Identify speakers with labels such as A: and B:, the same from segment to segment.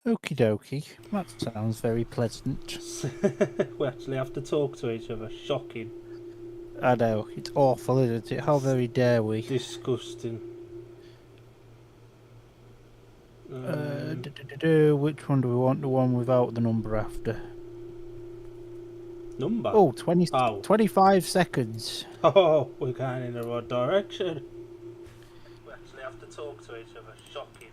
A: Okie dokie. That sounds very pleasant.
B: We actually have to talk to each other. Shocking.
A: I know, it's awful, isn't it? How very dare we?
B: Disgusting.
A: Which one do we want? The one without the number after?
B: Number?
A: Oh, 20,
B: Oh.
A: 25 seconds.
B: Oh, we're going in the right direction. We actually have to talk to each other. Shocking.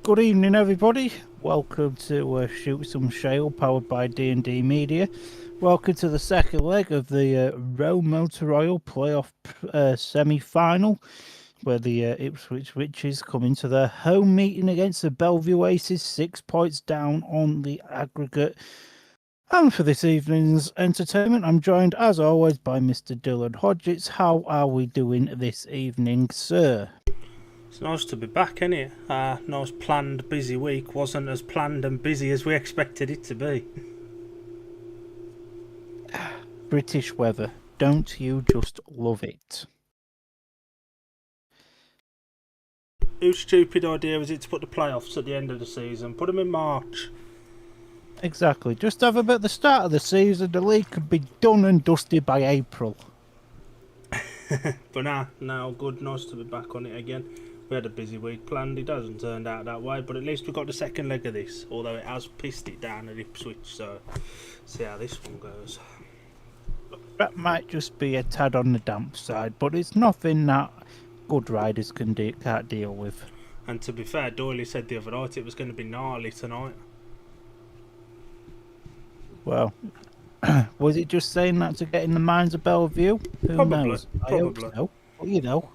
A: Good evening, everybody. Welcome to Shoot Some Shale, powered by D&D Media. Welcome to the second leg of the Rome Motor Oil playoff semi-final, where the Ipswich Witches come into their home meeting against the Belle Vue Aces, 6 points down on the aggregate. And for this evening's entertainment, I'm joined, as always, by Mr. Dylan Hodgetts. How are we doing this evening, sir?
B: It's nice to be back, isn't it? Nice planned, busy week. Wasn't as planned and busy as we expected it to be.
A: British weather. Don't you just love it?
B: Whose stupid idea was it to put the playoffs at the end of the season? Put them in March.
A: Exactly. Just have them at the start of the season. The league could be done and dusted by April.
B: But now good. Nice to be back on it again. We had a busy week planned. It hasn't turned out that way, but at least we got the second leg of this. Although it has pissed it down at Ipswich, so see how this one goes.
A: That might just be a tad on the damp side, but it's nothing that good riders can't deal with.
B: And to be fair, Doyley said the other night it was going to be gnarly tonight.
A: Well, was it just saying that to get in the minds of Belle Vue? Who
B: Probably,
A: knows? I
B: probably.
A: hope so. Well, you know.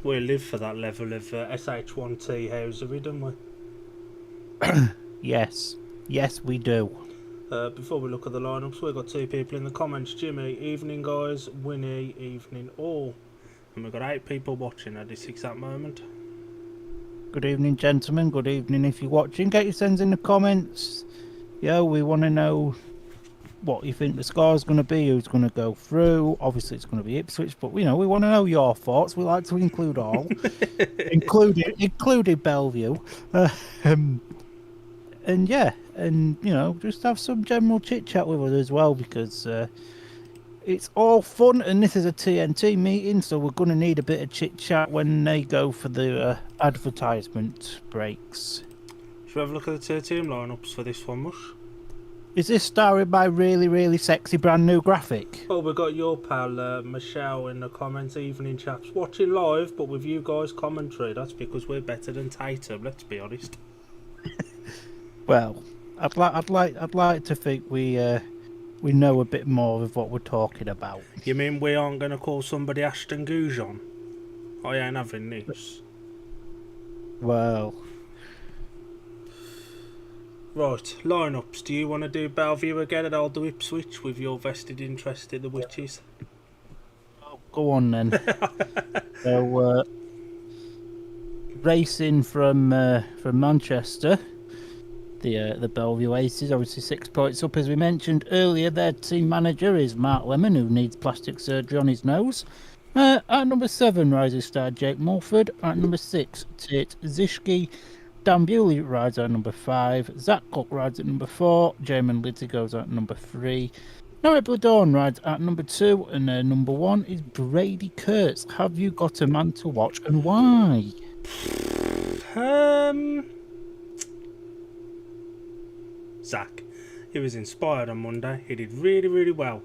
B: We live for that level of SH1T housery, don't we?
A: Yes. Yes, we do.
B: Before we look at the lineups, we've got two people in the comments. Jimmy, evening guys. Winnie, evening all. And we've got 8 people watching at this exact moment.
A: Good evening, gentlemen. Good evening if you're watching. Get your sends in the comments. Yeah, we want to know what you think the score's going to be, who's going to go through. Obviously, it's going to be Ipswich, but we want to know your thoughts. We like to include all, including Belle Vue. Um, and yeah, and just have some general chit chat with us as well, because it's all fun, and this is a TNT meeting, so we're going to need a bit of chit chat when they go for the advertisement breaks.
B: Should we have a look at the team lineups for this one, Mush?
A: Is this starred by really, really sexy brand new graphic?
B: Well, we've got your pal Michelle in the comments. Evening, chaps. Watching live, but with you guys commentary. That's because we're better than Tatum. Let's be honest.
A: Well, I'd like to think we know a bit more of what we're talking about.
B: You mean we aren't going to call somebody Ashton Goujon? I ain't having this.
A: Well,
B: right, lineups. Do you want to do Belle Vue again, and I'll do Ipswich with your vested interest in the Witches?
A: Oh, go on then. So, racing from Manchester. The Belle Vue Aces, obviously 6 points up. As we mentioned earlier, their team manager is Mark Lemon, who needs plastic surgery on his nose. At number 7, rises star Jake Mulford. At number 6, Tate Zishki. Dan Bewley rides at number 5. Zach Cook rides at number 4. Jamin Liddy goes at number 3. Noah Bladorn rides at number 2. And number 1 is Brady Kurtz. Have you got a man to watch, and why?
B: Zach. He was inspired on Monday. He did really, really well.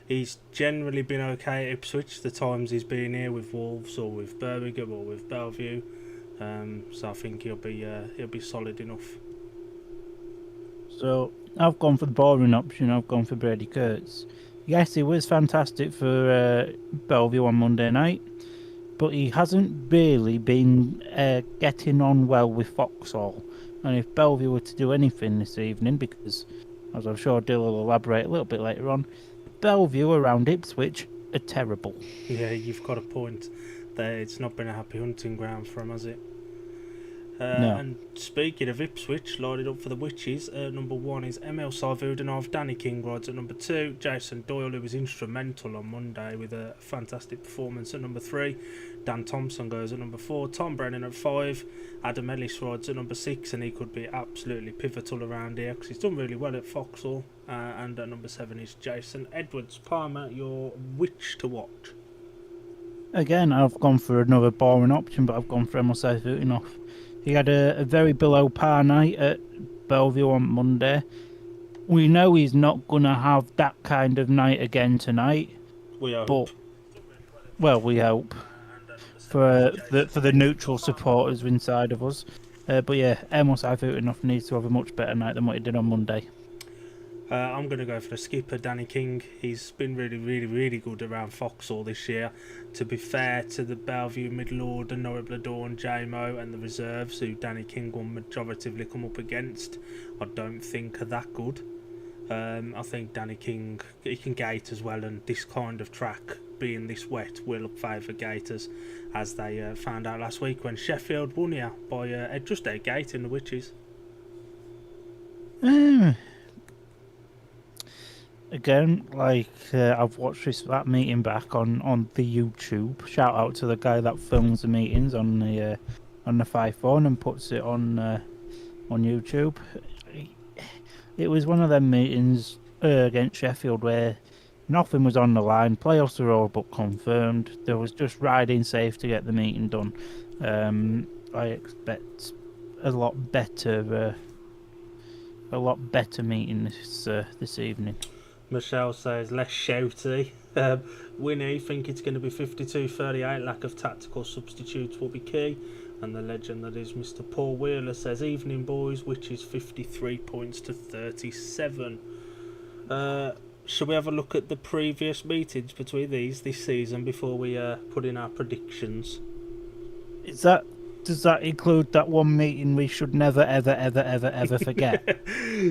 B: He's generally been okay at Ipswich the times he's been here with Wolves or with Birmingham or with Belle Vue. So I think he'll be solid enough.
A: So I've gone for the boring option. I've gone for Brady Kurtz. Yes, he was fantastic for Belle Vue on Monday night, but he hasn't really been getting on well with Foxhall. And if Belle Vue were to do anything this evening, because, as I'm sure Dill will elaborate a little bit later on, Belle Vue around Ipswich are terrible.
B: Yeah, you've got a point there. It's not been a happy hunting ground for him, has it? No. And speaking of Ipswich, lining up for the Witches, number 1 is Emil Sarvudanov. Danny King rides at number 2. Jason Doyle, who was instrumental on Monday with a fantastic performance, at number 3. Dan Thompson goes at number 4. Tom Brennan at 5. Adam Ellis rides at number 6, and he could be absolutely pivotal around here because he's done really well at Foxhall. And at number 7 is Jason Edwards. Palmer, your which to watch?
A: Again, I've gone for another boring option, but I've gone for Emil Sarvudanov. He had a very below par night at Belle Vue on Monday. We know he's not going to have that kind of night again tonight.
B: We hope.
A: But, well, we hope. For the neutral supporters inside of us. But yeah, Emil Sarvudanov needs to have a much better night than what he did on Monday.
B: I'm going to go for the skipper, Danny King. He's been really, really, really good around Foxhall this year. To be fair to the Belle Vue middle order, Noah Bladorn, JMO and the reserves, who Danny King will majoritively come up against, I don't think are that good. I think Danny King, he can gate as well, and this kind of track, being this wet, will favour gators, as they found out last week when Sheffield won here by just a gate in the Witches.
A: Again, I've watched that meeting back on the YouTube. Shout out to the guy that films the meetings on the 5-phone and puts it on YouTube. It was one of them meetings against Sheffield where nothing was on the line. Playoffs were all but confirmed. There was just riding safe to get the meeting done. I expect a lot better meeting this evening.
B: Michelle says less shouty. Winnie think it's going to be 52-38. Lack of tactical substitutes will be key. And the legend that is Mr. Paul Wheeler says evening boys, which is 53 points to 37. Shall we have a look at the previous meetings between this season before we put in our predictions?
A: Does that include that one meeting we should never, ever, ever, ever, ever forget?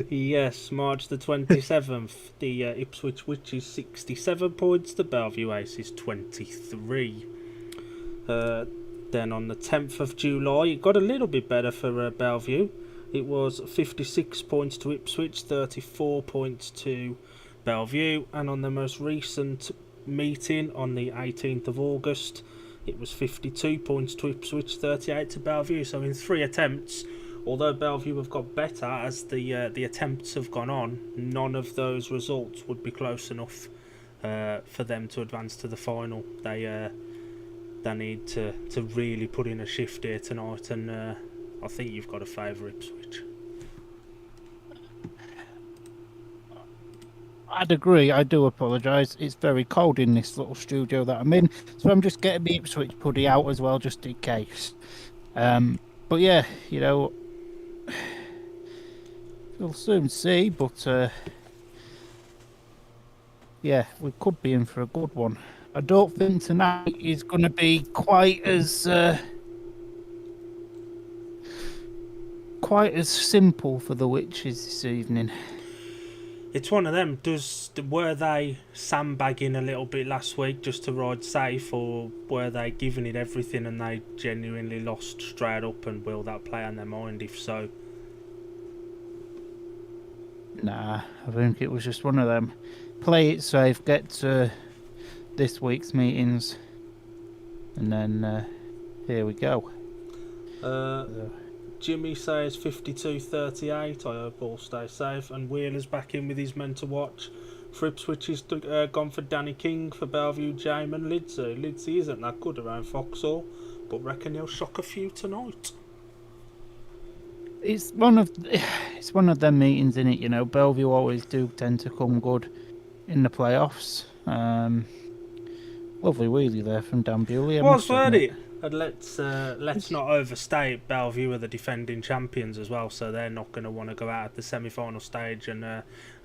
B: Yes, March the 27th. The Ipswich Witches 67 points, the Belle Vue Aces 23. Then on the 10th of July, it got a little bit better for Belle Vue. It was 56 points to Ipswich, 34 points to Belle Vue, and on the most recent meeting on the 18th of August, it was 52 points to Ipswich, 38 to Belle Vue. So in 3 attempts, although Belle Vue have got better as the attempts have gone on, none of those results would be close enough for them to advance to the final. They need to really put in a shift here tonight, and I think you've got to favour Ipswich.
A: I'd agree. I do apologise. It's very cold in this little studio that I'm in, so I'm just getting the Ipswich putty out as well, just in case. But yeah, you know, we'll soon see. But yeah, we could be in for a good one. I don't think tonight is going to be quite as simple for the Witches this evening.
B: It's one of them. Were they sandbagging a little bit last week just to ride safe, or were they giving it everything and they genuinely lost straight up? And will that play on their mind? If so,
A: Nah, I think it was just one of them. Play it safe, get to this week's meetings, and then here we go.
B: Jimmy says 52-38. I hope all stay safe. And Wheeler's back in with his men to watch. For Ipswich, he's gone for Danny King. For Belle Vue, Jamin Lidsey. Lidsey isn't that good around Foxhall, but reckon he'll shock a few tonight.
A: It's one of them meetings, isn't it? You know, Belle Vue always do tend to come good in the playoffs. Lovely wheelie there from Dan Bewley.
B: Was heard it. And let's not overstate. Belle Vue are the defending champions as well, so they're not going to want to go out at the semi-final stage and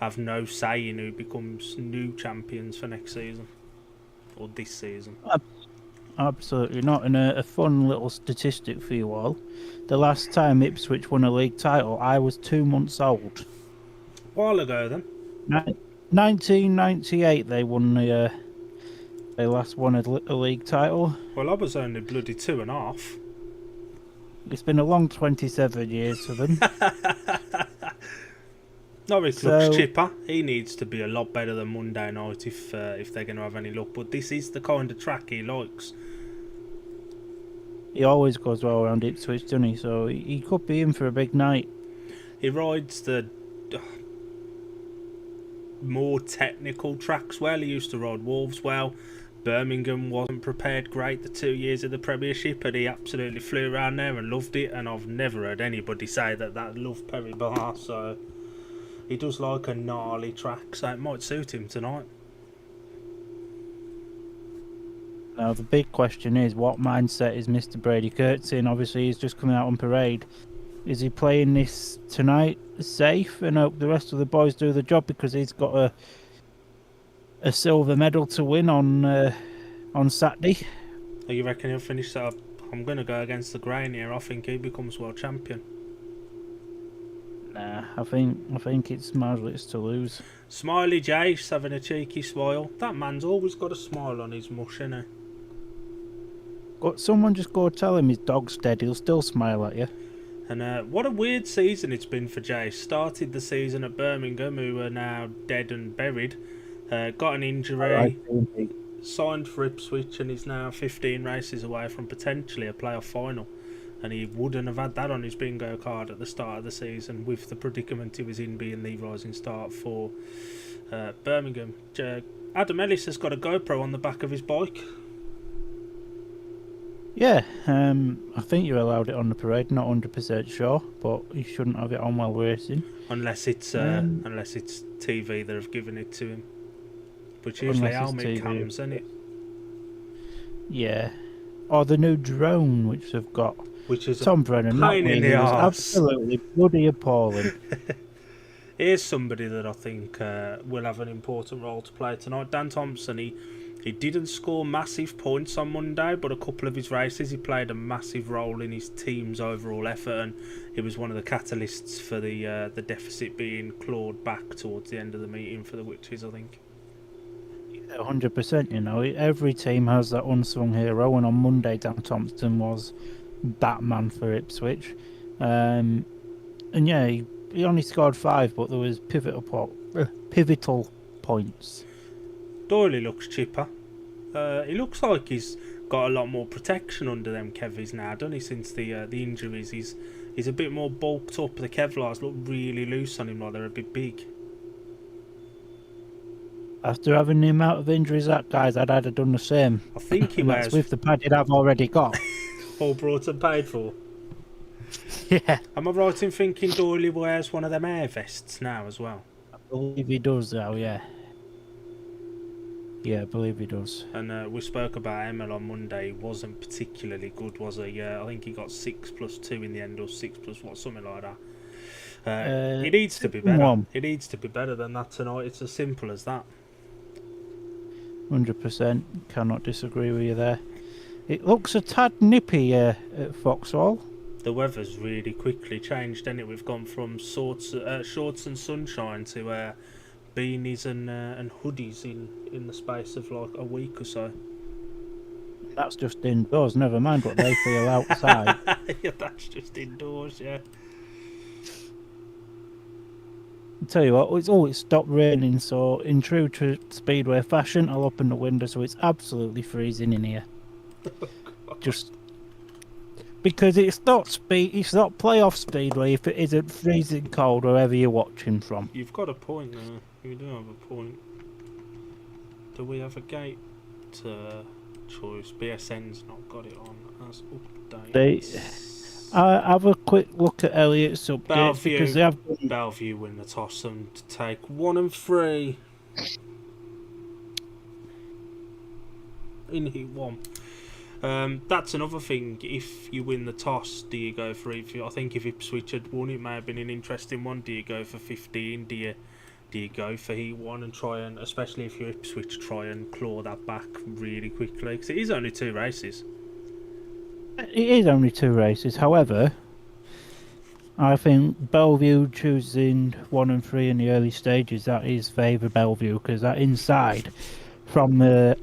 B: have no say in who becomes new champions for next season or this season.
A: Absolutely not. And a fun little statistic for you all: the last time Ipswich won a league title, I was 2 months old.
B: A while ago, then.
A: 1998, they won the. They last won a league title.
B: Well, I was only bloody 2.5.
A: It's been a long 27 years for them.
B: Norwich looks chipper. He needs to be a lot better than Monday night if they're going to have any luck. But this is the kind of track he likes.
A: He always goes well around Ipswich, doesn't he? So he could be in for a big night.
B: He rides the more technical tracks well. He used to ride Wolves well. Birmingham wasn't prepared great the 2 years of the Premiership, and he absolutely flew around there and loved it, and I've never heard anybody say that loved Perry Barr, so he does like a gnarly track, so it might suit him tonight.
A: Now the big question is, what mindset is Mr. Brady Kurtz in? Obviously he's just coming out on parade. Is he playing this tonight safe and hope the rest of the boys do the job, because he's got a silver medal to win on Saturday?
B: You reckon he'll finish that up? I'm going to go against the grain here. I think he becomes world champion.
A: Nah, I think it's Maslowitz to lose.
B: Smiley Jace having a cheeky smile. That man's always got a smile on his mush, innit?
A: But someone just go tell him his dog's dead. He'll still smile at you.
B: And what a weird season it's been for Jace. Started the season at Birmingham, who are now dead and buried. Got an injury, signed for Ipswich, and is now 15 races away from potentially a playoff final. And he wouldn't have had that on his bingo card at the start of the season, with the predicament he was in being the rising start for Birmingham. Adam Ellis has got a GoPro on the back of his bike.
A: Yeah, I think you're allowed it on the parade. Not 100% sure, but you shouldn't have it on while racing.
B: Unless it's TV that have given it to him. Which usually helmet cams, isn't it?
A: Yeah. Or the new drone which they've got.
B: Which is
A: Tom Brennan.
B: Pain in the arse.
A: Absolutely bloody appalling.
B: Here's somebody that I think will have an important role to play tonight. Dan Thompson, he didn't score massive points on Monday, but a couple of his races he played a massive role in his team's overall effort, and he was one of the catalysts for the deficit being clawed back towards the end of the meeting for the Witches, I think.
A: 100%, you know. Every team has that unsung hero, and on Monday Dan Thompson was that man for Ipswich. And And yeah, he only scored 5, but there was pivotal points.
B: Doyley looks chipper. He looks like he's got a lot more protection under them Kevies now, doesn't he? Since the injuries, he's a bit more bulked up. The Kevlars look really loose on him, like they're a bit big.
A: After having the amount of injuries that guy's had, I'd have done the same.
B: I think he
A: And
B: wears
A: that's with the padded I've already got.
B: all brought and paid for.
A: Yeah.
B: Am I right in thinking Doyley wears one of them air vests now as well?
A: I believe he does now, yeah. Yeah, I believe he does.
B: And we spoke about Emil on Monday. He wasn't particularly good, was he? I think he got 6+2 in the end, or 6+1, something like that. He needs to be better. He needs to be better than that tonight. It's as simple as that.
A: 100%. Cannot disagree with you there. It looks a tad nippy at Foxhall.
B: The weather's really quickly changed, hasn't it? We've gone from shorts and sunshine to beanies and hoodies in the space of like a week or so.
A: That's just indoors, never mind what they feel outside.
B: Yeah, that's just indoors, yeah.
A: I'll tell you what, it's stopped raining, so in true to Speedway fashion, I'll open the window so it's absolutely freezing in here. Just because it's not playoff Speedway if it isn't freezing cold wherever you're watching from.
B: You've got a point there. You do have a point. Do we have a gate choice? BSN's not got it on as updates.
A: I have a quick look at Elliott's updates because they have
B: Belle Vue win the toss and take 1 and 3 in Heat 1. That's another thing. If you win the toss, do you go for it? I think if Ipswich had won, it may have been an interesting one. Do you go for 15? Do you go for Heat 1 and try and, especially if you're Ipswich, try and claw that back really quickly? Because it is only 2 races.
A: It is only 2 races. However, I think Belle Vue choosing 1 and 3 in the early stages, that is favour Belle Vue, because that inside from the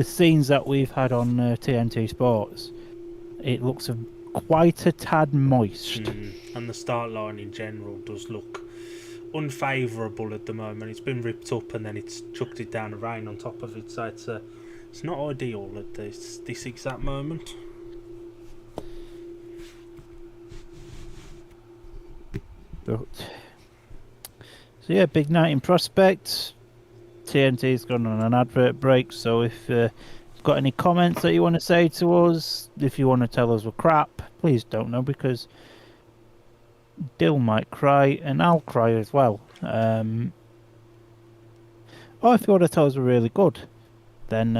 A: scenes that we've had on TNT Sports, it looks quite a tad moist.
B: And the start line in general does look unfavourable at the moment. It's been ripped up and then it's chucked it down the rain on top of it, so it's not ideal at this exact moment.
A: So yeah, big night in Prospect. TNT's gone on an advert break, so if you've got any comments that you want to say to us, if you want to tell us we're crap, please don't know, because Dill might cry and I'll cry as well. Or if you want to tell us we're really good, then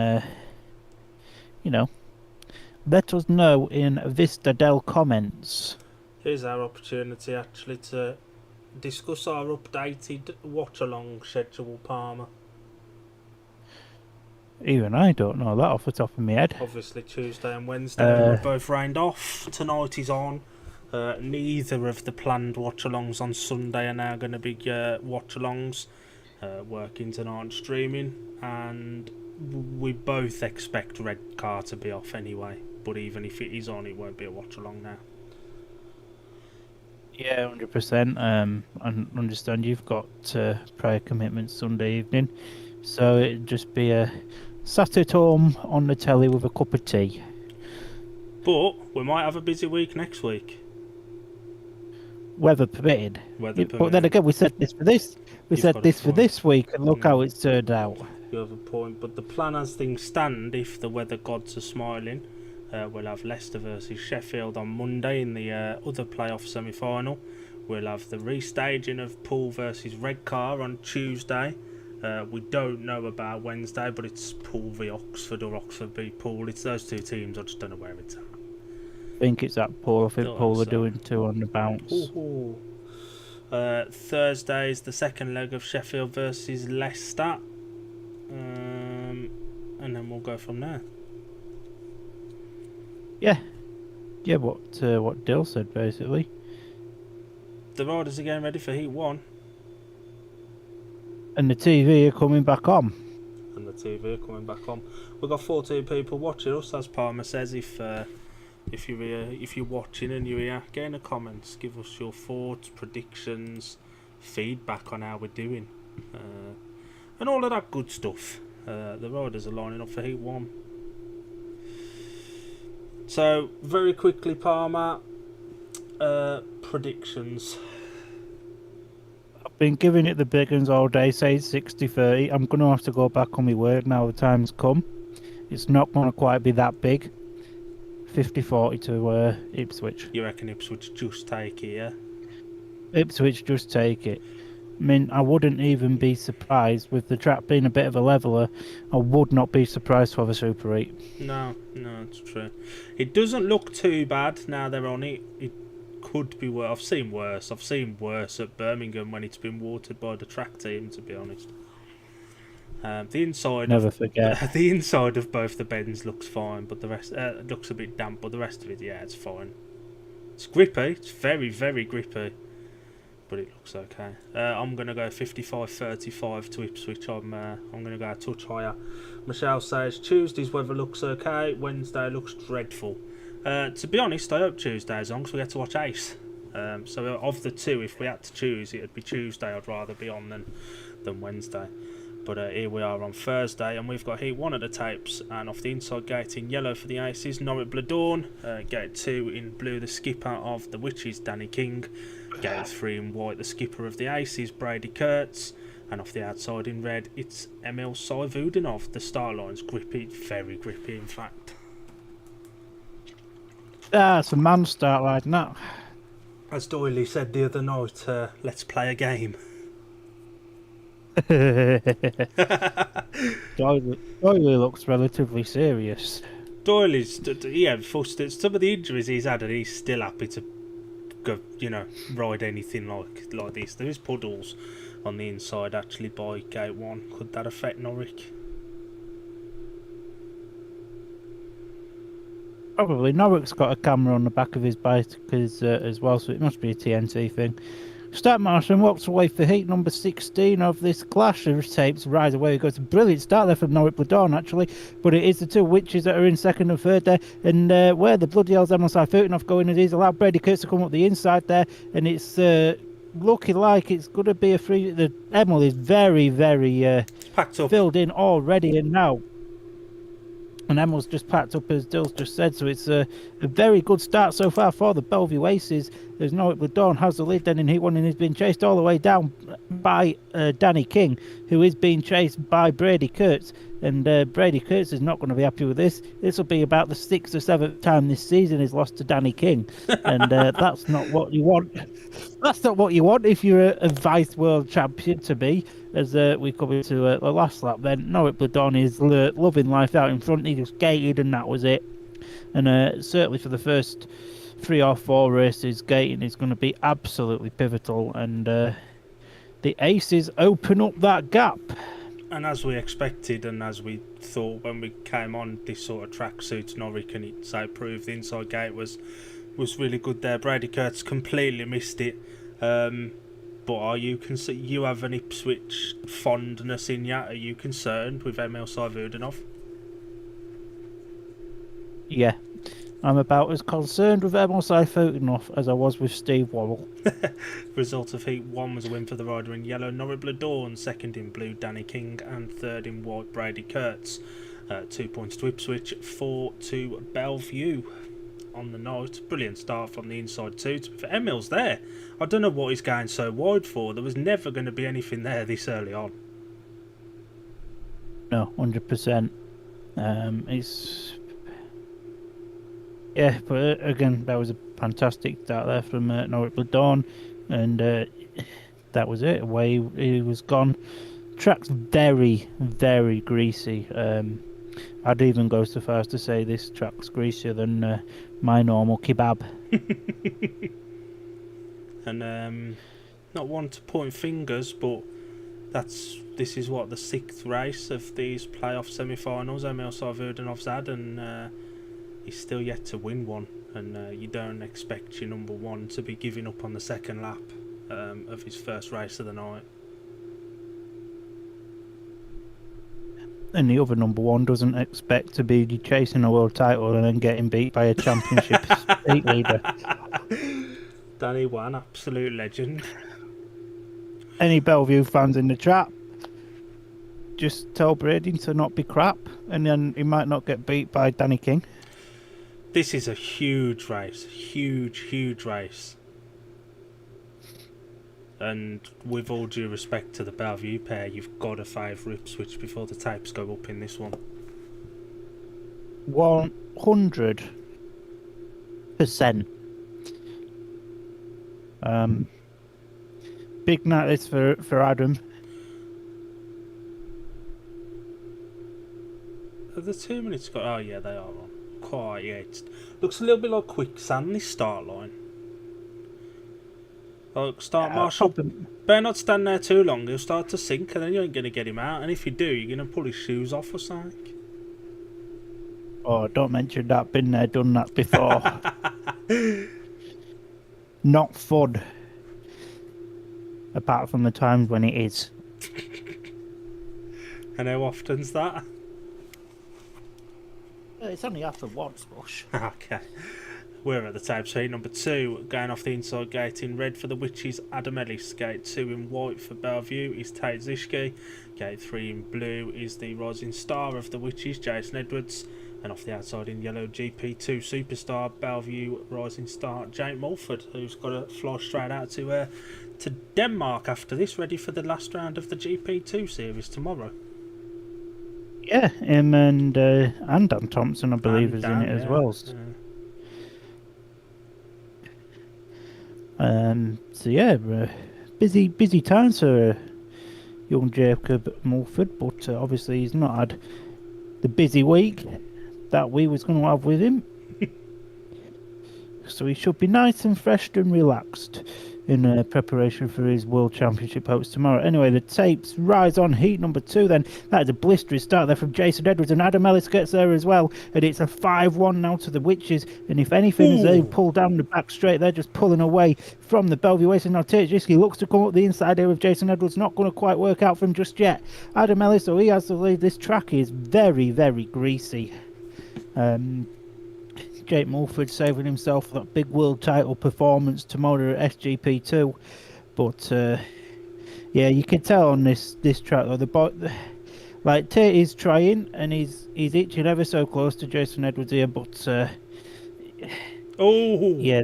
A: let us know in Vista Del comments.
B: Here's our opportunity actually to discuss our updated watch-along schedule, Palmer.
A: Even I don't know that off the top of my head.
B: Obviously Tuesday and Wednesday we're both rained off. Tonight is on. Neither of the planned watch-alongs on Sunday are now going to be watch-alongs. Working tonight and streaming, and we both expect Red Car to be off anyway. But even if it is on, it won't be a watch-along now.
A: Yeah, 100%. I understand you've got prior commitments Sunday evening, so it'd just be a sat at home on the telly with a cup of tea.
B: But we might have a busy week next week.
A: Weather permitting. But then again, we said this for this. We said this for this week, and look how it's turned out.
B: You have a point. But the plan as things stand, if the weather gods are smiling, we'll have Leicester versus Sheffield on Monday in the other playoff semi-final. We'll have the restaging of Poole versus Redcar on Tuesday. We don't know about Wednesday, but it's Poole v Oxford or Oxford v Poole. It's those two teams. I just don't know where it's at.
A: I think it's at Poole. I think Poole are doing 2 on the bounce.
B: Thursday is the second leg of Sheffield versus Leicester. And then we'll go from there. Yeah, what Dill said basically. The riders are getting ready for Heat 1.
A: And the TV are coming back on.
B: We've got 14 people watching us, as Palmer says. If If you're watching and you're here, get in the comments, give us your thoughts, predictions, feedback on how we're doing, and all of that good stuff. The riders are lining up for Heat 1. So, very quickly, Palmer, predictions.
A: I've been giving it the big uns all day, say 60-30. I'm going to have to go back on my word now. The time's come. It's not going to quite be that big. 50-40 to Ipswich.
B: You reckon Ipswich just take it, yeah?
A: Ipswich just take it. I mean, I wouldn't even be surprised with the track being a bit of a leveller. I would not be surprised to have a Super 8.
B: No, it's true. It doesn't look too bad now they're on it. It could be worse. I've seen worse at Birmingham when it's been watered by the track team, to be honest. The inside,
A: never forget.
B: The inside of both the bends looks fine, but the rest looks a bit damp. But the rest of it, yeah, it's fine. It's grippy. It's very, very grippy, but it looks okay. I'm gonna go 55-35 to Ipswich. I'm gonna go a touch higher. Michelle says Tuesday's weather looks okay. Wednesday looks dreadful. To be honest, I hope Tuesday's on because we get to watch Ace. So of the two, if we had to choose, it'd be Tuesday. I'd rather be on than Wednesday. But here we are on Thursday, and we've got Heat 1 at the tapes, and off the inside gate in yellow for the Aces, Norwich Belle Vue. Gate 2 in blue, the skipper of the Witches, Danny King. Gate 3 in white, the skipper of the Aces, Brady Kurtz. And off the outside in red, it's Emil Saivudanov. The start line's grippy, very grippy in fact.
A: It's a man start like that.
B: As Doyley said the other night, let's play a game.
A: Doyley looks relatively serious.
B: Doyley's, for some of the injuries he's had, and he's still happy to go, ride anything like this. There is puddles on the inside actually by gate 1. Could that affect Norwich?
A: Probably. Norwich's got a camera on the back of his bike as well, so it must be a TNT thing. Start Marshall walks away for heat number 16 of this clash of tapes. Right away, it goes a brilliant start there from Norwich Belle Vue, actually, but it is the two witches that are in second and third there, and where the bloody hell's Emil Saivudanov going, it is allowed Brady Kurtz to come up the inside there, and it's looking like it's going to be a free. The Emil is very, very
B: packed up,
A: filled in already, and now. And Emil's just packed up, as Dill's just said, so it's a very good start so far for the Belle Vue Aces. There's Norwich Belle Vue has the lead then in Heat 1, and he's been chased all the way down by Danny King, who is being chased by Brady Kurtz. And Brady Kurtz is not going to be happy with this. This will be about the 6th or 7th time this season he's lost to Danny King. And that's not what you want. That's not what you want if you're a vice world champion to be. As we come into the last lap then, Norwich Belle Vue is loving life out in front. He just gated and that was it. And certainly for the first 3 or 4 races, gating is going to be absolutely pivotal. And the Aces open up that gap.
B: And as we expected and as we thought when we came on, this sort of track suits Norwich, and it's proved the inside gate was really good there. Brady Kurtz completely missed it. But are you you have an Ipswich fondness in you? Are you concerned with Emil Saivudanov?
A: Yeah, I'm about as concerned with Emil Saivudanov as I was with Steve Worrell.
B: Result of Heat 1 was a win for the rider in yellow, Norwich Belle Vue, second in blue, Danny King, and third in white, Brady Kurtz. 2 points to Ipswich, 4 to Belle Vue on the night. Brilliant start from the inside too. For Emil's there. I don't know what he's going so wide for. There was never going to be anything there this early on.
A: No, 100%. It's... Yeah, but again, that was a fantastic start there from Norwich Belle Vue, and that was it. Away he was gone. Track's very, very greasy. I'd even go so far as to say this track's greasier than my normal kebab.
B: And not one to point fingers, but this is what the 6th race of these playoff semi-finals Emil Saivudanov's had, and he's still yet to win one. And you don't expect your number 1 to be giving up on the second lap of his first race of the night.
A: and the other number one doesn't expect to be chasing a world title and then getting beat by a championship state leader.
B: Danny Wan, absolute legend.
A: Any Belle Vue fans in the chat, just tell Brady to not be crap, and then he might not get beat by Danny King.
B: This is a huge race. Huge race. And with all due respect to the Belle Vue pair, you've got to favour Ipswich before the tapes go up in this one.
A: 100%. Big night this for Adam.
B: Are the 2 minutes got? Oh yeah, they are on. Quite, yeah. It looks a little bit like quicksand, this start line. Like, start Marshall. Better not stand there too long, he'll start to sink and then you ain't going to get him out. And if you do, you're going to pull his shoes off or something.
A: Oh, don't mention that. Been there, done that before. Not fun. Apart from the times when it is.
B: And how often's that?
A: It's only after once, Bush.
B: Okay. We're at the tape sheet. Number 2, going off the inside gate in red for the Witches, Adam Ellis. Gate 2 in white for Belle Vue is Tate Zishki. Gate 3 in blue is the rising star of the Witches, Jason Edwards. And off the outside in yellow, GP2 superstar, Belle Vue rising star, Jake Mulford, who's got to fly straight out to Denmark after this, ready for the last round of the GP2 series tomorrow.
A: Yeah, him and Dan Thompson, I believe, is in it as well. So yeah, busy times for young Jacob Mulford, but obviously he's not had the busy week that we was going to have with him. So he should be nice and fresh and relaxed in preparation for his World Championship hopes tomorrow. Anyway, the tapes rise on heat number 2 then. That is a blistering start there from Jason Edwards, and Adam Ellis gets there as well. And it's a 5-1 now to the Witches. And if anything, as they pull down the back straight, they're just pulling away from the Belle Vue Racing. Now Tajewski looks to come up the inside here with Jason Edwards. Not going to quite work out for him just yet. Adam Ellis, so he has to lead. This track is very, very greasy. Jake Mulford saving himself that big world title performance tomorrow at SGP2, but yeah, you can tell on this track though like Tate is trying and he's itching ever so close to Jason Edwards here, but yeah,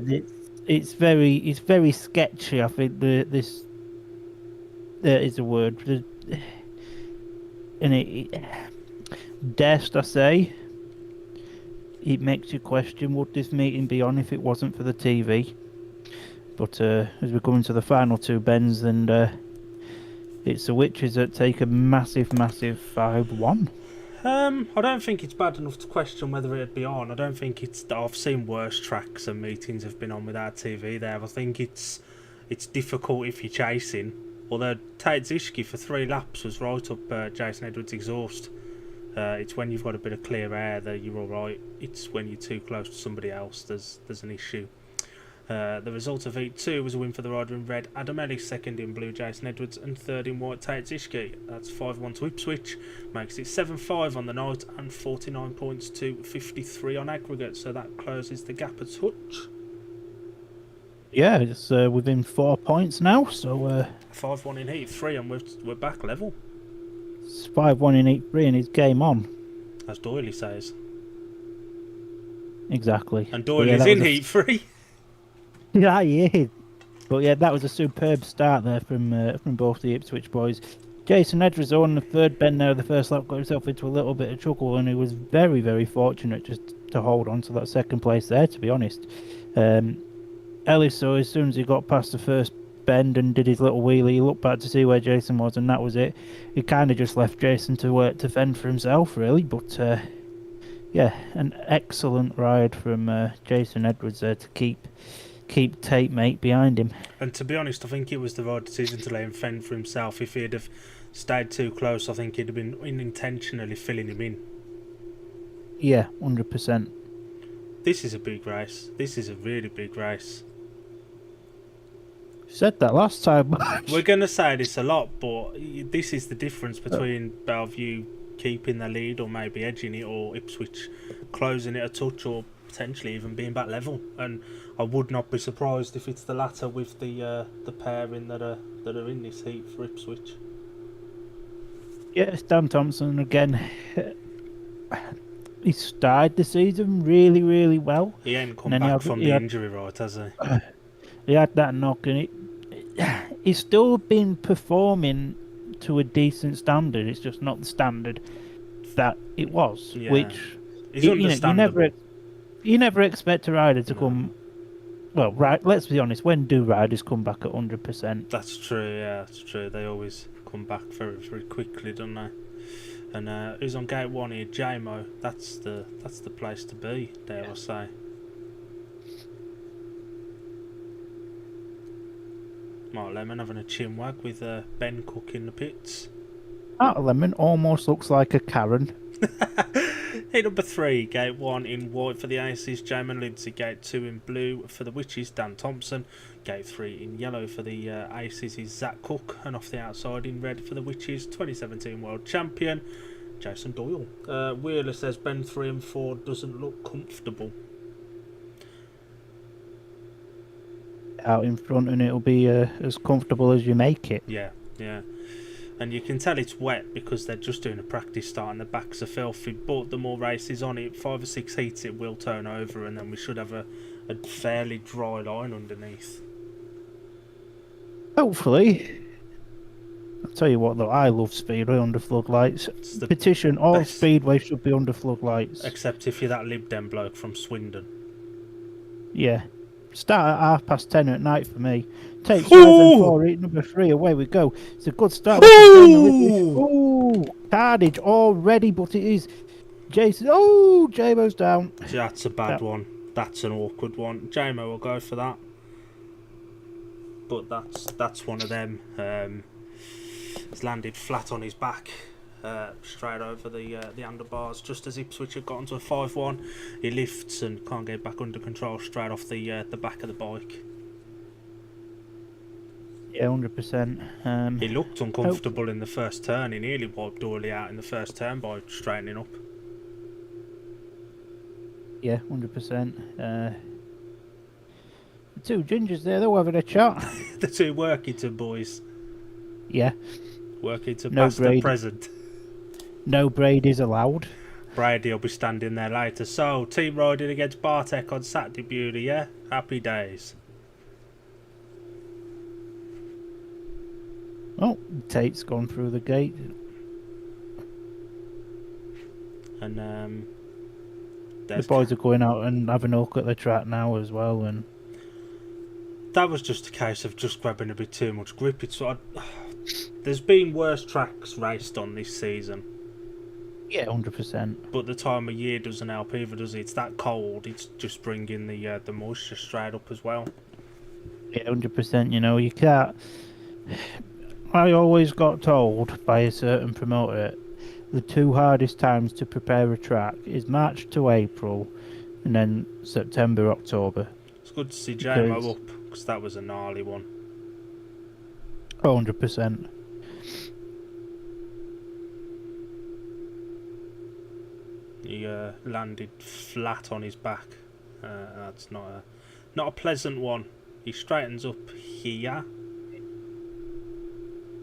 A: it's very sketchy. I think this there is a word, and it dare I say. It makes you question, would this meeting be on if it wasn't for the TV? But as we come into the final 2 bends, and it's the Witches that take a massive 5-1.
B: I don't think it's bad enough to question whether it'd be on. I don't think it's. I've seen worse tracks and meetings have been on without TV there. I think it's difficult if you're chasing. Although Tate Zishki for 3 laps was right up Jason Edwards' exhaust. It's when you've got a bit of clear air that you're alright. It's when you're too close to somebody else there's an issue. The result of Heat 2 was a win for the rider in red, Adam Ellis, second in blue, Jason Edwards, and third in white, Tate Zishki. That's 5-1 to Ipswich, makes it 7-5 on the night and 49 points to 53 on aggregate, so that closes the gap a touch.
A: Yeah, it's within 4 points now, so
B: 5-1 in Heat 3 and we're back level.
A: It's 5-1 in Heat 3 and it's game on.
B: As Doyley says.
A: Exactly.
B: And Doyley's in Heat 3.
A: Yeah, he is. But yeah, that was a superb start there from both the Ipswich boys. Jason Edwards on the third bend there, the first lap, got himself into a little bit of trouble, and he was very, very fortunate just to hold on to that second place there, to be honest. Ellis, so as soon as he got past the first bend and did his little wheelie, he looked back to see where Jason was, and that was it. He kind of just left Jason to fend for himself, really. But yeah, an excellent ride from Jason Edwards there to keep Tate mate behind him.
B: And to be honest, I think it was the right decision to let him fend for himself. If he'd have stayed too close, I think he'd have been unintentionally filling him in.
A: Yeah, 100%.
B: This is a big race. This is a really big race.
A: Said that last time.
B: We're going to say this a lot, but this is the difference between Belle Vue keeping the lead or maybe edging it, or Ipswich closing it a touch, or potentially even being back level. And I would not be surprised if it's the latter with the pairing that are in this heat for Ipswich.
A: Yeah, it's Dan Thompson again. He started the season really, really well.
B: He ain't come back from the injury, right, has he?
A: He had that knock, and he's still been performing to a decent standard. It's just not the standard that it was.
B: Yeah.
A: Which
B: is understandable.
A: You never expect a rider to come. Well, right. Let's be honest. When do riders come back at 100%?
B: That's true. Yeah, that's true. They always come back very, very quickly, don't they? And who's on gate 1 here? JMO. That's the place to be, dare I say. Mark Lemon having a chinwag with Ben Cook in the pits.
A: Mark Lemon almost looks like a Karen.
B: Hey, number 3, gate 1 in white for the Aces, Jamin Lindsay. Gate 2 in blue for the Witches, Dan Thompson. Gate 3 in yellow for the Aces is Zach Cook. And off the outside in red for the Witches, 2017 World Champion, Jason Doyle. Wheeler says Ben 3 and 4 doesn't look comfortable.
A: Out in front, and it'll be as comfortable as you make it.
B: Yeah, yeah. And you can tell it's wet because they're just doing a practice start and the backs are filthy. But the more races on it, 5 or 6 heats, it will turn over, and then we should have a fairly dry line underneath.
A: Hopefully. I'll tell you what, though, I love Speedway under floodlights. Petition, all Speedway should be under floodlights.
B: Except if you're that Lib Dem bloke from Swindon.
A: Yeah. Start at 10:30 at night for me. Takes 5 and 4, number 3, away we go. It's a good start. Ooh! Carnage already, but it is Jason. Oh, J-Mo's down.
B: That's a bad one. That's an awkward one. J-Mo will go for that. But that's one of them. He's landed flat on his back. Straight over the handlebars, just as Ipswich have got onto a 5-1. He lifts and can't get back under control straight off the back of the bike.
A: Yeah, 100%.
B: He looked uncomfortable in the first turn. He nearly wiped Dorley out in the first turn by straightening up.
A: Yeah, 100%. The two gingers there, they're having a chat.
B: The two Workington boys.
A: Yeah.
B: Workington past the present.
A: No Brady's allowed.
B: Brady will be standing there later. So, team riding against Bartek on Saturday, Beauty, yeah? Happy days.
A: Oh, Tate's gone through the gate.
B: And
A: the boys are going out and having a look at the track now as well. And
B: that was just a case of just grabbing a bit too much grip. There's been worse tracks raced on this season.
A: Yeah, 100%.
B: But the time of year doesn't help either, does it? It's that cold. It's just bringing the moisture straight up as well.
A: Yeah, 100%. You know, you can't. I always got told by a certain promoter the 2 hardest times to prepare a track is March to April, and then September, October.
B: It's good to see JMO up, because that was a gnarly one.
A: 100%.
B: He landed flat on his back. That's not a pleasant one. He straightens up here.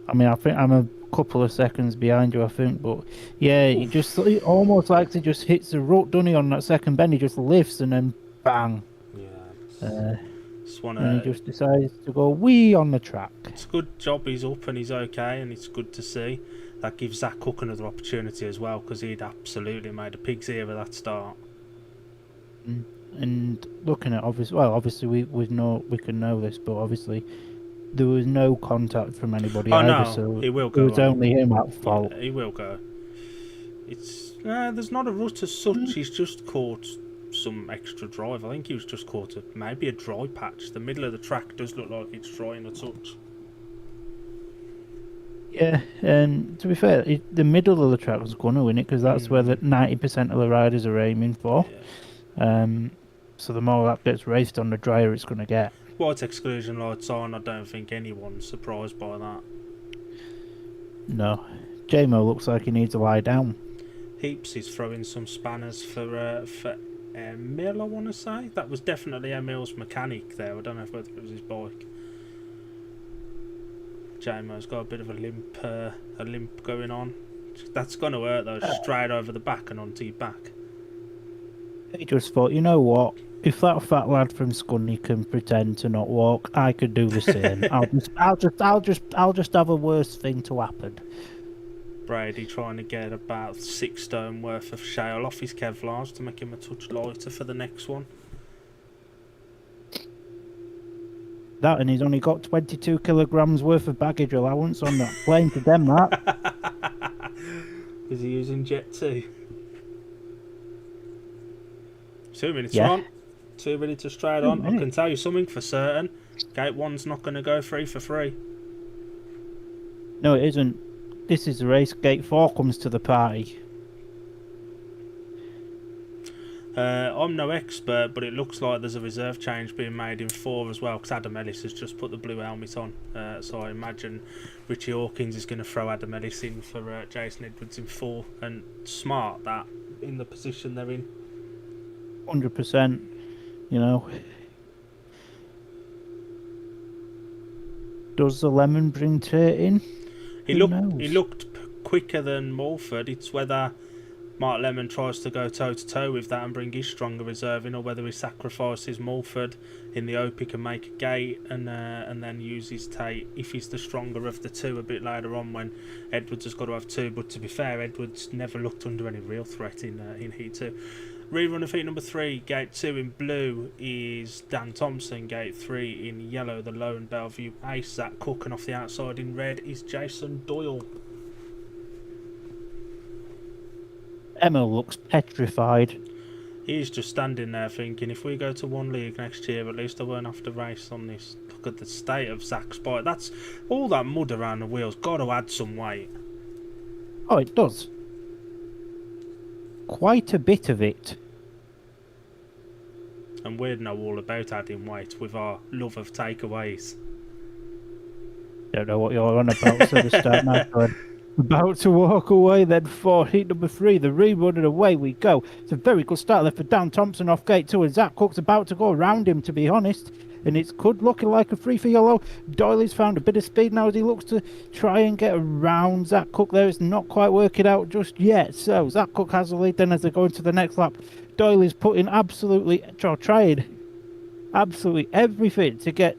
A: I mean, I think I'm a couple of seconds behind you, I think, but yeah, he almost like to just hits the rut, doesn't he, on that second bend? He just lifts and then bang.
B: Yeah.
A: And he just decides to go wee on the track.
B: It's a good job he's up and he's okay, and it's good to see. That gives Zach Cook another opportunity as well, because he'd absolutely made a pig's ear of that start.
A: And looking at obviously we can know this, but obviously there was no contact from anybody either, so
B: he will go.
A: It was only him at fault.
B: Yeah, he will go. It's there's not a rut as such. He's just caught some extra drive. I think he was just caught maybe a dry patch. The middle of the track does look like it's dry in a touch.
A: Yeah, and to be fair, the middle of the track was going to win it, because that's where the 90% of the riders are aiming for. Yeah. So the more that gets raced on, the drier it's going to get.
B: White exclusion lights on. I don't think anyone's surprised by that.
A: No, JMO looks like he needs to lie down.
B: Heaps is throwing some spanners for Emil, I want to say. That was definitely Emil's mechanic there. I don't know if it was his bike. JMO's got a bit of a limp going on. That's going to hurt though, straight over the back and onto your back.
A: He just thought, you know what? If that fat lad from Scunny can pretend to not walk, I could do the same. I'll just have a worse thing to happen.
B: Brady trying to get about 6 stone worth of shale off his Kevlars to make him a touch lighter for the next one.
A: That, and he's only got 22 kilograms worth of baggage allowance on that plane to them, that.
B: Is he using Jet 2? 2 minutes
A: Yeah.
B: on. 2 minutes of straight on. I can tell you something for certain. Gate 1's not going to go 3 for 3.
A: No, it isn't. This is the race. Gate 4 comes to the party.
B: I'm no expert, but it looks like there's a reserve change being made in 4 as well, because Adam Ellis has just put the blue helmet on. So I imagine Richie Hawkins is going to throw Adam Ellis in for Jason Edwards in 4. And smart that, in the position they're in.
A: 100%, you know. Does the lemon bring Tate in?
B: He looked quicker than Mulford. It's whether Mark Lemon tries to go toe-to-toe with that and bring his stronger reserve in, or whether he sacrifices Mulford in the hope he can make a gate and then uses Tate if he's the stronger of the two a bit later on when Edwards has got to have 2. But to be fair, Edwards never looked under any real threat in Heat 2. Rerun of heat number 3, gate 2 in blue is Dan Thompson, gate 3 in yellow, the lone Belle Vue ace, Zach Cook, and off the outside in red is Jason Doyle.
A: Emma looks petrified.
B: He's just standing there thinking, if we go to 1 league next year, at least I won't have to race on this. Look at the state of Zach's bike. That's all that mud around the wheels. Got to add some weight.
A: Oh, it does. Quite a bit of it.
B: And we'd know all about adding weight with our love of takeaways.
A: Don't know what you're on about, so the start now. About to walk away then for heat number 3, the rerun, and away we go. It's a very good start there for Dan Thompson off gate 2, and Zach Cook's about to go around him, to be honest. And it's good looking like a 3 for yellow. Doyley's found a bit of speed now as he looks to try and get around Zach Cook there. It's not quite working out just yet. So Zach Cook has the lead then as they go into the next lap. Doyley's putting trying absolutely everything to get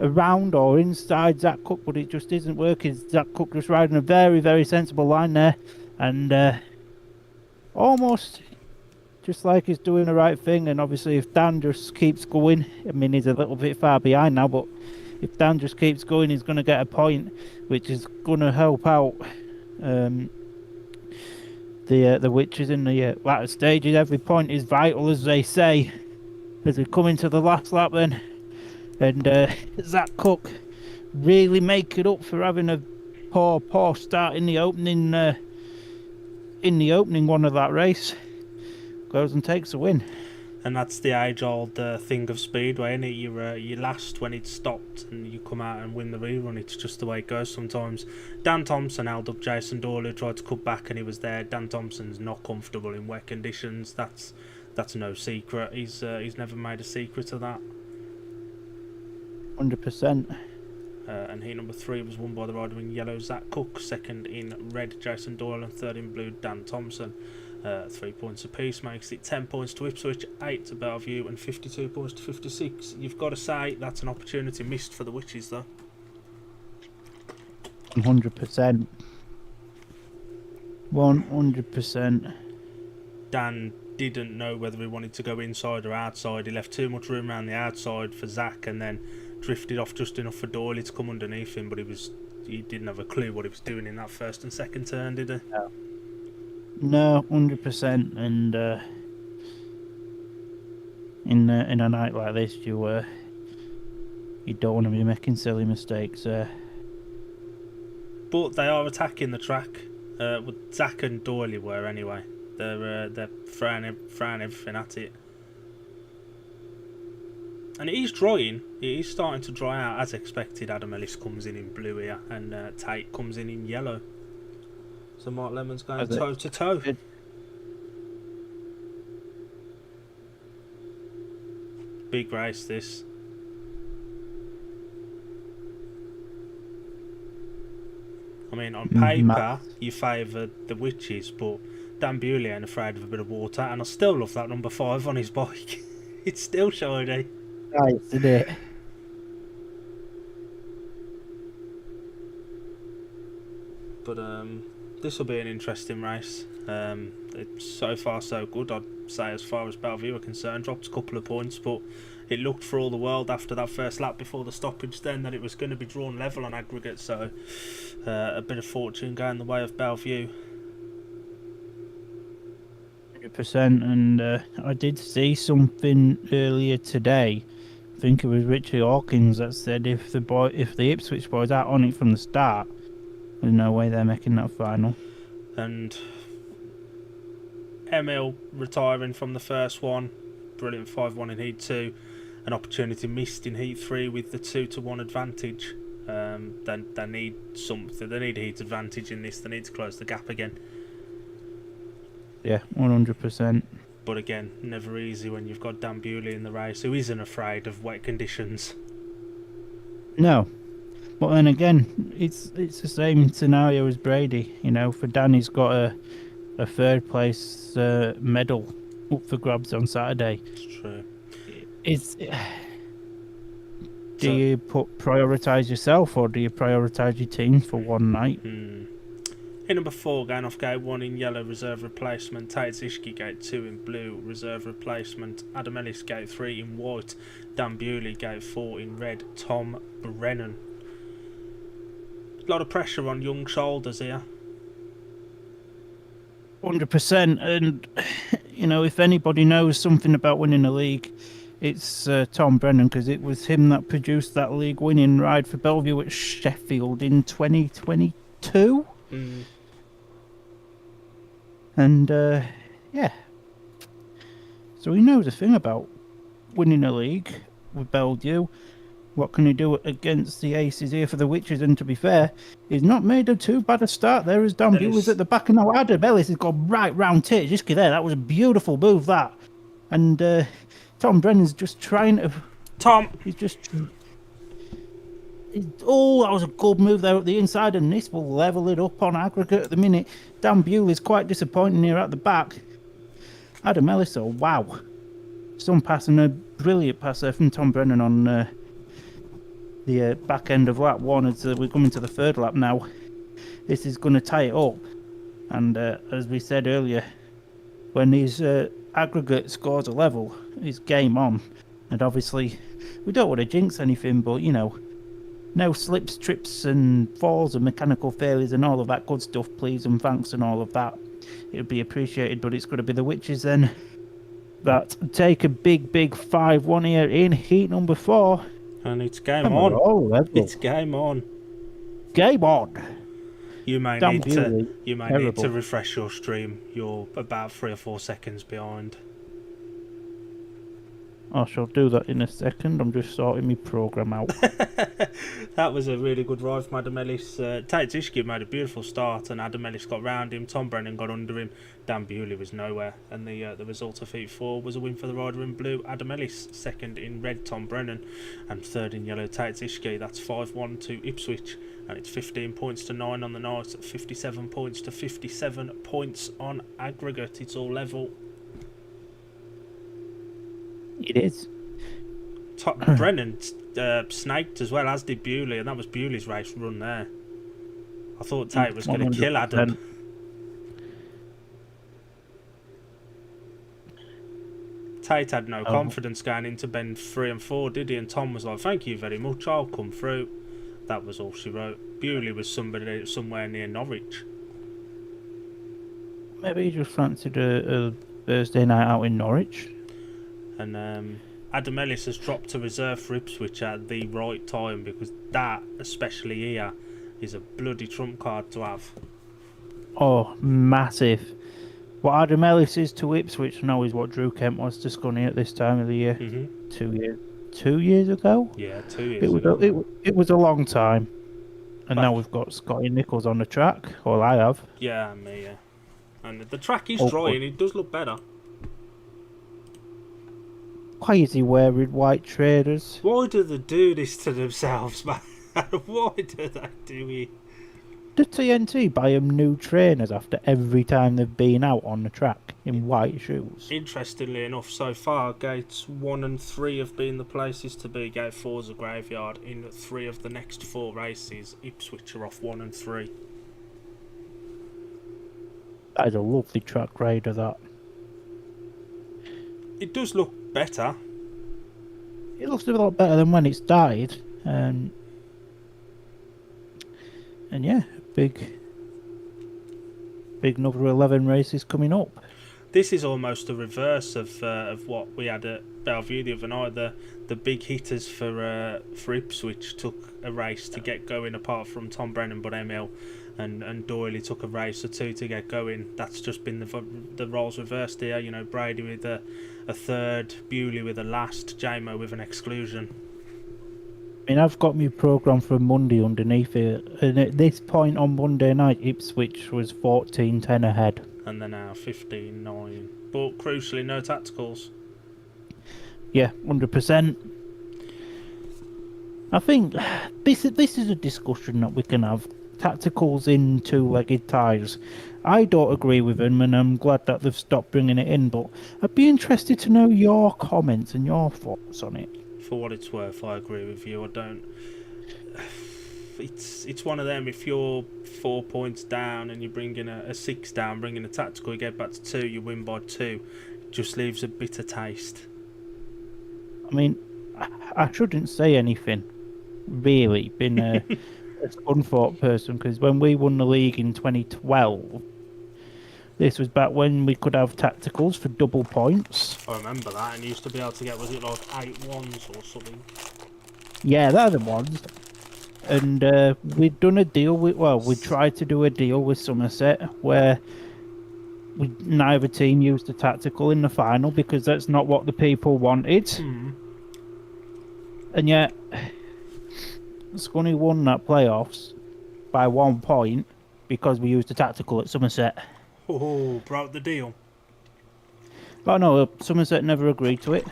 A: around or inside Zach Cook, but it just isn't working. Zach Cook just riding a very, very sensible line there, and almost just like he's doing the right thing. And obviously if Dan just keeps going, I mean, he's a little bit far behind now, but if Dan just keeps going, he's going to get a point, which is going to help out the witches in the latter stages. Every point is vital, as they say, as we come into the last lap then. And Zach Cook really make it up for having a poor start in the opening one of that race. Goes and takes the win.
B: And that's the age-old thing of Speedway, isn't it? You're last when it's stopped and you come out and win the rerun. It's just the way it goes sometimes. Dan Thompson held up Jason Doyle, who tried to cut back, and he was there. Dan Thompson's not comfortable in wet conditions. That's no secret. He's never made a secret of that.
A: 100%.
B: And heat number 3 was won by the rider in yellow, Zach Cook. Second in red, Jason Doyle, and third in blue, Dan Thompson. 3 points apiece makes it 10 points to Ipswich, 8 to Belle Vue, and 52 points to 56. You've got to say that's an opportunity missed for the Witches, though.
A: 100%. 100%.
B: Dan didn't know whether he wanted to go inside or outside. He left too much room around the outside for Zach, and then drifted off just enough for Doyle to come underneath him. But he didn't have a clue what he was doing in that first and second turn, did he?
A: No, 100%. And in a night like this, you don't want to be making silly mistakes.
B: But they are attacking the track. Zach and Doyle were anyway. They're throwing everything at it. And it is drying. It is starting to dry out as expected. Adam Ellis comes in blue here, and Tate comes in yellow. So Mark Lemon's going toe to toe. Big race this. I mean, on paper, you favour the Witches, but Dan Bewley ain't afraid of a bit of water, and I still love that number 5 on his bike. It's still shiny.
A: Nice, isn't it?
B: But this will be an interesting race. It's so far so good, I'd say, as far as Belle Vue are concerned. Dropped a couple of points, but it looked for all the world after that first lap before the stoppage then that it was going to be drawn level on aggregate, so a bit of fortune going the way of Belle Vue.
A: 100%, and I did see something earlier today. I think it was Richie Hawkins that said if the Ipswich boys are on it from the start, there's no way they're making that final.
B: And Emil retiring from the first one, brilliant 5-1 in Heat 2, an opportunity missed in Heat 3 with the 2-1 advantage. They need something. They need a heat advantage in this. They need to close the gap again.
A: Yeah, 100%.
B: But again, never easy when you've got Dan Bewley in the race, who isn't afraid of wet conditions.
A: No, but then again, it's the same scenario as Brady. You know, for Dan, he's got a third place medal up for grabs on Saturday.
B: It's true.
A: Do you prioritise yourself, or do you prioritise your team for one night?
B: In number 4, going off gate 1 in yellow, reserve replacement. Taitsishki gate 2 in blue, reserve replacement. Adam Ellis gate 3 in white. Dan Bewley gate 4 in red. Tom Brennan. A lot of pressure on young shoulders here.
A: 100%, and you know, if anybody knows something about winning a league, it's Tom Brennan, because it was him that produced that league winning ride for Belle Vue at Sheffield in 2022. And yeah, so he knows a thing about winning a league with Belle Vue. What can he do against the aces here for the Witches? And to be fair, he's not made a too bad a start there as Dan Bewley's at the back. And now Adam Ellis has gone right round Taitsishki there. That was a beautiful move, that. And Tom Brennan's just trying to... Oh, that was a good move there at the inside, and this will level it up on aggregate at the minute. Dan Bewley's quite disappointing here at the back. Adam Ellis, oh wow. Some pass, and a brilliant pass there from Tom Brennan on the back end of lap 1 as we're coming to the third lap now. This is going to tie it up. And as we said earlier, when these aggregate scores are level, it's game on. And obviously, we don't want to jinx anything, but you know, no slips, trips and falls and mechanical failures and all of that good stuff, please and thanks and all of that. It would be appreciated, but it's going to be the Witches then that take a big 5-1 here in heat number 4.
B: And it's game on. It's game on.
A: Game on.
B: You may need to refresh your stream. You're about 3 or 4 seconds behind.
A: I shall do that in a second. I'm just sorting my program out.
B: That was a really good ride from Adam Ellis. Taitsishki made a beautiful start, and Adam Ellis got round him. Tom Brennan got under him. Dan Bewley was nowhere, and the result of Heat 4 was a win for the rider in blue, Adam Ellis. Second in red, Tom Brennan, and third in yellow, Taitsishki. That's 5-1 to Ipswich, and it's 15 points to 9 on the night, 57 points to 57 points on aggregate. It's all level.
A: It is.
B: Brennan snaked as well, as did Bewley, and that was Bewley's race run there. I thought Tate was going to kill Adam. Tate had no confidence going into bend 3 and 4, did he? And Tom was like, "Thank you very much, I'll come through." That was all she wrote. Bewley was somewhere near Norwich.
A: Maybe he just fancied a Thursday night out in Norwich.
B: And Adam Ellis has dropped to reserve for Ipswich at the right time, because that, especially here, is a bloody trump card to have.
A: Oh, massive. What Adam Ellis is to Ipswich now is what Drew Kemp was to Scunny at this time of the year. 2 years ago?
B: Yeah, 2 years ago.
A: It was a long time. And now we've got Scotty Nichols on the track. Well, I have.
B: Yeah, me, yeah. And the track is
A: Oh,
B: dry
A: good.
B: and it does look better.
A: Why is he wearing white trainers?
B: Why do they do this to themselves, man? Why do they do it?
A: The TNT buy him new trainers after every time they've been out on the track in white shoes.
B: Interestingly enough, so far, gates 1 and 3 have been the places to be. Gate 4 is a graveyard. In 3 of the next 4 races, Ipswich are off 1 and 3.
A: That is a lovely track rider, that.
B: It does look better.
A: It looks a lot better than when it started. And yeah, big another 11 races coming up.
B: This is almost the reverse of what we had at Belle Vue the other night. The big hitters for Ipswich took a race to get going, apart from Tom Brennan, but Emil and Doyley took a race or 2 to get going. That's just been the roles reversed here. You know, Brady with a third, Bewley with a last, JMO with an exclusion.
A: I mean, I've got my programme for Monday underneath it, and at this point on Monday night, Ipswich was 14-10 ahead.
B: And they're now 15-9. But crucially, no tacticals.
A: Yeah, 100%. I think this is a discussion that we can have. Tacticals in 2-legged ties. I don't agree with them, and I'm glad that they've stopped bringing it in, but I'd be interested to know your comments and your thoughts on it.
B: For what it's worth, I agree with you. I don't... It's one of them. If you're 4 points down and you bring in a 6 down, bring in a tactical, you get back to 2, you win by 2. It just leaves a bitter taste.
A: I mean, I shouldn't say anything, really, being a unthought person, because when we won the league in 2012, this was back when we could have tacticals for double points.
B: I remember that, and you used to be able to get, was it like 8 ones or something?
A: Yeah, they're the ones. And we'd done a deal with, we tried to do a deal with Somerset where neither team used a tactical in the final because that's not what the people wanted. And yet, Scunny won that playoffs by 1 point because we used a tactical at Somerset.
B: Oh, broke the deal.
A: Oh no, Somerset never agreed to it.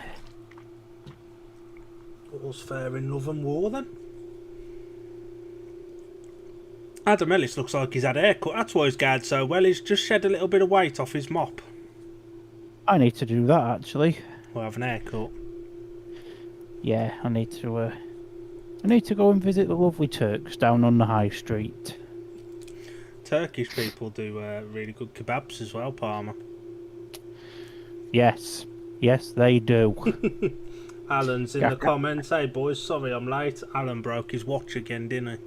B: All's fair in love and war then. Adam Ellis looks like he's had a haircut. That's why he's guarded so well. He's just shed a little bit of weight off his mop.
A: I need to do that actually.
B: We'll have an haircut.
A: Yeah, I need to go and visit the lovely Turks down on the high street.
B: Turkish people do really good kebabs as well, Palmer.
A: Yes, they do.
B: Alan's in the comments. Hey boys, sorry I'm late. Alan broke his watch again, didn't he?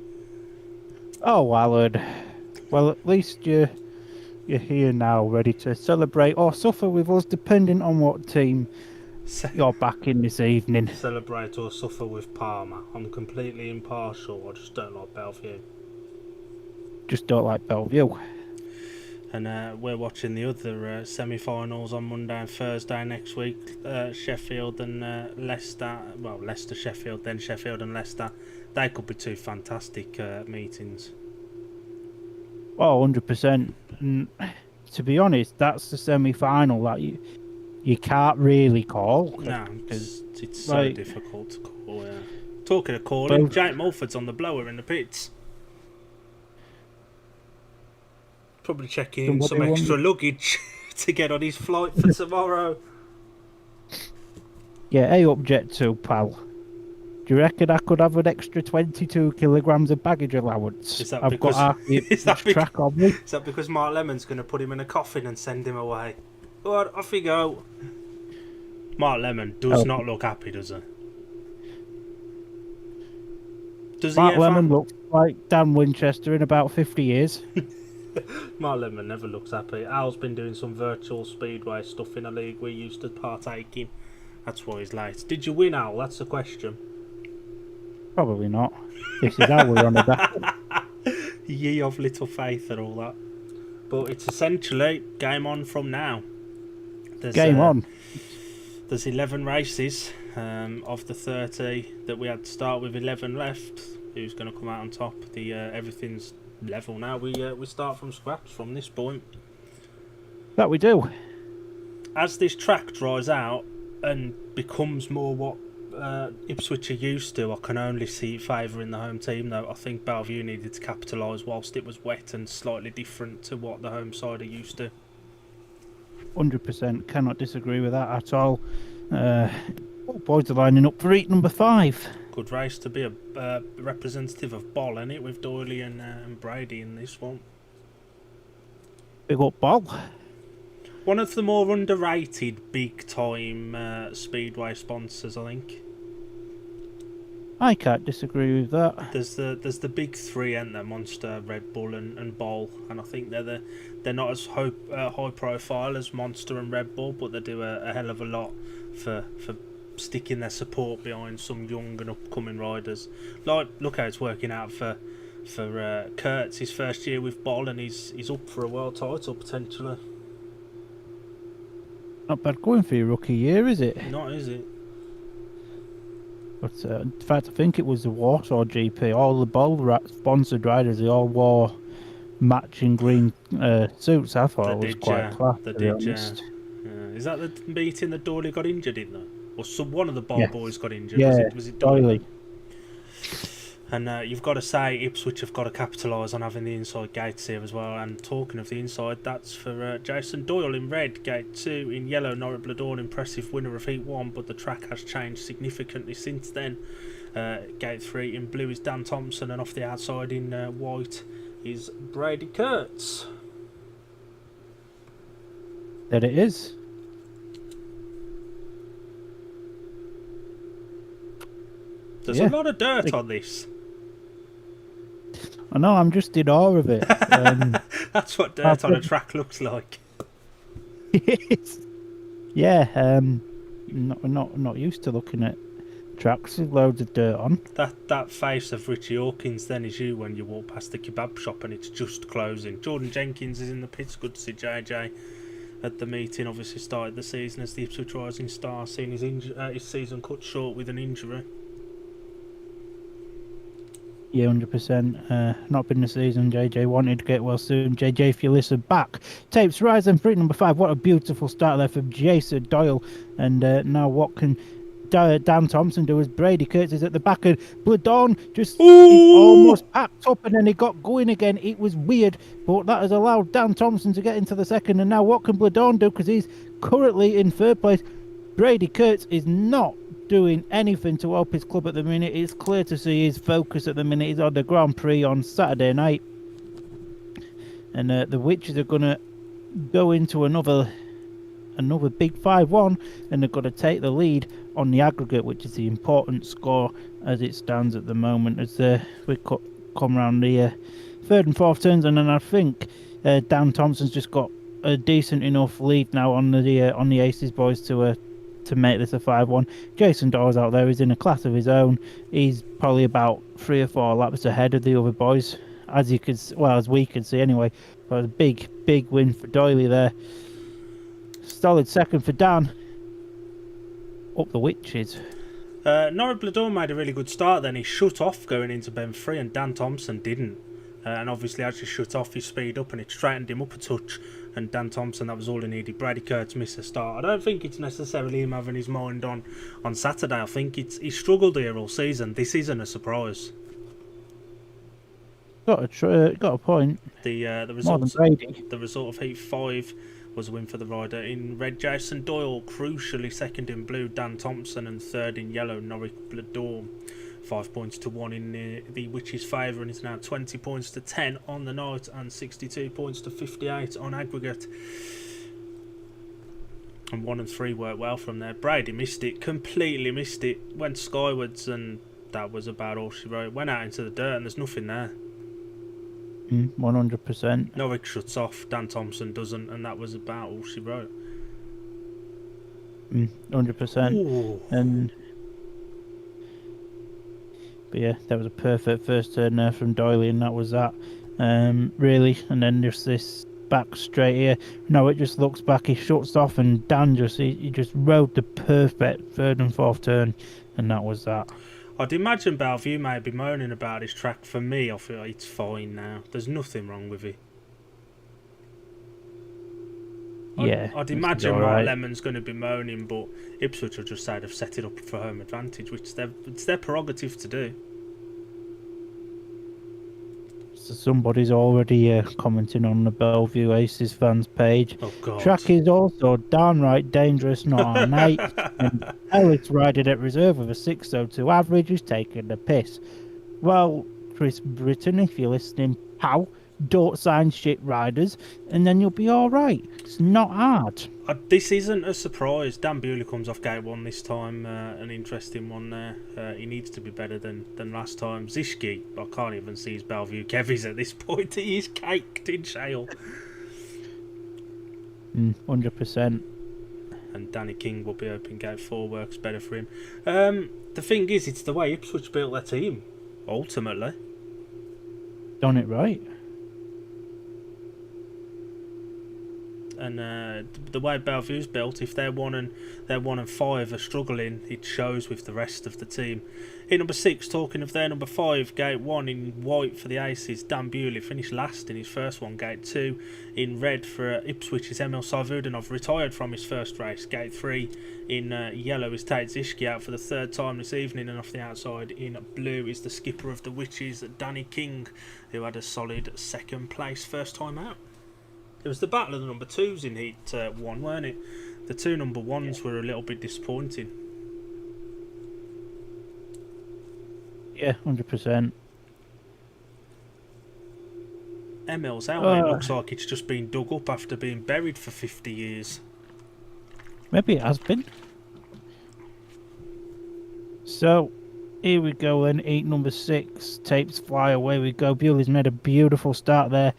A: Oh, Alan. Well, at least you're here now, ready to celebrate or suffer with us, depending on what team you're back in this evening.
B: Celebrate or suffer with Palmer. I'm completely impartial. I just don't like Belle Vue.
A: Just don't like Belle Vue.
B: And we're watching the other semi-finals on Monday and Thursday next week. Sheffield and Leicester. Well, Leicester, Sheffield, then Sheffield and Leicester. They could be 2 fantastic meetings.
A: Oh, 100%. And to be honest, that's the semi-final that you can't really call.
B: No, it's so difficult to call. Yeah. Talking of calling, Jake Mulford's on the blower in the pits. Probably checking in some extra luggage to get on his flight for tomorrow.
A: Yeah, hey up Jet 2, pal. Do you reckon I could have an extra 22 kilograms of baggage allowance?
B: Is that
A: I've
B: because,
A: got half the track on me.
B: Is that because Mark Lemon's going to put him in a coffin and send him away? Alright, off you go. Mark Lemon does not look happy, does he? Does
A: Mark Lemon looks like Dan Winchester in about 50 years.
B: Mark Lemon never looks happy. Al's been doing some virtual speedway stuff in a league we used to partake in. That's why he's late. Did you win, Al? That's the question.
A: Probably not. This is how we're on about.
B: Ye of little faith and all that. But it's essentially game on from now. There's,
A: game on.
B: There's 11 races. Of the 30 that we had to start with 11 left, who's going to come out on top? Everything's level now. We start from scratch from this point.
A: That we do.
B: As this track dries out and becomes more what Ipswich are used to, I can only see it favouring the home team, though. I think Belle Vue needed to capitalise whilst it was wet and slightly different to what the home side are used to.
A: 100%. Cannot disagree with that at all. Boys are lining up for heat number 5.
B: Good race to be a representative of Ball, isn't it, with Doyley and Brady in this one.
A: Big up Ball.
B: One of the more underrated big-time speedway sponsors, I think.
A: I can't disagree with that.
B: There's the big three, aren't there? Monster, Red Bull, and Ball, and I think they're not as high profile as Monster and Red Bull, but they do a hell of a lot for sticking their support behind some young and upcoming riders. Like, look how it's working out for Kurtz, his first year with Ball, and he's up for a world title potentially.
A: Not bad going for your rookie year, is it?
B: Not, is it?
A: But in fact, I think it was the Warsaw GP. All the Ball sponsored riders, they all wore matching green suits. I thought it was quite class, to be honest.
B: Is that the meeting that Doyley got injured in, though? Or one of the Ball boys got injured?
A: Yeah,
B: was it
A: Doyley.
B: And you've got to say, Ipswich have got to capitalise on having the inside gates here as well. And talking of the inside, that's for Jason Doyle in red, gate 2 in yellow, Norwich Bladorn, impressive winner of heat 1, but the track has changed significantly since then. Gate 3 in blue is Dan Thompson, and off the outside in white is Brady Kurtz.
A: There it is.
B: There's a lot of dirt on this.
A: I know, I'm just in awe of it.
B: That's what dirt on a track looks like.
A: Yeah, not used to looking at tracks with loads of dirt on.
B: That face of Richie Hawkins then is you when you walk past the kebab shop and it's just closing. Jordan Jenkins is in the pits. Good to see JJ at the meeting. Obviously started the season as the Ipswich Rising Star, seeing his season cut short with an injury.
A: Yeah, 100%. Not been the season JJ wanted to get well soon. JJ, if you listen back. Tapes Rising for number 5. What a beautiful start there from Jason Doyle. And now what can Dan Thompson do as Brady Kurtz is at the back, and Bladorn just he's almost packed up and then he got going again. It was weird, but that has allowed Dan Thompson to get into the second. And now what can Bladorn do, because he's currently in third place? Brady Kurtz is not doing anything to help his club at the minute. It's clear to see his focus at the minute. He's on the Grand Prix on Saturday night, and the Witches are going to go into another big 5-1, and they're going to take the lead on the aggregate, which is the important score as it stands at the moment, as we come around the third and fourth turns. And then I think Dan Thompson's just got a decent enough lead now on the Aces boys to make this a 5-1. Jason Dawes out there is in a class of his own. He's probably about 3 or 4 laps ahead of the other boys, as we can see anyway. But a big win for Doyley there. Solid second for Dan. Up the Witches.
B: Norwich Bladorn made a really good start then. He shut off going into Ben 3 and Dan Thompson didn't. And obviously as he shut off, he speed up and it straightened him up a touch. And Dan Thompson, that was all he needed. Brady Kurtz missed a start. I don't think it's necessarily him having his mind on Saturday. I think he struggled here all season. This isn't a surprise.
A: Got a point.
B: The result of Heat 5 was a win for the rider in red. Jason Doyle, crucially second in blue. Dan Thompson, and third in yellow, Norwich Bladorn. 5 points to 1 in the Witches' favour, and it's now 20 points to 10 on the night and 62 points to 58 on aggregate. And 1 and 3 worked well from there. Brady missed it, completely missed it, went skywards, and that was about all she wrote. Went out into the dirt and there's nothing there.
A: 100%.
B: Norwich shuts off, Dan Thompson doesn't, and that was about all she wrote.
A: 100%. And but yeah, that was a perfect first turn there from Doyley, and that was that. Really, and then just this back straight here. No, it just looks back. He shuts off, and Dan he just rode the perfect third and fourth turn, and that was that.
B: I'd imagine Belle Vue may be moaning about his track. For me, I feel like it's fine now. There's nothing wrong with it.
A: Yeah,
B: I'd imagine Mark Lemon's going to be moaning, but Ipswich will just say they've set it up for home advantage, which it's their prerogative to do.
A: So somebody's already commenting on the Belle Vue Aces fans page.
B: Oh God!
A: Track is also downright dangerous, not an 8. And Ellis riding at reserve with a 602 average is taking the piss. Well, Chris Britton, if you're listening, pal, don't sign shit riders, and then you'll be all right. It's not hard.
B: This isn't a surprise. Dan Bewley comes off gate 1 this time. An interesting one there. He needs to be better than last time. Zishki, I can't even see his Belle Vue Kevies at this point. He is caked in shale.
A: 100%.
B: And Danny King will be open gate 4. Works better for him. The thing is, it's the way Ipswich built their team, ultimately.
A: Done it right.
B: And the way Belle Vue's built, if they're 1 and 5 are struggling, it shows with the rest of the team. In number 6, talking of their number 5, gate 1 in white for the Aces, Dan Bewley finished last in his first one. Gate 2 in red for Ipswich's Emil Sarvudanov, retired from his first race. Gate 3 in yellow is Tate Zishki, out for the 3rd time this evening, and off the outside in blue is the skipper of the Witches, Danny King, who had a solid 2nd place first time out. It was the battle of the number 2s in Heat 1, weren't it? The 2 number 1s were a little bit disappointing.
A: Yeah, 100%.
B: Emil's helmet looks like it's just been dug up after being buried for 50 years.
A: Maybe it has been. So, here we go then. Heat number 6. Tapes fly away we go. Bewley's made a beautiful start there.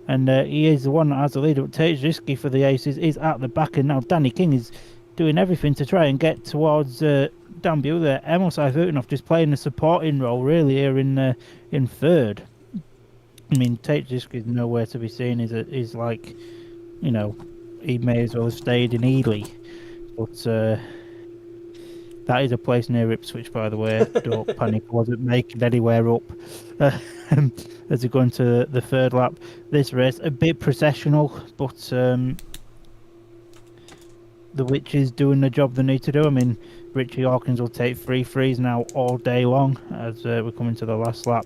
A: And he is the one that has the lead. But Tate Zishki for the Aces is at the back. And now Danny King is doing everything to try and get towards Dan Bewley. Emil Sarvudanov just playing a supporting role really here in 3rd. I mean, Tate Zishki is nowhere to be seen. He's like, you know, he may as well have stayed in Ely. But that is a place near Ipswich, by the way. Don't panic, I wasn't making anywhere up. As we go into the 3rd lap. This race, a bit processional, but the Witches doing the job they need to do. I mean, Richie Hawkins will take 3 frees now all day long as we come into the last lap.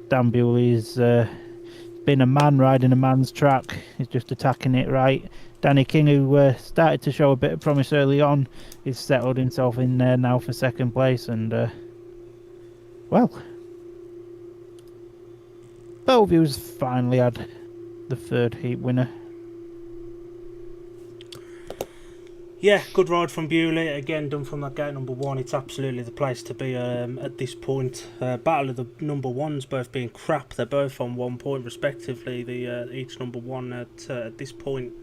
A: Dan Bewley's been a man riding a man's track. He's just attacking it right. Danny King, who started to show a bit of promise early on, is settled himself in there now for 2nd place. And, well, Belle Vue's finally had the 3rd heat winner.
B: Yeah, good ride from Bewley. Again, done from that gate number 1. It's absolutely the place to be at this point. Battle of the number 1s both being crap. They're both on 1 point respectively. Each number 1 at this point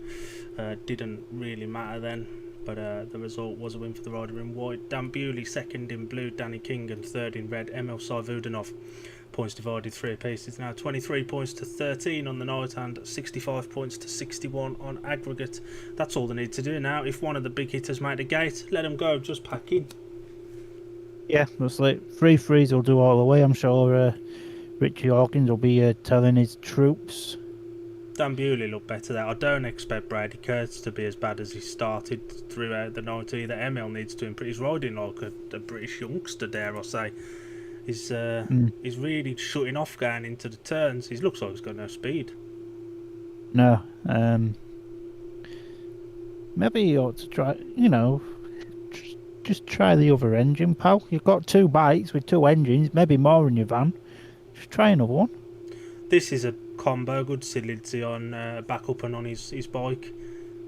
B: didn't really matter then. But the result was a win for the rider in white. Dan Bewley 2nd in blue, Danny King, and 3rd in red, Emil Sarvudanov. Points divided 3 apiece. It's now 23 points to 13 on the night and 65 points to 61 on aggregate. That's all they need to do now. If one of the big hitters made a gate, let them go, just pack in.
A: Yeah, looks like 3 frees will do all the way. I'm sure Richie Hawkins will be telling his troops.
B: Dan Bewley looked better there. I don't expect Brady Kurtz to be as bad as he started throughout the night either. Emil needs to improve. He's riding like a British youngster, dare I say. He's really shutting off going into the turns. He looks like he's got no speed.
A: No. Maybe you ought to try, just try the other engine, pal. You've got 2 bikes with 2 engines, maybe more in your van. Just try another one.
B: This is a combo. Good to see Lindsay on back up and on his bike.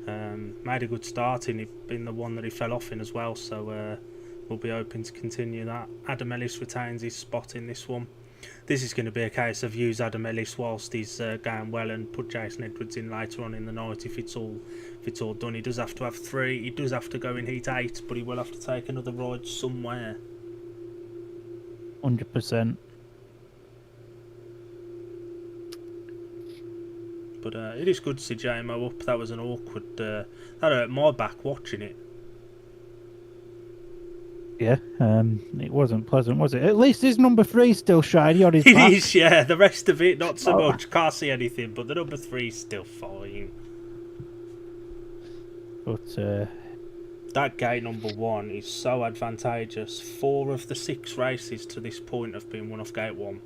B: Made a good start in the one that he fell off in as well, so we'll be hoping to continue that. Adam Ellis retains his spot in this one. This is going to be a case of use Adam Ellis whilst he's going well and put Jason Edwards in later on in the night if it's all done. He does have to have 3. He does have to go in heat 8, but he will have to take another ride somewhere.
A: 100%.
B: But it is good to see JMO up. That was an awkward... that hurt my back watching it.
A: Yeah, it wasn't pleasant, was it? At least his number 3's still shiny on his
B: It
A: back.
B: is, yeah. The rest of it, not so much. Can't see anything, but the number 3's still fine.
A: But
B: that gate number 1 is so advantageous. 4 of the 6 races to this point have been won off gate 1.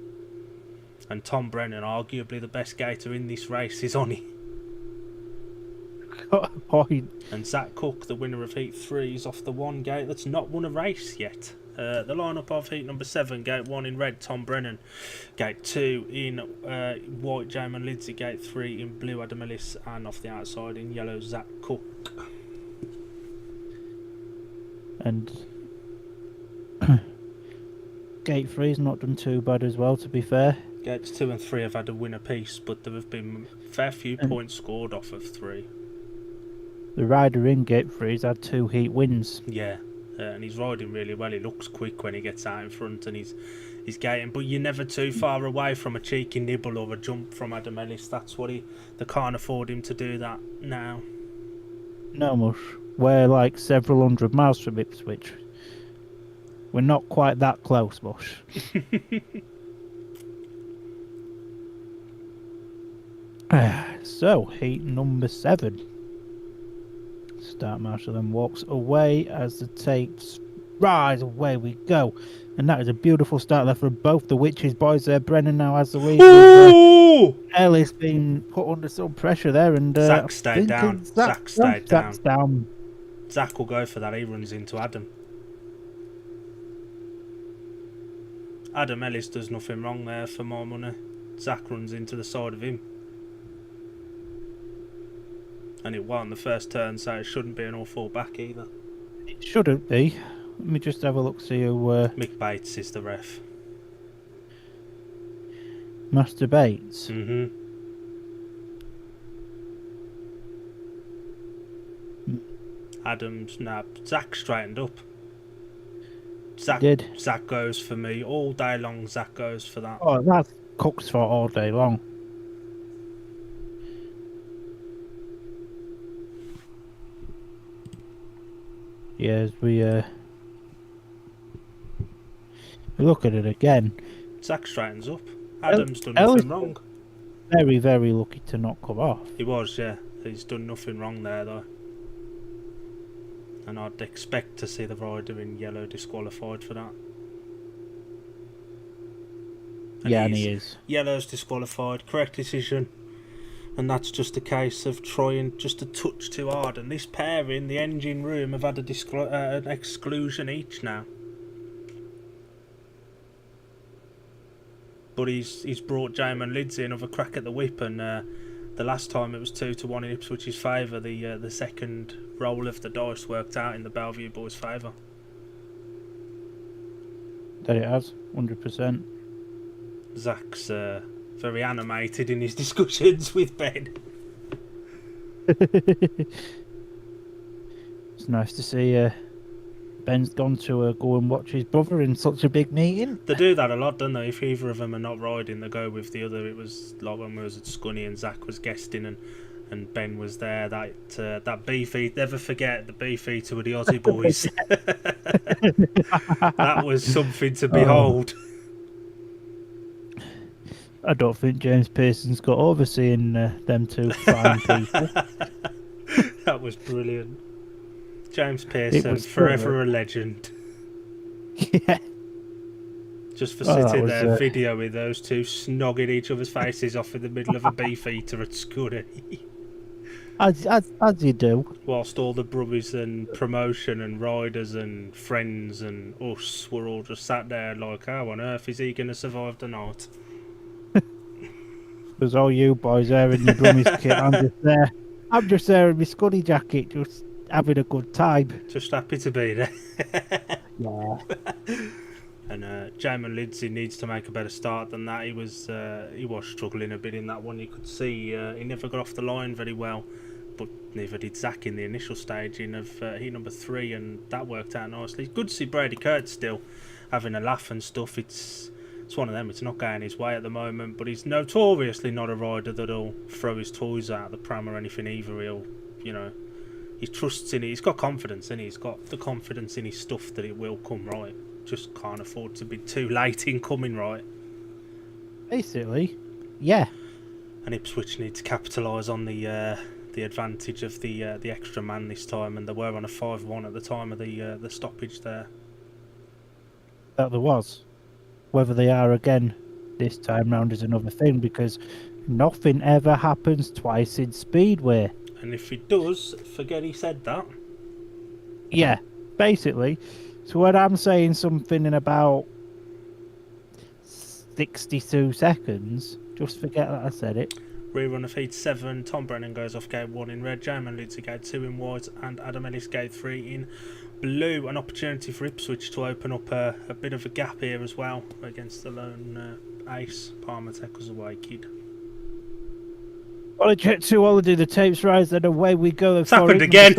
B: And Tom Brennan, arguably the best gator in this race, is on it.
A: got a point.
B: And Zach Cook, the winner of Heat 3, is off the one gate that's not won a race yet. The lineup of Heat number 7, gate 1 in red, Tom Brennan. Gate 2 in white, Jamin Lindsay. Gate 3 in blue, Adam Ellis. And off the outside in yellow, Zach Cook.
A: And gate 3's not done too bad as well, to be fair.
B: Gates 2 and 3 have had a win apiece, but there have been a fair few points scored off of 3.
A: The rider in gate 3's had 2 heat wins.
B: Yeah, and he's riding really well. He looks quick when he gets out in front, and he's gating. But you're never too far away from a cheeky nibble or a jump from Adam Ellis. That's what they can't afford him to do that now.
A: No, Mush. We're like several hundred miles from Ipswich. We're not quite that close, Mush. So, heat number 7. Start Marshall then walks away as the tapes rise. Away we go. And that is a beautiful start there for both the Witches boys there. Brennan now has the lead. Ellis being put under some pressure there. And
B: Zach stayed down. Zach stayed
A: down.
B: Zach will go for that. He runs into Adam. Adam Ellis does nothing wrong there for more money. Zach runs into the side of him. And it won the first turn, so it shouldn't be an all-four back either.
A: It shouldn't be. Let me just have a look, see who...
B: Mick Bates is the ref.
A: Master Bates?
B: Mm-hmm. Adams, Zach straightened up. Zach goes for me. All day long, Zach goes for that.
A: Oh, that cooks for all day long. Yeah, as we look at it again.
B: Zach straightens up. Adam's done nothing wrong.
A: Very, very lucky to not come off.
B: He was, yeah. He's done nothing wrong there, though. And I'd expect to see the rider in yellow disqualified for that.
A: And he is. Yellow's
B: disqualified. Correct decision. And that's just a case of trying just a touch too hard. And this pair in the engine room have had an exclusion each now. But he's brought Jamin Lindsay another crack at the whip, and the last time it was 2-1 in Ipswich's favour. The second roll of the dice worked out in the Belle Vue boys' favour.
A: That it has, 100%.
B: Zach's very animated in his discussions with Ben.
A: It's nice to see Ben's gone to go and watch his brother in such a big meeting.
B: They do that a lot, don't they? If either of them are not riding, they go with the other. It was like when we was at Scunny and Zach was guesting and Ben was there. That beefeater, never forget the beefeater with the Aussie boys. That was something to behold.
A: I don't think James Pearson's got overseeing them two fine people.
B: That was brilliant. James Pearson, forever a legend.
A: Yeah.
B: Just for sitting there videoing those two snogging each other's faces off in the middle of a beefeater at Scuddy.
A: As you do.
B: Whilst all the brothers and promotion and riders and friends and us were all just sat there like, how on earth is he going to survive the night?
A: There's all you boys there in your brummy's kit. I'm just there in my Scuddy jacket, just having a good time.
B: Just happy to be there.
A: Yeah.
B: And Jamin Lindsay needs to make a better start than that. He was struggling a bit in that one. You could see he never got off the line very well, but neither did Zach in the initial staging of heat number 3, and that worked out nicely. Good to see Brady Kurtz still having a laugh and stuff. it's one of them. It's not going his way at the moment, but he's notoriously not a rider that'll throw his toys out of the pram or anything either. He'll, he trusts in it. He's got confidence in it. He's got the confidence in his stuff that it will come right. Just can't afford to be too late in coming right.
A: Basically, yeah.
B: And Ipswich need to capitalise on the advantage of the extra man this time, and they were on a 5-1 at the time of the stoppage there.
A: That there was. Whether they are again this time round is another thing, because nothing ever happens twice in Speedway.
B: And if it does, forget he said that.
A: Yeah, basically. So when I'm saying something in about 62 seconds, just forget that I said it.
B: Rerun of Heat 7, Tom Brennan goes off gate 1 in red, Jamin leads to gate 2 in white, and Adam Ellis gate 3 in blue. An opportunity for Ipswich to open up a bit of a gap here as well against the lone ace, Palmer Teckles away kid.
A: Well, I checked 2 holiday, the tapes rise, and away we go.
B: It's happened again.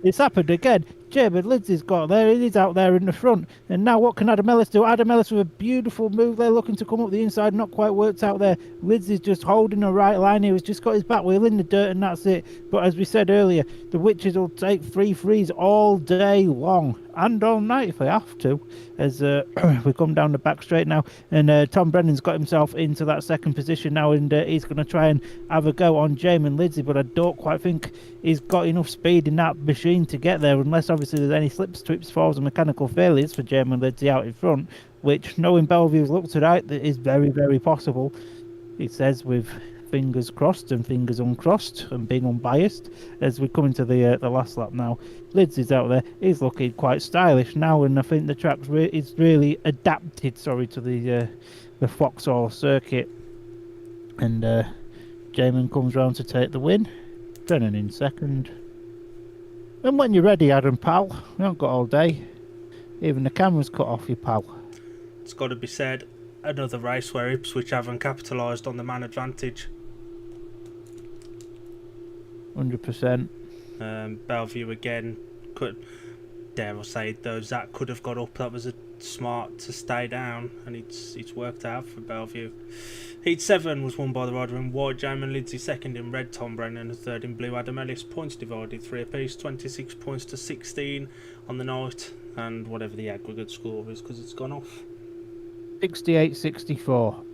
A: It's happened again. Jamin Lindsay's got there. He's out there in the front. And now what can Adam Ellis do? Adam Ellis with a beautiful move there, looking to come up the inside. Not quite worked out there. Lindsay's just holding the right line here. He's just got his back wheel in the dirt, and that's it. But as we said earlier, the Witches will take 3 frees all day long. And all night if they have to. As we come down the back straight now. And Tom Brennan's got himself into that second position now. And he's going to try and have a go on Jamin Lindsay. But I don't quite think he's got enough speed in that machine to get there, unless obviously there's any slips, trips, falls and mechanical failures for Jamin Lindsay out in front, which, knowing Belle Vue's look tonight, that is very, very possible. He says with fingers crossed and fingers uncrossed and being unbiased. As we come into the last lap now, Lindsay's out there. He's looking quite stylish now, and I think the track's is really adapted, to the Vauxhall circuit. And Jamin comes round to take the win. Brennan in second. And when you're ready, Adam, pal, we haven't got all day. Even the camera's cut off you, pal.
B: It's got to be said, another race where Ipswich haven't capitalised on the man advantage.
A: 100%.
B: Belle Vue again, dare I say it though, Zach could have got up. That was a smart to stay down, and it's worked out for Belle Vue. Heat 7 was won by the rider in white, Jamin Lindsay second in red, Tom Brennan and third in blue, Adam Ellis. Points divided 3 apiece, 26 points to 16 on the night, and whatever the aggregate score is, because it's gone off.
A: 68-64.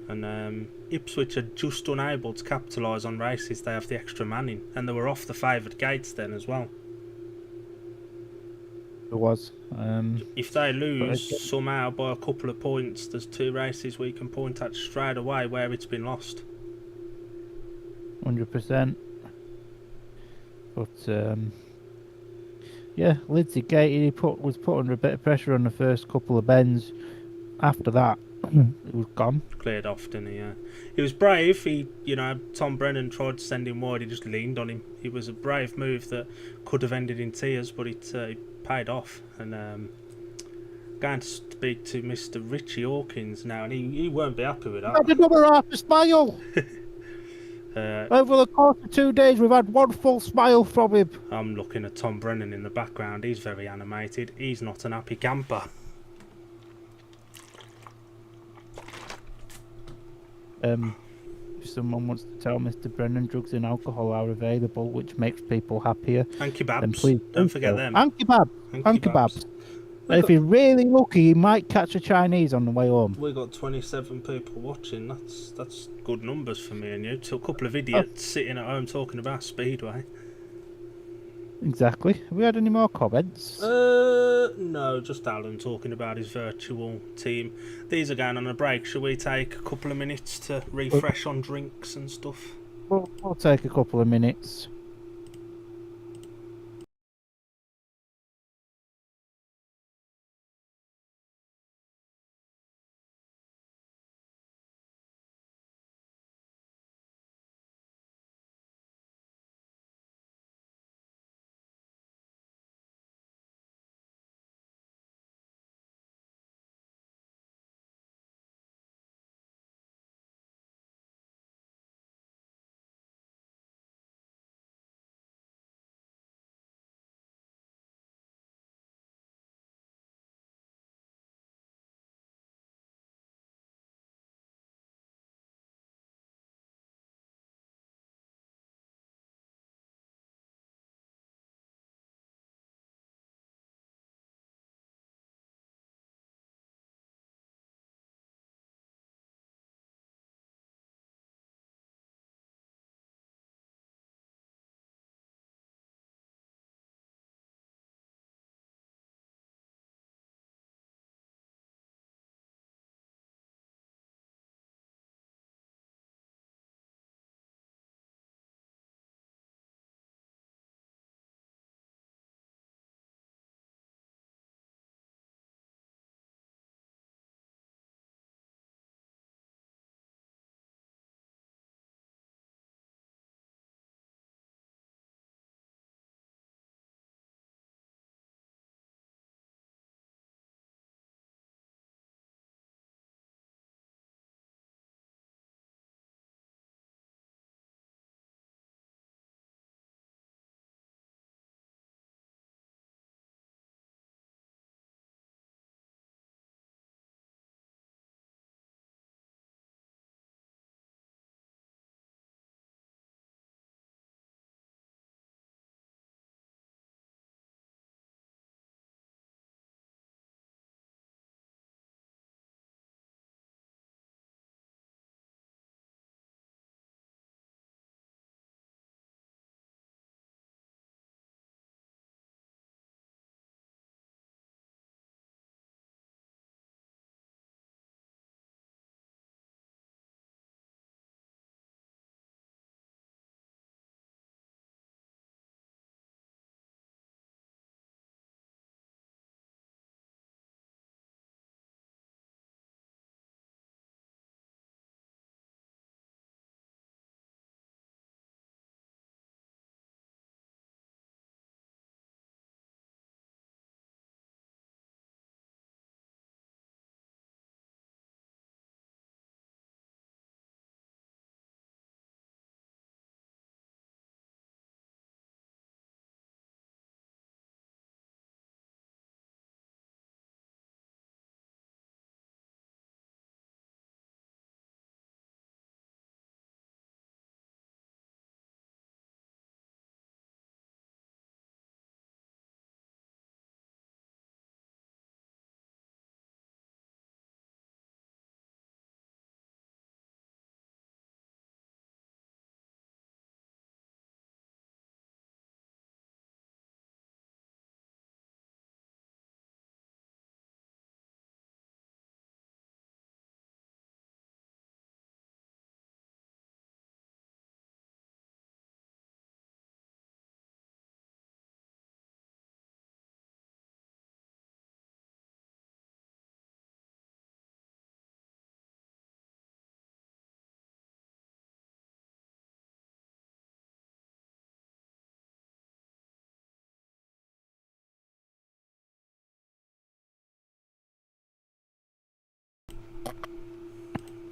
B: And Ipswich are just unable to capitalise on races they have the extra man in, and they were off the favoured gates then as well.
A: It was.
B: If they lose somehow by a couple of points, there's 2 races we can point at straight away where it's been lost.
A: 100%. But yeah, Lindsay gated. He was put under a bit of pressure on the first couple of bends. After that, it was gone.
B: Cleared off, didn't he? Yeah. He was brave. Tom Brennan tried to send him wide. He just leaned on him. It was a brave move that could have ended in tears, but it paid off. And going to speak to Mr. Richie Hawkins now, and he won't be happy with that.
A: I had another half a smile. Over the course of 2 days, we've had one full smile from him.
B: I'm looking at Tom Brennan in the background. He's very animated. He's not an happy camper.
A: If someone wants to tell Mr. Brennan drugs and alcohol are available, which makes people happier,
B: and kebabs.
A: Then please
B: don't forget them.
A: And kebabs. And if he's really lucky, he might catch a Chinese on the way home.
B: We got 27 people watching. That's good numbers for me and you. To a couple of idiots sitting at home talking about Speedway.
A: Exactly. Have we had any more comments?
B: No, just Alan talking about his virtual team. These are going on a break. Shall we take a couple of minutes to refresh on drinks and stuff?
A: We'll take a couple of minutes.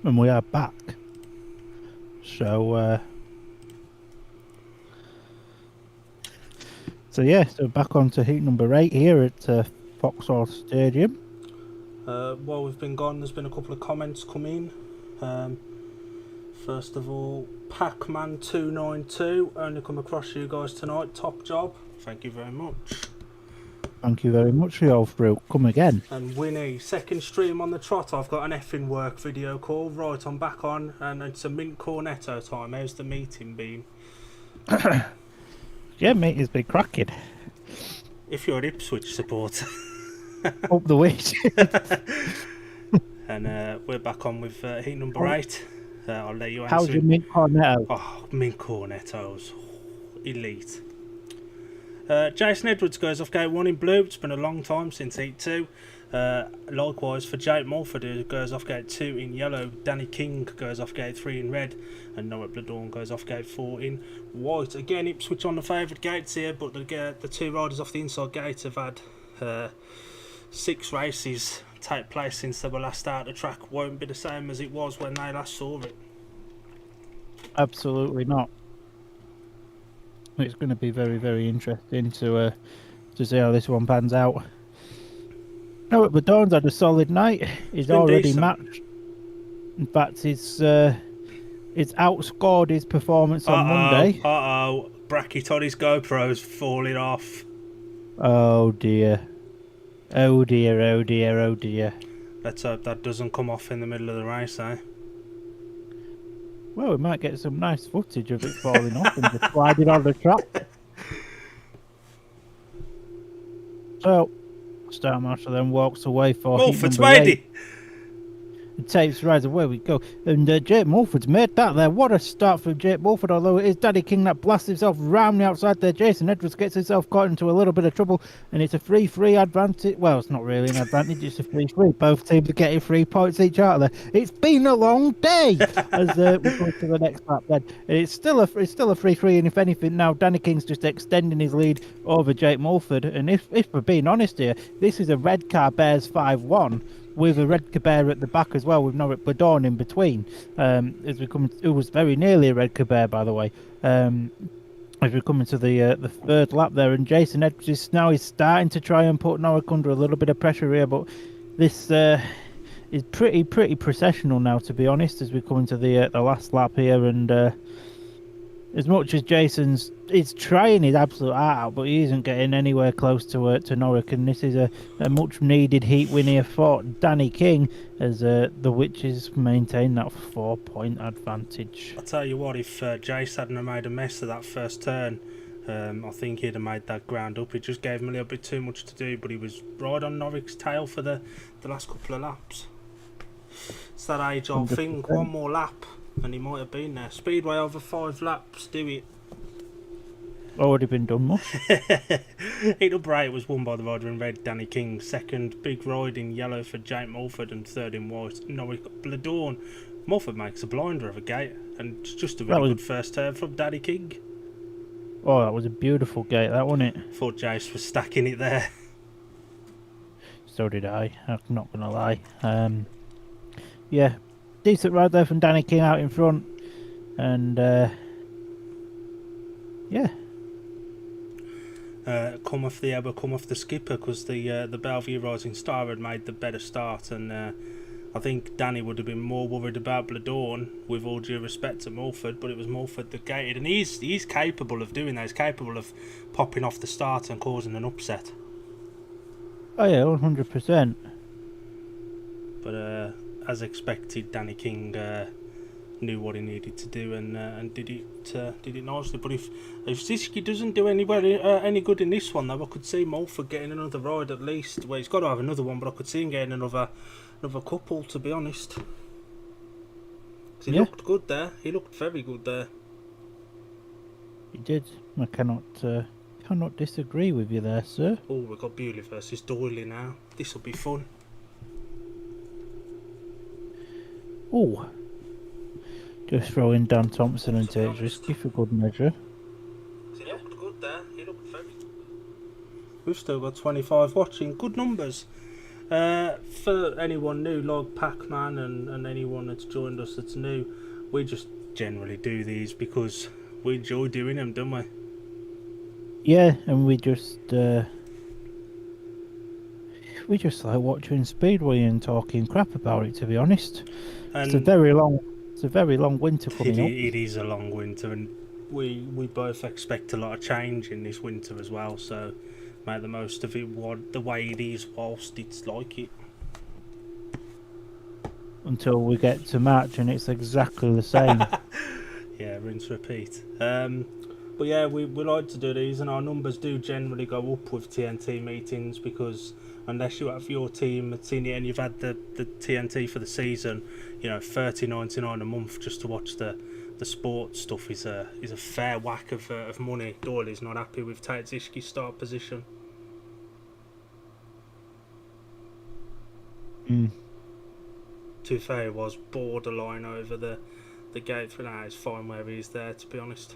A: And we are back. So, so back on to heat number 8 here at Vauxhall Stadium.
B: While we've been gone, there's been a couple of comments come in. First of all, Pac-Man292, only come across you guys tonight, top job. Thank you very much.
A: Thank you very much for your fruit. Come again.
B: And Winnie, second stream on the trot. I've got an effing work video call. Right, I'm back on, and it's a mint cornetto time. How's the meeting been?
A: Yeah, mate, it's been cracking.
B: If you're an Ipswich supporter.
A: Up the witch.
B: And we're back on with heat number 8. I'll let you answer.
A: How's your mint cornetto?
B: Oh, mint cornettos. Elite. Jason Edwards goes off gate 1 in blue. It's been a long time since heat 2. Likewise for Jake Mulford, who goes off gate 2 in yellow. Danny King goes off gate 3 in red. And Noah Bladorn goes off gate 4 in white. Again, Ipswich on the favoured gates here, but the two riders off the inside gate have had 6 races take place since they were last out. The track won't be the same as it was when they last saw it.
A: Absolutely not. It's going to be very, very interesting to see how this one pans out. No, but Dawn's had a solid night. He's already
B: decent.
A: matched. In fact, it's outscored his performance on Monday.
B: Bracket on his GoPro's falling off.
A: Oh dear. Oh dear, oh dear, oh dear.
B: Let's hope that doesn't come off in the middle of the race, eh?
A: Well, we might get some nice footage of it falling off and just sliding on the track. So, Star Marshal then walks away for
B: Mulford's
A: heat number
B: made
A: 8. It takes right away we go. And Jake Mulford's made that there. What a start from Jake Mulford, although it is Danny King that blasts himself round the outside there. Jason Edwards gets himself caught into a little bit of trouble, and it's a 3-3 advantage. Well, it's not really an advantage, it's a 3-3. Both teams are getting 3 points each out of there. It's been a long day as we go to the next lap then. It's still a 3-3, and if anything now, Danny King's just extending his lead over Jake Mulford. And if we're being honest here, this is a red car bears 5-1. With a red Caber at the back as well, with Norbert Bladorn in between. As we come, it was very nearly a red Caber, by the way. As we come into the third lap there, and Jason Edwards is starting to try and put Norwick under a little bit of pressure here, but this is pretty processional now, to be honest. As we come into the last lap here, and as much as Jason's trying his absolute heart out, but he isn't getting anywhere close to Norwick, and this is a much needed heat win here for Danny King as the Witches maintain that 4-point advantage.
B: I'll tell you what, if Jace hadn't have made a mess of that first turn, I think he'd have made that ground up. It just gave him a little bit too much to do, but he was right on Norwick's tail for the last couple of laps. It's that age-old thing, one more lap and he might have been there. Speedway over 5 laps, do it.
A: Already been done much.
B: Heat number 8 was won by the rider in red, Danny King. Second, big ride in yellow for Jake Mulford, and third in white, Norwick Bladorn. Mulford makes a blinder of a gate, and it's just a really good first turn from Danny King.
A: Oh, that was a beautiful gate, that wasn't it?
B: Thought Jace was stacking it there.
A: So did I. I'm not gonna lie. Yeah, decent ride there from Danny King out in front, and yeah.
B: Come off the skipper, because the Belle Vue Rising Star had made the better start, and I think Danny would have been more worried about Bladorn, with all due respect to Mulford, but it was Mulford that gated, and he's capable of doing that. He's capable of popping off the start and causing an upset.
A: Oh yeah, 100%.
B: But as expected, Danny King knew what he needed to do and did it nicely. But if Ziski doesn't do any good in this one, though, I could see Mulford getting another ride at least. Well, he's got to have another one, but I could see him getting another couple, to be honest. 'Cause he looked good there. He looked very good there.
A: He did. I cannot disagree with you there, sir.
B: Oh, we've got Bewley versus Doyley now. This will be fun.
A: Oh, just throw in Dan Thompson and take Risky for good measure.
B: He looked good there. He looked very good. We've still got 25 watching. Good numbers. For anyone new, like Pac-Man and anyone that's joined us that's new, we just generally do these because we enjoy doing them, don't we?
A: Yeah, and we just like watching Speedway and talking crap about it. To be honest, it's a
B: And
A: very long winter coming up.
B: it is a long winter, and we both expect a lot of change in this winter as well. So make the most of it. The way it is, whilst it's like it.
A: Until we get to March and it's exactly the same.
B: Yeah, rinse repeat. But yeah, we like to do these, and our numbers do generally go up with TNT meetings because unless you have your team that's in it and you've had the TNT for the season, you know, $30.99 a month just to watch the sport stuff is a fair whack of money. Doyley's not happy with Tadziski's start position. To be fair, he was borderline over the gate for now. It's fine where he's there, to be honest.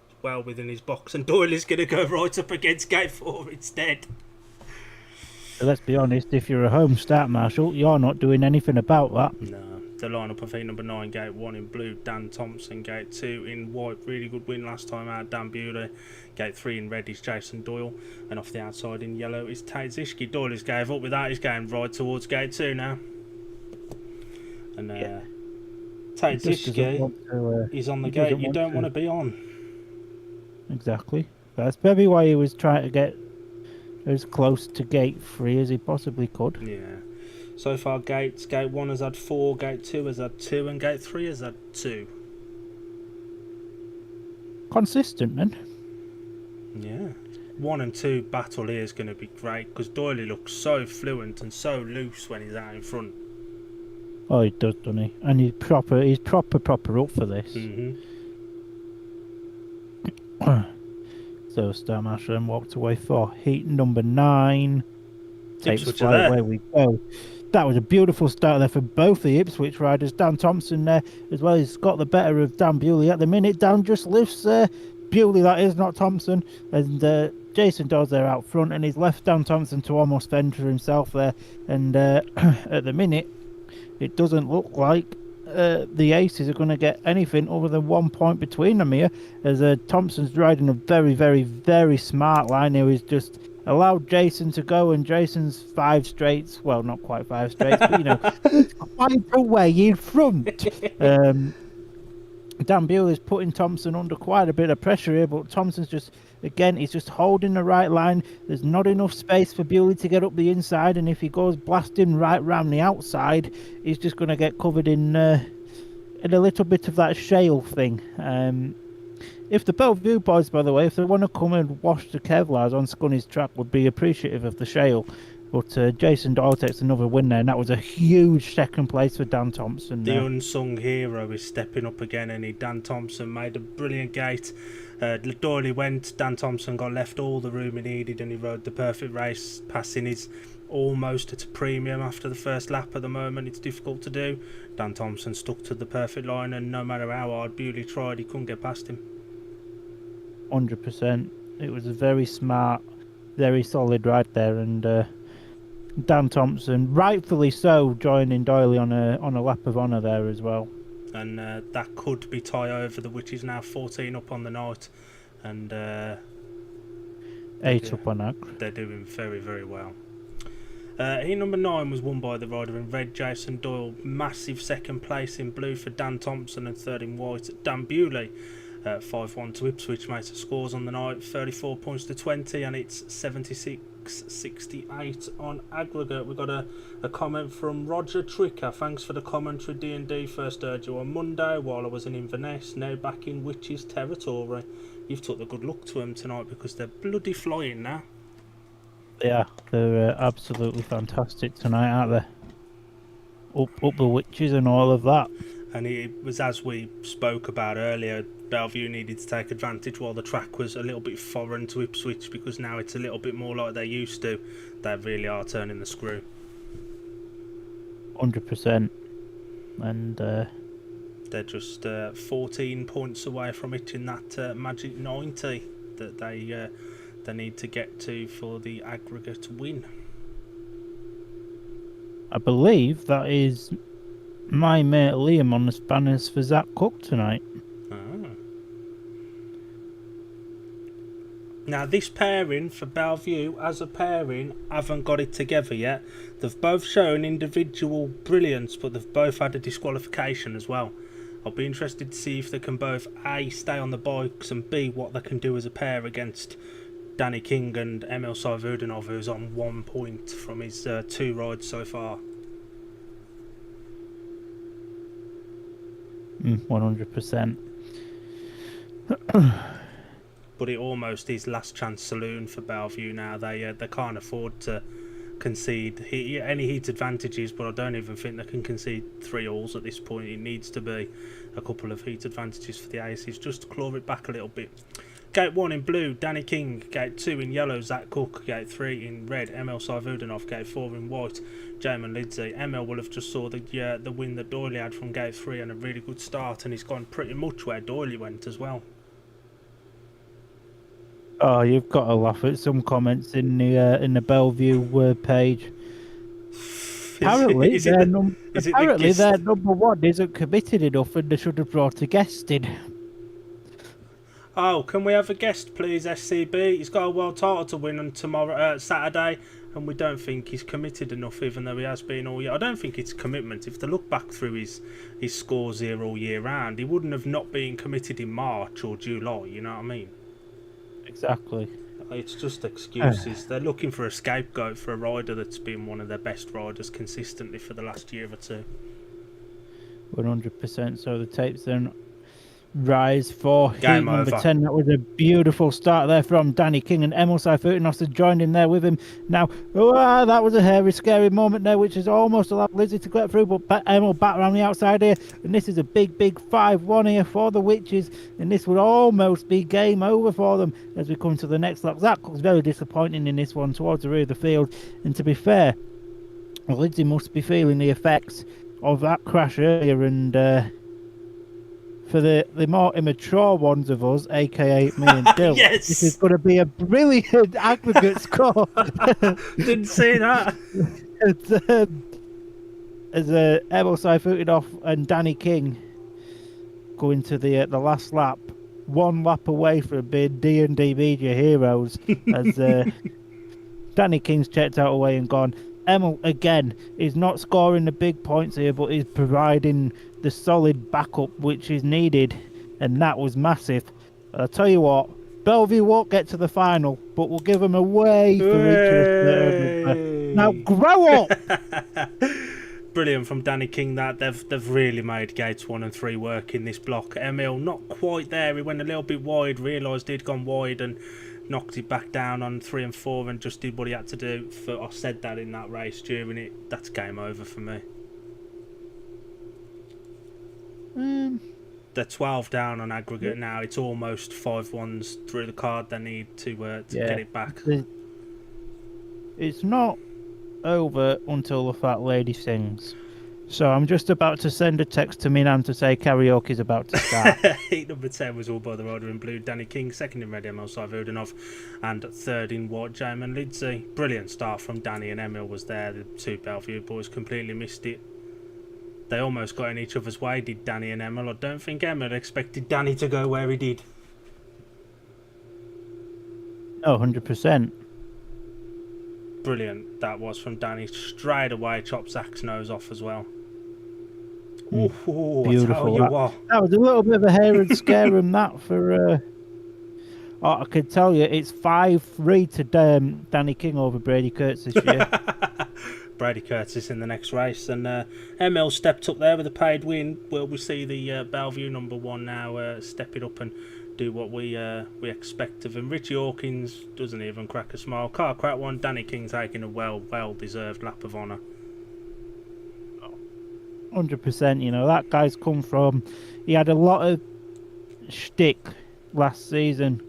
B: It's well within his box, and Doyley's going to go right up against gate 4 instead.
A: So let's be honest, if you're a home start marshal, you're not doing anything about that.
B: No. The lineup, I think, number 9, gate 1 in blue, Dan Thompson. Gate 2 in white, really good win last time out, Dan Bewley. Gate 3 in red is Jason Doyle. And off the outside in yellow is Tadziski. Doyley's gave up with that. He's going right towards gate 2 now. And Tadziski, he's on the gate you don't want to be on.
A: Exactly. That's maybe why he was trying to get as close to gate 3 as he possibly could.
B: Yeah. So far, gate 1 has had 4, gate 2 has had 2, and gate 3 has had 2.
A: Consistent, then.
B: Yeah. 1 and 2 battle here is going to be great because Doyley looks so fluent and so loose when he's out in front.
A: Oh, he does, doesn't he? And he's proper up for this.
B: Mm-hmm.
A: So Star Marshal then walked away for heat number 9. Takes flight, away we go. That was a beautiful start there for both the Ipswich riders. Dan Thompson there as well. He's got the better of Dan Bewley at the minute. Dan just lifts Bewley, that is, not Thompson. And Jason Dawes there out front, and he's left Dan Thompson to almost fend for himself there. And at the minute, it doesn't look like the Aces are going to get anything other than 1 point between them here, as Thompson's riding a very, very, very smart line here. He's just allowed Jason to go, and Jason's 5 straights, well, not quite 5 straights, but, you know, quite away in front. Dan Bewley's putting Thompson under quite a bit of pressure here, but Thompson's just, again, he's just holding the right line. There's not enough space for Bewley to get up the inside, and if he goes blasting right round the outside, he's just going to get covered in a little bit of that shale thing. If the Belle Vue boys, by the way, if they want to come and wash the Kevlars on Scunny's track, would be appreciative of the shale. But Jason Doyle takes another win there, and that was a huge second place for Dan Thompson.
B: The unsung hero is stepping up again, and Dan Thompson made a brilliant gate. Doyley went, Dan Thompson got left all the room he needed, and he rode the perfect race. Passing is almost at a premium after the first lap at the moment. It's difficult to do. Dan Thompson stuck to the perfect line, and no matter how hard Bewley tried, he couldn't get past him.
A: 100%. It was a very smart, very solid ride there, and Dan Thompson, rightfully so, joining Doyley on a lap of honour there as well.
B: And that could be tie over, which is now 14 up on the night, and
A: 8 up on Acre.
B: They're doing very, very well. Heat number 9 was won by the rider in red, Jason Doyle. Massive second place in blue for Dan Thompson, and third in white, Dan Bewley. 5-1 to Ipswich makes the scores on the night, 34 points to 20, and it's 76-68 on aggregate. We've got a comment from Roger Tricker. Thanks for the commentary, D&D. First heard you on Monday while I was in Inverness, now back in Witches territory. You've took the good luck to them tonight because they're bloody flying now.
A: Yeah, they're absolutely fantastic tonight, aren't they? Up the Witches and all of that.
B: And it was, as we spoke about earlier, Belle Vue needed to take advantage while the track was a little bit foreign to Ipswich, because now it's a little bit more like they used to. They really are turning the screw.
A: 100%. And
B: they're just 14 points away from hitting that magic 90 that they need to get to for the aggregate win.
A: I believe that is my mate Liam on the spanners for Zach Cook tonight.
B: Ah. Now, this pairing for Belle Vue, as a pairing, haven't got it together yet. They've both shown individual brilliance, but they've both had a disqualification as well. I'll be interested to see if they can both A, stay on the bikes, and B, what they can do as a pair against Danny King and Emil Sayvudinov, who's on 1 point from his 2 rides so far.
A: 100%.
B: But it almost is last chance saloon for Belle Vue now. They can't afford to concede any heat advantages, but I don't even think they can concede 3-alls at this point. It needs to be a couple of heat advantages for the Aces just to claw it back a little bit. Gate 1 in blue, Danny King. Gate 2 in yellow, Zach Cook. Gate 3 in red, Emil Sayvudinov. Gate 4 in white, Jamin Lidsey. Emil will have just saw the win that Doyley had from Gate 3 and a really good start, and he's gone pretty much where Doyley went as well.
A: Oh, you've got to laugh at some comments in the Belle Vue page. Apparently, their number one isn't committed enough, and they should have brought a guest in.
B: Oh, can we have a guest, please, SCB? He's got a world title to win on Saturday, and we don't think he's committed enough, even though he has been all year. I don't think it's commitment. If they look back through his scores here all year round, he wouldn't have not been committed in March or July. You know what I mean?
A: Exactly.
B: It's just excuses. They're looking for a scapegoat for a rider that's been one of their best riders consistently for the last year or two.
A: 100%. So the tapes then rise for
B: Game
A: heat number
B: over.
A: 10. That was a beautiful start there from Danny King, and Emil Sayvudinov has joined in there with him. Now, that was a hairy, scary moment there, which has almost allowed Lizzie to get through, but Emil back around the outside here, and this is a big 5-1 here for the Witches, and this would almost be game over for them as we come to the next lap. That looks very disappointing in this one towards the rear of the field, and to be fair, Lizzie must be feeling the effects of that crash earlier, and for the more immature ones of us, aka me and Dill,
B: yes!
A: This is going to be a brilliant aggregate score.
B: Didn't see that.
A: As Emil Sayvudinov and Danny King go into the last lap, 1 lap away from being D&D media heroes, as Danny King's checked out away and gone. Emil, again, is not scoring the big points here, but is providing the solid backup which is needed, and that was massive. I'll tell you what, Belle Vue won't get to the final, but we'll give them a way for each other. Now grow up!
B: Brilliant from Danny King. That they've really made gates 1 and 3 work in this block. Emil not quite there. He went a little bit wide, realised he'd gone wide and knocked it back down on 3 and 4 and just did what he had to do. I said that in that race during it. That's game over for me. They're 12 down on aggregate now. It's almost 5-1s through the card. They need to get it back.
A: It's not over until the fat lady sings. So I'm just about to send a text to Minan to say karaoke's about to start.
B: Heat number 10 was all by the rider in blue, Danny King. Second in red, Emil Sayvudinov. And third in white, Jamin Lidsey. Brilliant start from Danny and Emil was there. The 2 Belle Vue boys completely missed it. They almost got in each other's way, did Danny and Emil. I don't think Emil expected Danny to go where he did.
A: Oh, 100%.
B: Brilliant that was from Danny. Straight away chopped Zach's nose off as well. Ooh,
A: beautiful.
B: That
A: was a little bit of a hair and scare him that for... I could tell you it's 5-3 to Danny King over Brady Kurtz this year.
B: Brady Curtis in the next race, and ML stepped up there with a paid win. Will we see the Belle Vue number 1 now step it up and do what we expect of him? Richie Hawkins doesn't even crack a smile. Can't crack one. Danny King taking a well deserved lap of honour.
A: 100%. You know that guy's come from. He had a lot of shtick last season.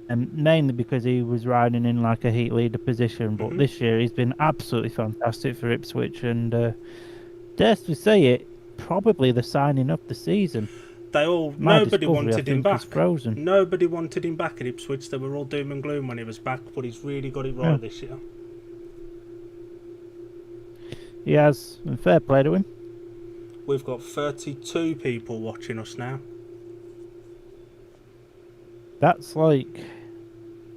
A: And mainly because he was riding in like a heat leader position, but this year he's been absolutely fantastic for Ipswich, and dare to say it, probably the signing of the season.
B: Nobody wanted him back. Nobody wanted him back at Ipswich. They were all doom and gloom when he was back, but he's really got it right this year.
A: He has. And fair play to him.
B: We've got 32 people watching us now.
A: That's like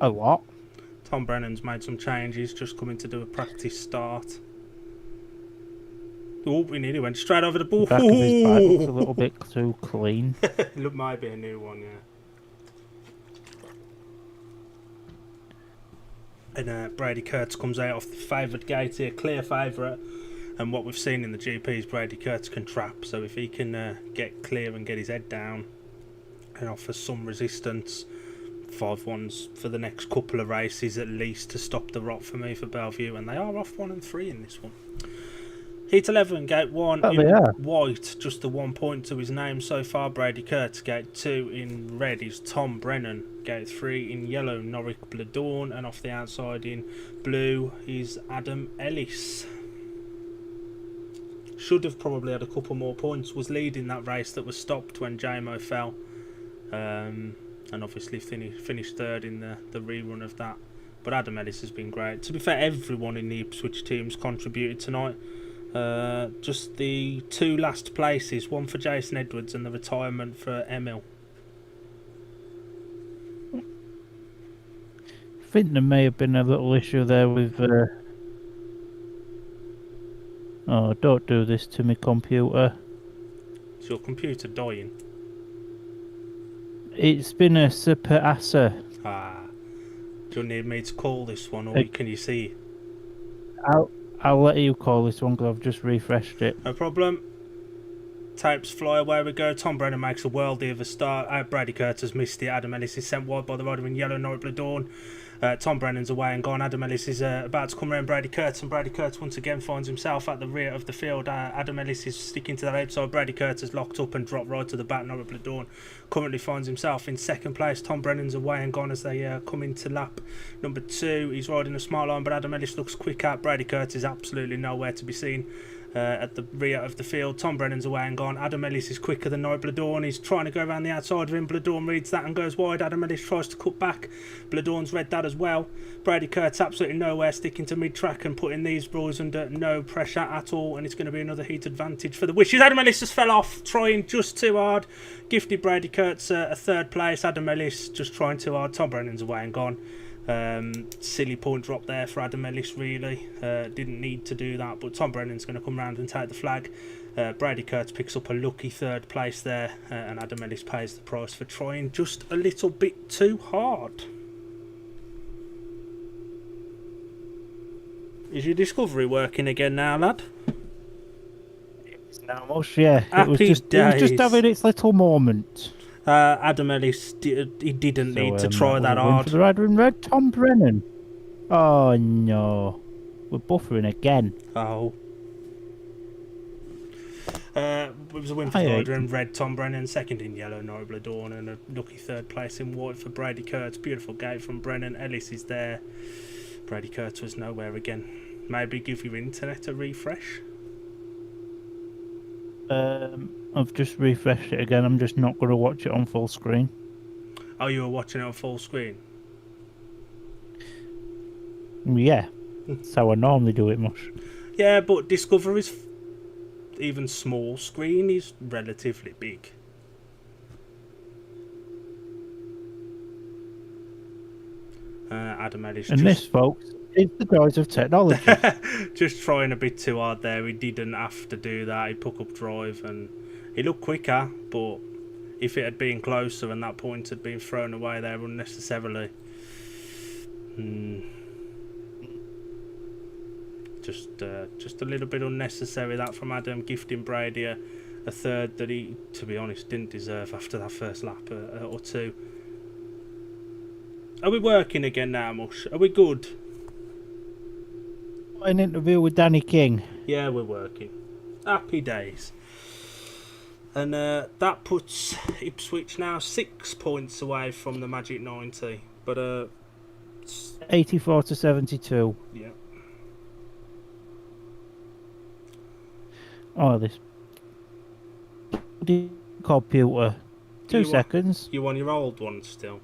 A: a lot.
B: Tom Brennan's made some changes, just coming to do a practice start. Oh, we nearly went straight over the ball.
A: The back of his bike looks a little bit too clean.
B: Look, might be a new one, yeah. And Brady Kurtz comes out off the favoured gate here, clear favourite. And what we've seen in the GP is Brady Kurtz can trap. So if he can get clear and get his head down and offer some resistance, 5-1s for the next couple of races at least to stop the rot for me for Belle Vue. And they are off 1 and 3 in this one. Heat 11, gate 1 in white, just the 1 point to his name so far. Brady Kurtz. Gate 2 in red is Tom Brennan. Gate 3 in yellow, Norwick Bladorn. And off the outside in blue is Adam Ellis. Should have probably had a couple more points. Was leading that race that was stopped when JMO fell. And obviously finished third in the rerun of that. But Adam Ellis has been great. To be fair, everyone in the Ipswich team's contributed tonight. Just the 2 last places, one for Jason Edwards and the retirement for Emil.
A: I think there may have been a little issue there with... Oh, don't do this to me, computer.
B: Is your computer dying?
A: It's been a super assa.
B: Ah. Do you need me to call this one, or can you see?
A: I'll let you call this one because I've just refreshed it.
B: No problem. Tapes fly away we go. Tom Brennan makes a worldie of a start. Brady Kurtz has missed it. Adam Ellis is sent wide by the rider in yellow, Norwick Bladorn. Tom Brennan's away and gone. Adam Ellis is about to come around Brady Kurtz, and Brady Kurtz once again finds himself at the rear of the field. Adam Ellis is sticking to the outside. Brady Kurtz has locked up and dropped right to the back. Norwick Bladorn currently finds himself in second place. Tom Brennan's away and gone as they come into lap number 2. He's riding a smart line, but Adam Ellis looks quicker. Brady Kurtz is absolutely nowhere to be seen. At the rear of the field, Tom Brennan's away and gone. Adam Ellis is quicker than Norwick Bladorn. He's trying to go around the outside of him. Bladorn reads that and goes wide. Adam Ellis tries to cut back. Bladorn's read that as well. Brady Kurtz absolutely nowhere, sticking to mid-track and putting these boys under no pressure at all. And it's going to be another heat advantage for the Wishes. Adam Ellis just fell off, trying just too hard. Gifted Brady Kurtz a third place. Adam Ellis just trying too hard. Tom Brennan's away and gone. Silly point drop there for Adam Ellis, really. Didn't need to do that, but Tom Brennan's going to come round and take the flag. Brady Kurtz picks up a lucky third place there, and Adam Ellis pays the price for trying just a little bit too hard. Is your discovery working again now, lad?
A: It's now almost, yeah.
B: Happy
A: it was just having its little moment.
B: Adam Ellis, he didn't need to try that hard.
A: For the rider in red, Tom Brennan. Oh no, we're buffering again.
B: Oh. It was a win for the rider in red, Tom Brennan. Second in yellow, Norwick Bladorn, and a lucky third place in white for Brady Kurtz. Beautiful gate from Brennan. Ellis is there. Brady Kurtz was nowhere again. Maybe give your internet a refresh.
A: I've just refreshed it again. I'm just not going to watch it on full screen.
B: Oh, you were watching it on full screen?
A: Yeah, that's how I normally do it, Mush.
B: Yeah, but Discovery's even small screen is relatively big. Adam Ellis.
A: And this, folks, is the joys of technology.
B: Just trying a bit too hard there. He didn't have to do that. He took up drive and he looked quicker, but if it had been closer and that point had been thrown away there unnecessarily, just a little bit unnecessary that from Adam, gifting Brady a third that he, to be honest, didn't deserve after that first lap or two. Are we working again now, Mush? Are we good?
A: An interview with Danny King.
B: Yeah, we're working. Happy days. And that puts Ipswich now 6 points away from the Magic 90. But
A: 84 to 72.
B: Yeah.
A: Oh, this computer. 2 seconds.
B: You on your old one still?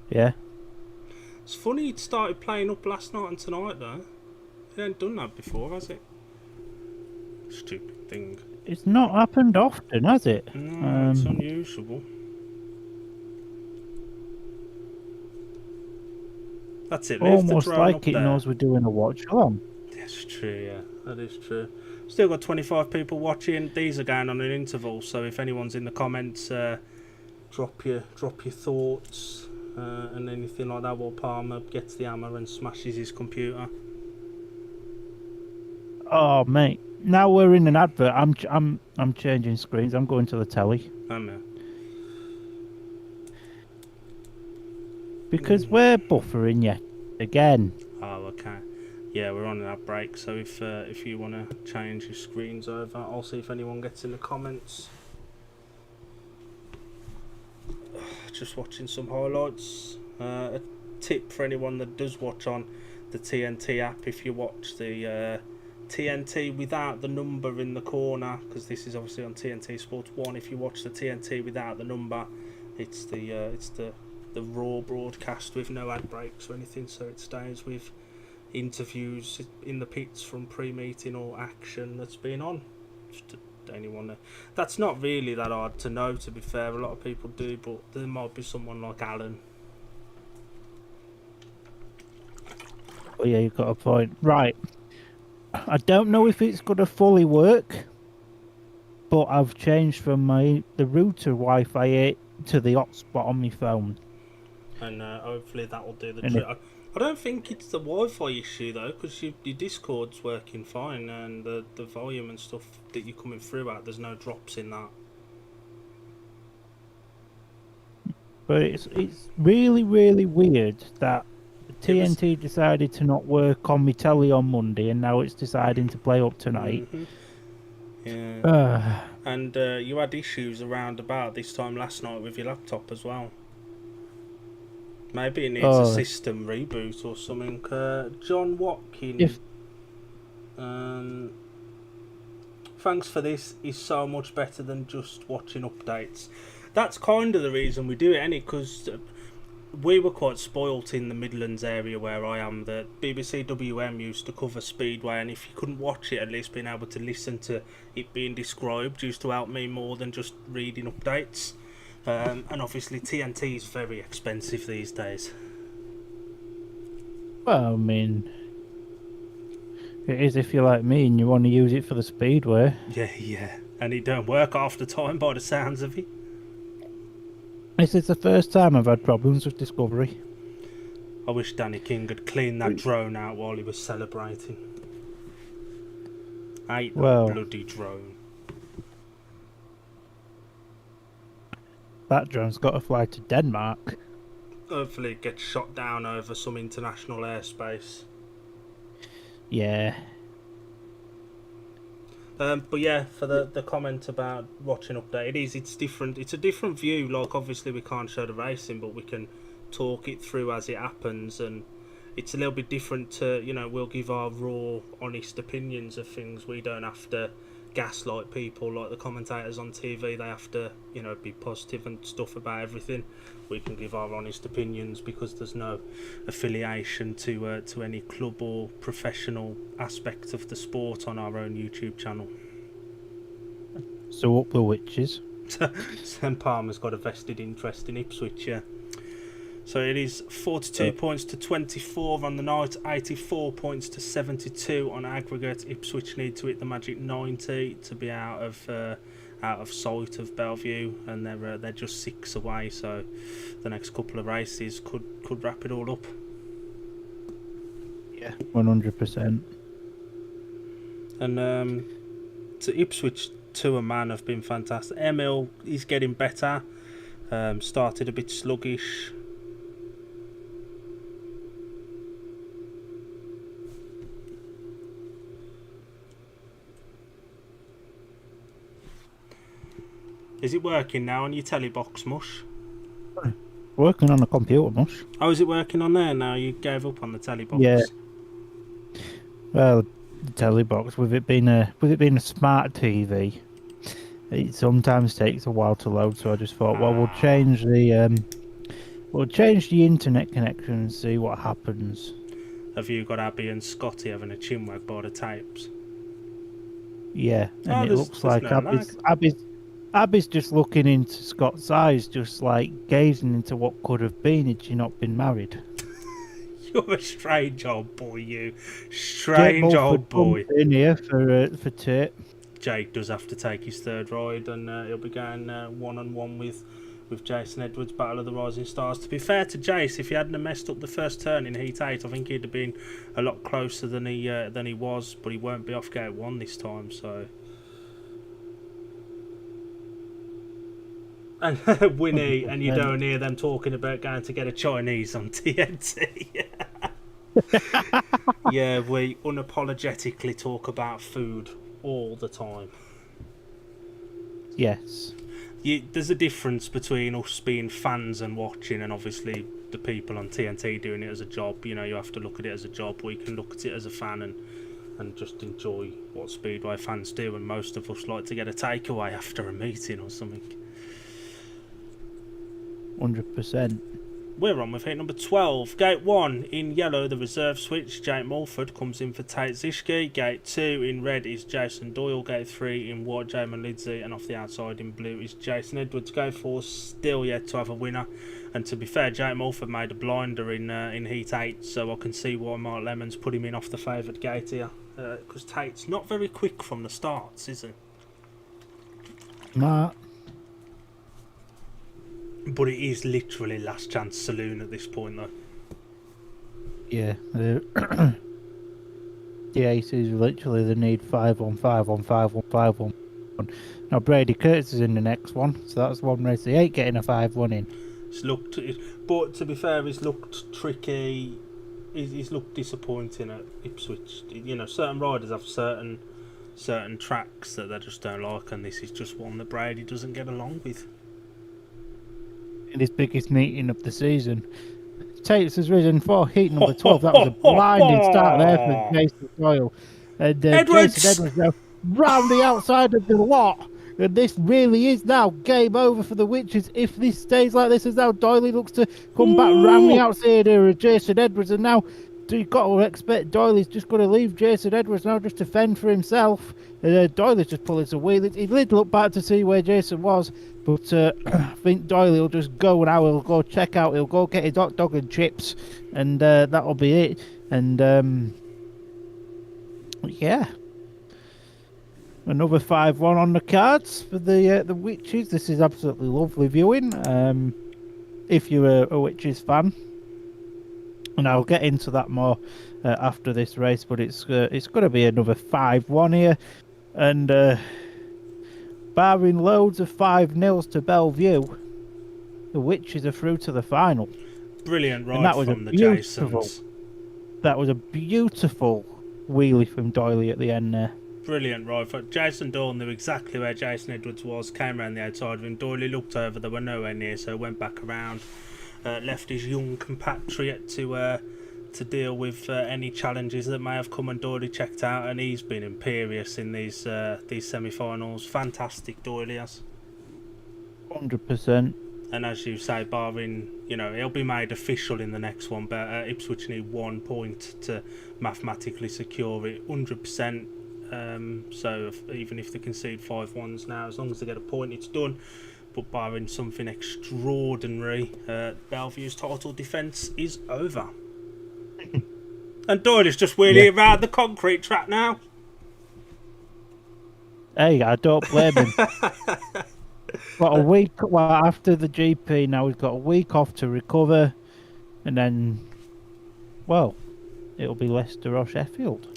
A: Yeah.
B: It's funny it started playing up last night and tonight though. It ain't done that before, has it? Stupid thing.
A: It's not happened often, has it?
B: No, it's unusual. That's it. Leave the
A: Almost
B: drone up
A: like it
B: there.
A: knows we're doing a watch along.
B: That's true. Yeah, that is true. Still got 25 people watching. These are going on an interval, so if anyone's in the comments, drop your thoughts and anything like that. While Palmer gets the hammer and smashes his computer.
A: Oh mate, now we're in an advert. I'm changing screens. I'm going to the telly. Because we're buffering yet again.
B: Oh, okay. Yeah, we're on an ad break, so if you want to change your screens over, I'll see if anyone gets in the comments. Just watching some highlights. A tip for anyone that does watch on the TNT app: if you watch the TNT without the number in the corner, because this is obviously on TNT Sport 1. If you watch the TNT without the number, it's the raw broadcast with no ad breaks or anything, so it stays with interviews in the pits from pre-meeting or action that's been on. Just to anyone that's not really that hard to know, to be fair. A lot of people do, but there might be someone like Alan.
A: Oh yeah, you've got a point. Right. I don't know if it's going to fully work, but I've changed from the router Wi-Fi 8 to the hotspot on my phone.
B: And hopefully that will do the trick. I don't think it's the Wi-Fi issue though, because your Discord's working fine, and the volume and stuff that you're coming through at, there's no drops in that.
A: But it's really, really weird that TNT decided to not work on my telly on Monday, and now it's deciding to play up tonight.
B: Yeah. And you had issues around about this time last night with your laptop as well. Maybe it needs a system reboot or something. John Watkins. Thanks for this. Is so much better than just watching updates. That's kind of the reason we do it, ain't it? Because we were quite spoilt in the Midlands area where I am. The BBC WM used to cover Speedway, and if you couldn't watch it, at least being able to listen to it being described used to help me more than just reading updates. And obviously TNT is very expensive these days.
A: Well, I mean, it is if you're like me and you want to use it for the Speedway.
B: Yeah. And it don't work half the time by the sounds of it.
A: This is the first time I've had problems with Discovery.
B: I wish Danny King had cleaned that drone out while he was celebrating. I hate that bloody drone.
A: That drone's got to fly to Denmark.
B: Hopefully it gets shot down over some international airspace.
A: Yeah.
B: But yeah, for the comment about watching update, it's different. It's a different view. Like, obviously we can't show the racing, but we can talk it through as it happens, and it's a little bit different to, we'll give our raw, honest opinions of things. We don't have to gaslight people like the commentators on TV. They have to, be positive and stuff about everything. We can give our honest opinions because there's no affiliation to any club or professional aspect of the sport on our own YouTube channel.
A: So up the witches.
B: Sam Palmer's got a vested interest in Ipswich, yeah. So it is 42 points to 24 on the night, 84 points to 72 on aggregate. Ipswich need to hit the magic 90 to be out of sight of Belle Vue, and they're just 6 away. So the next couple of races could wrap it all up.
A: Yeah, 100%.
B: And to Ipswich to a man have been fantastic. Emil is getting better. Started a bit sluggish. Is it working now on your telly box, Mush?
A: Working on a computer, Mush.
B: Oh, is it working on there now? You gave up on the telly box?
A: Yeah. Well, the telly box, with it being a smart TV, it sometimes takes a while to load. So I just thought, well, we'll change the internet connection and see what happens.
B: have you got Abby and Scotty having a chinwag by the tapes?
A: Yeah, and it looks
B: there's
A: like
B: no lag.
A: Abby's just looking into Scott's eyes, just like gazing into what could have been had she not been married.
B: You're a strange old boy, you.
A: Jake
B: Strange
A: Mulford
B: old boy.
A: comes in here for Tate.
B: Jake does have to take his third ride, and he'll be going one-on-one with Jason Edwards, Battle of the Rising Stars. To be fair to Jace, if he hadn't messed up the first turn in Heat 8, I think he'd have been a lot closer than he was, but he won't be off gate 1 this time, so... And Winnie, and you don't hear them talking about going to get a Chinese on TNT. Yeah, we unapologetically talk about food all the time.
A: Yes.
B: There's a difference between us being fans and watching, and obviously the people on TNT doing it as a job. You know, you have to look at it as a job. We can look at it as a fan and just enjoy what Speedway fans do, and most of us like to get a takeaway after a meeting or something.
A: 100%.
B: We're on with heat number 12. Gate 1 in yellow, the reserve switch. Jake Mulford comes in for Tate Zishki. Gate 2 in red is Jason Doyle. Gate 3 in white, Jamin Lidsey. And off the outside in blue is Jason Edwards. Gate 4 still yet to have a winner. And to be fair, Jake Mulford made a blinder in heat 8, so I can see why Mark Lemon's put him in off the favoured gate here. Because Tate's not very quick from the starts, is he?
A: Nah.
B: But it is literally last chance saloon at this point, though.
A: Yeah. The ace is literally the need 5 on 5 on 5 on 5 on 1. Now Brady Curtis is in the next one, so that's one race. He ain't getting a 5-1 in.
B: But to be fair, he's looked tricky. He's looked disappointing at Ipswich. You know, certain riders have certain tracks that they just don't like, and this is just one that Brady doesn't get along with.
A: In his biggest meeting of the season, Tates has risen for heat number 12. That was a blinding start there for Jason Doyle. And
B: Edwards!
A: Jason Edwards now round the outside of the lot. And this really is now game over for the Witches. If this stays like this, as now Doyley looks to come back round the outside here of Jason Edwards. And now you've got to expect Doyley's just going to leave Jason Edwards now just to fend for himself. Doyley's just pulling some wheelies. He did look back to see where Jason was. But I think Doyley will just go now. He'll go check out. He'll go get his hot dog and chips. And that'll be it. And yeah. Another 5-1 on the cards for the Witches. This is absolutely lovely viewing. If you're a Witches fan. And I'll get into that more after this race. But it's going to be another 5-1 here. And... barring loads of 5-0s to Belle Vue, the Witches are through to the final.
B: Brilliant ride from the Jasons.
A: That was a beautiful wheelie from Doyley at the end there.
B: Brilliant ride. Jason Doyle knew exactly where Jason Edwards was, came around the outside of him. Doyley looked over, they were nowhere near, so went back around, left his young compatriot to deal with any challenges that may have come, and Doyley checked out, and he's been imperious in these semi-finals. Fantastic, Doyley has.
A: 100%.
B: And as you say, barring, you know, he'll be made official in the next one, but Ipswich need 1 point to mathematically secure it. 100%. So even if they concede 5-1s now, as long as they get a point, it's done. But barring something extraordinary, Belle Vue's title defence is over. And Doyle is just wheeling around the concrete track now.
A: Hey, I don't blame him. Got a week after the GP. Now he's got a week off to recover, and then, well, it'll be Leicester or Sheffield.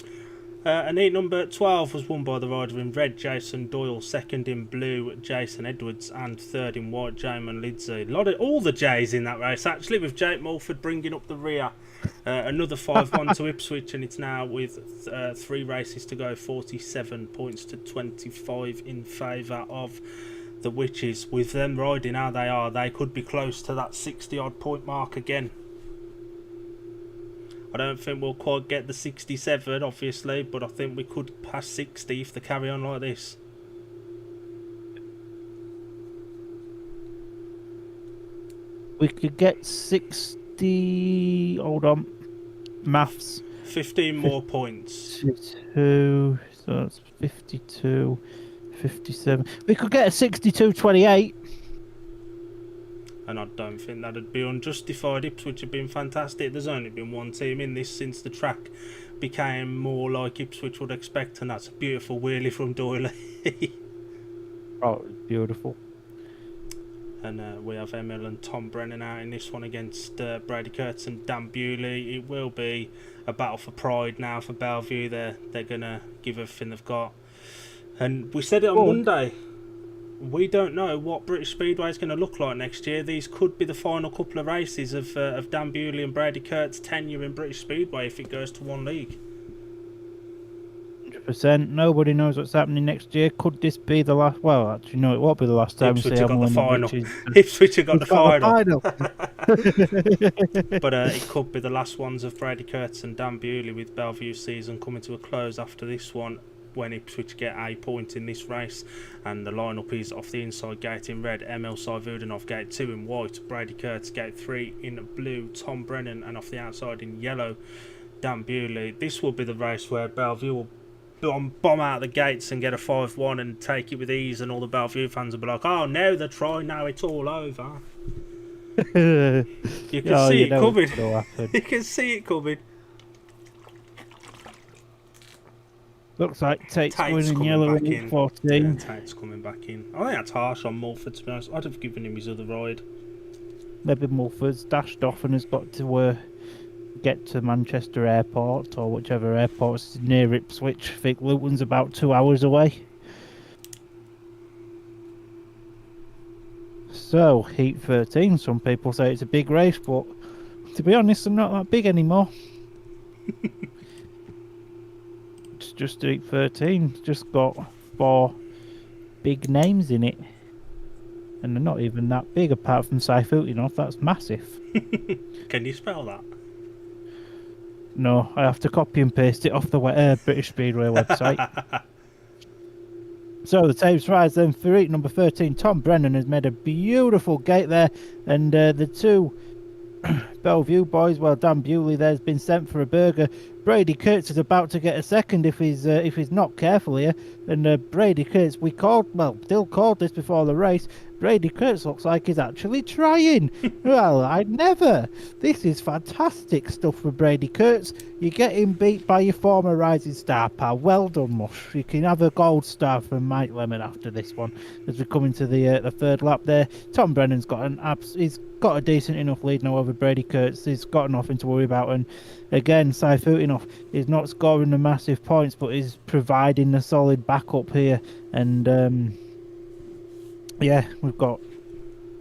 B: And heat number 12 was won by the rider in red, Jason Doyle. Second in blue, Jason Edwards, and third in white, Jamin Lidsey. All the J's in that race, actually, with Jake Mulford bringing up the rear. Another 5-1 to Ipswich, and it's now with 3 races to go, 47 points to 25 in favour of the Witches. With them riding how they are, they could be close to that 60-odd point mark again. I don't think we'll quite get the 67, obviously, but I think we could pass 60 if they carry on like this.
A: We could get 60... Hold on. Maths.
B: 15 more points.
A: 52, so that's 52, 57. We could get a 62-28.
B: And I don't think that'd be unjustified. Ipswich have been fantastic. There's only been one team in this since the track became more like Ipswich would expect, and that's a beautiful wheelie from Doyle.
A: Oh, beautiful.
B: And we have Emil and Tom Brennan out in this one against Brady Kurtz and Dan Bewley. It will be a battle for pride now for Belle Vue. They're going to give everything they've got. And we said it on Monday. We don't know what British Speedway is going to look like next year. These could be the final couple of races of Dan Bewley and Brady Kurt's tenure in British Speedway if it goes to one league.
A: 100%. Nobody knows what's happening next year. Could this be the last? Well, actually, no, it won't be the last time
B: Ipswich have got the final.
A: Ipswich
B: have got the final. But it could be the last ones of Brady Kurtz and Dan Bewley, with Belle Vue's season coming to a close after this one, when Ipswich get a point in this race. And the lineup is off the inside gate in red, Emil Saivudanov gate 2 in white, Brady Kurtz gate 3 in blue, Tom Brennan, and off the outside in yellow, Dan Bewley. This will be the race where Belle Vue will bomb out the gates and get a 5-1 and take it with ease, and all the Belle Vue fans will be like, oh, now they're trying, now it's all over. You can see it coming. You can see it coming.
A: Looks like Tate's going in yellow in 14.
B: Yeah, Tate's coming back in. I think that's harsh on Mulford, to be honest. I'd have given him his other ride.
A: Maybe Mulford's dashed off and has got to get to Manchester Airport or whichever airport's near Ipswich. I think Luton's about 2 hours away. So, Heat 13. Some people say it's a big race, but to be honest, I'm not that big anymore. It's just Heat 13. It's just got 4 big names in it. And they're not even that big, apart from Saifutinov. That's massive.
B: Can you spell that?
A: No, I have to copy and paste it off the British Speedway website. So the tapes rise then for Heat number 13. Tom Brennan has made a beautiful gate there, and the two Belle Vue boys, well, Dan Bewley there's been sent for a burger. Brady Kurtz is about to get a second if he's not careful here. And Brady Kurtz, Dill called this before the race. Brady Kurtz looks like he's actually trying. Well, I'd never. This is fantastic stuff for Brady Kurtz. You're getting beat by your former rising star, pal. Well done, Mush. You can have a gold star from Mike Lemon after this one. As we come into the third lap there, Tom Brennan's got he's got a decent enough lead now over Brady Kurtz. He's got nothing to worry about. And again, Saifutinov is not scoring the massive points, but is providing a solid backup here. And yeah, we've got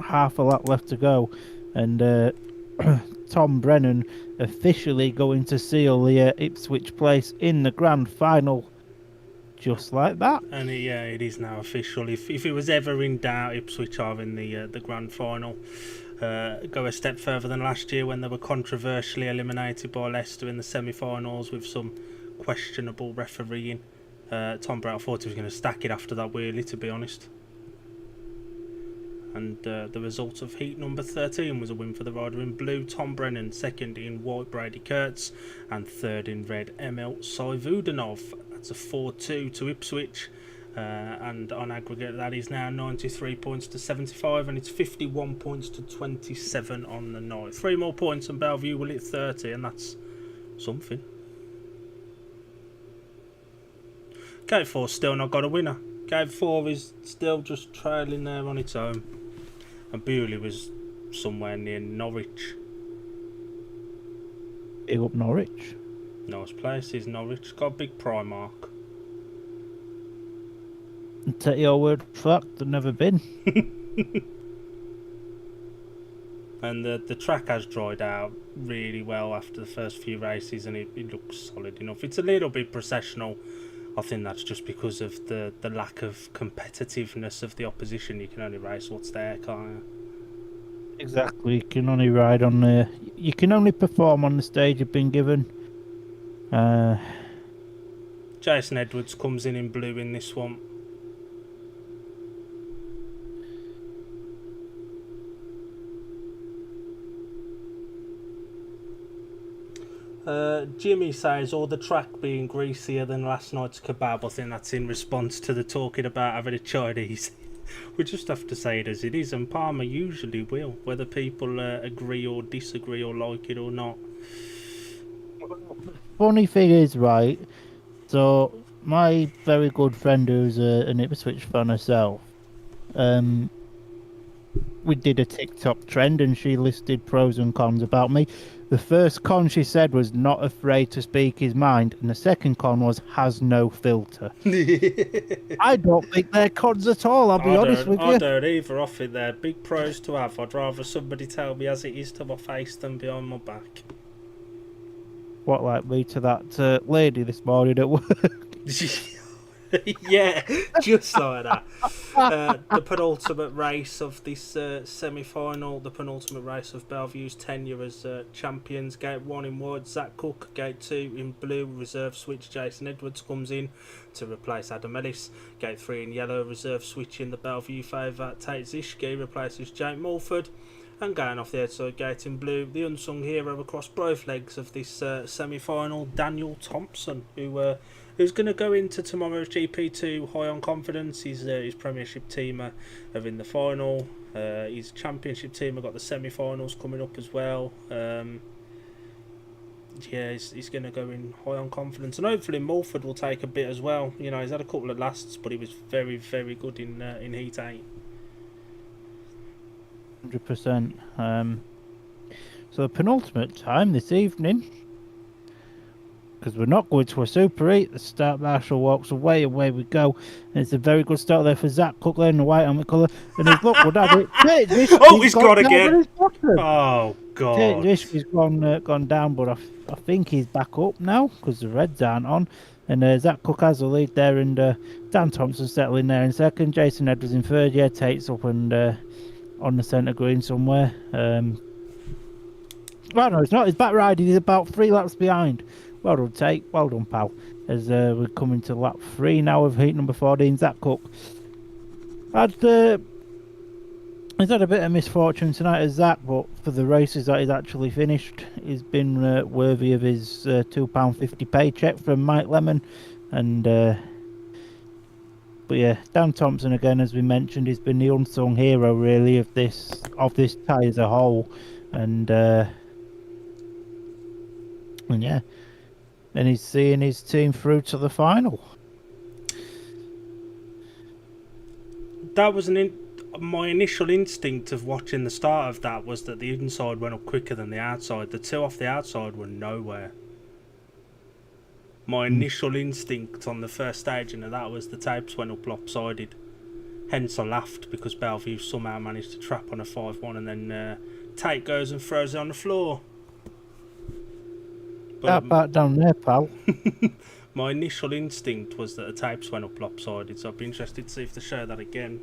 A: half a lap left to go, and Tom Brennan officially going to seal the Ipswich place in the grand final, just like that.
B: And it is now official. If it was ever in doubt, Ipswich are in the grand final. Go a step further than last year when they were controversially eliminated by Leicester in the semi-finals with some questionable refereeing. Tom Brennan, I thought he was going to stack it after that wheelie, to be honest. And the result of heat number 13 was a win for the rider in blue, Tom Brennan, second in white, Brady Kurtz, and third in red, Emil Saivudanov. That's a 4-2 to Ipswich, and on aggregate that is now 93 points to 75, and it's 51 points to 27 on the night. 3 more points and Belle Vue will hit 30, and that's something. Gate 4 still not got a winner. Gate 4 is still just trailing there on its own. And Bewley was somewhere near Norwich.
A: Big up Norwich.
B: Nice place is Norwich. Got a big Primark.
A: And take your word for that, they've never been.
B: And the track has dried out really well after the first few races, and it looks solid enough. It's a little bit processional. I think that's just because of the lack of competitiveness of the opposition. You can only race what's there, can't you?
A: Exactly. You can only ride on the... You can only perform on the stage you've been given.
B: Jason Edwards comes in blue in this one. Jimmy says, "Or the track being greasier than last night's kebab." I think that's in response to the talking about having a Chinese. We just have to say it as it is, and Palmer usually will, whether people agree or disagree or like it or not.
A: Funny thing is, right, so my very good friend who's an Ipswich fan herself, we did a TikTok trend and she listed pros and cons about me. The first con she said was not afraid to speak his mind, and the second con was has no filter. I don't think they're cons at all, I'll be honest with you.
B: I don't either. I think they're big pros to have. I'd rather somebody tell me as it is to my face than behind my back.
A: What, like me to that lady this morning at work?
B: Yeah, just like that. The penultimate race of this semi-final, the penultimate race of Belle Vue's tenure as champions. Gate 1 in white, Zach Cook. Gate 2 in blue, reserve switch, Jason Edwards comes in to replace Adam Ellis. Gate 3 in yellow, reserve switch in the Belle Vue favour, Tate Zishki replaces Jake Mulford. And going off the outside gate in blue, the unsung hero across both legs of this semi-final, Daniel Thompson, who's going to go into tomorrow's GP2 high on confidence. His Premiership team are in the final. His Championship team have got the semi-finals coming up as well. He's going to go in high on confidence, and hopefully Mulford will take a bit as well. You know, he's had a couple of lasts, but he was very, very good in Heat 8.
A: 100%. So the penultimate time this evening, because we're not going to a Super 8. The start marshal walks away, away we go. And it's a very good start there for Zach Cook there in the white helmet colour. And his luck would have it.
B: He's gone again. Oh, God.
A: He's gone down, but I think he's back up now because the reds aren't on. And Zach Cook has the lead there, and Dan Thompson settling there in second. Jason Edwards in third. Yeah, Tate's up and on the centre green somewhere. Well, no, it's not. His back riding is about 3 laps behind. Well done, Tate. Well done, pal. As we're coming to lap 3 now of heat number 14, Zach Cook. He's had a bit of misfortune tonight as Zach, but for the races that he's actually finished, he's been worthy of his £2.50 paycheck from Mike Lemon. And but yeah, Dan Thompson again, as we mentioned, he's been the unsung hero really of this tie as a whole. And yeah. And he's seeing his team through to the final.
B: That was my initial instinct of watching the start of that was that the inside went up quicker than the outside. The two off the outside were nowhere. My initial instinct on the first staging of that was the tapes went up lopsided. Hence I laughed because Belle Vue somehow managed to trap on a 5-1 and then Tate goes and throws it on the floor.
A: That back down there, pal.
B: My initial instinct was that the tapes went up lopsided, so I'd be interested to see if they show that again.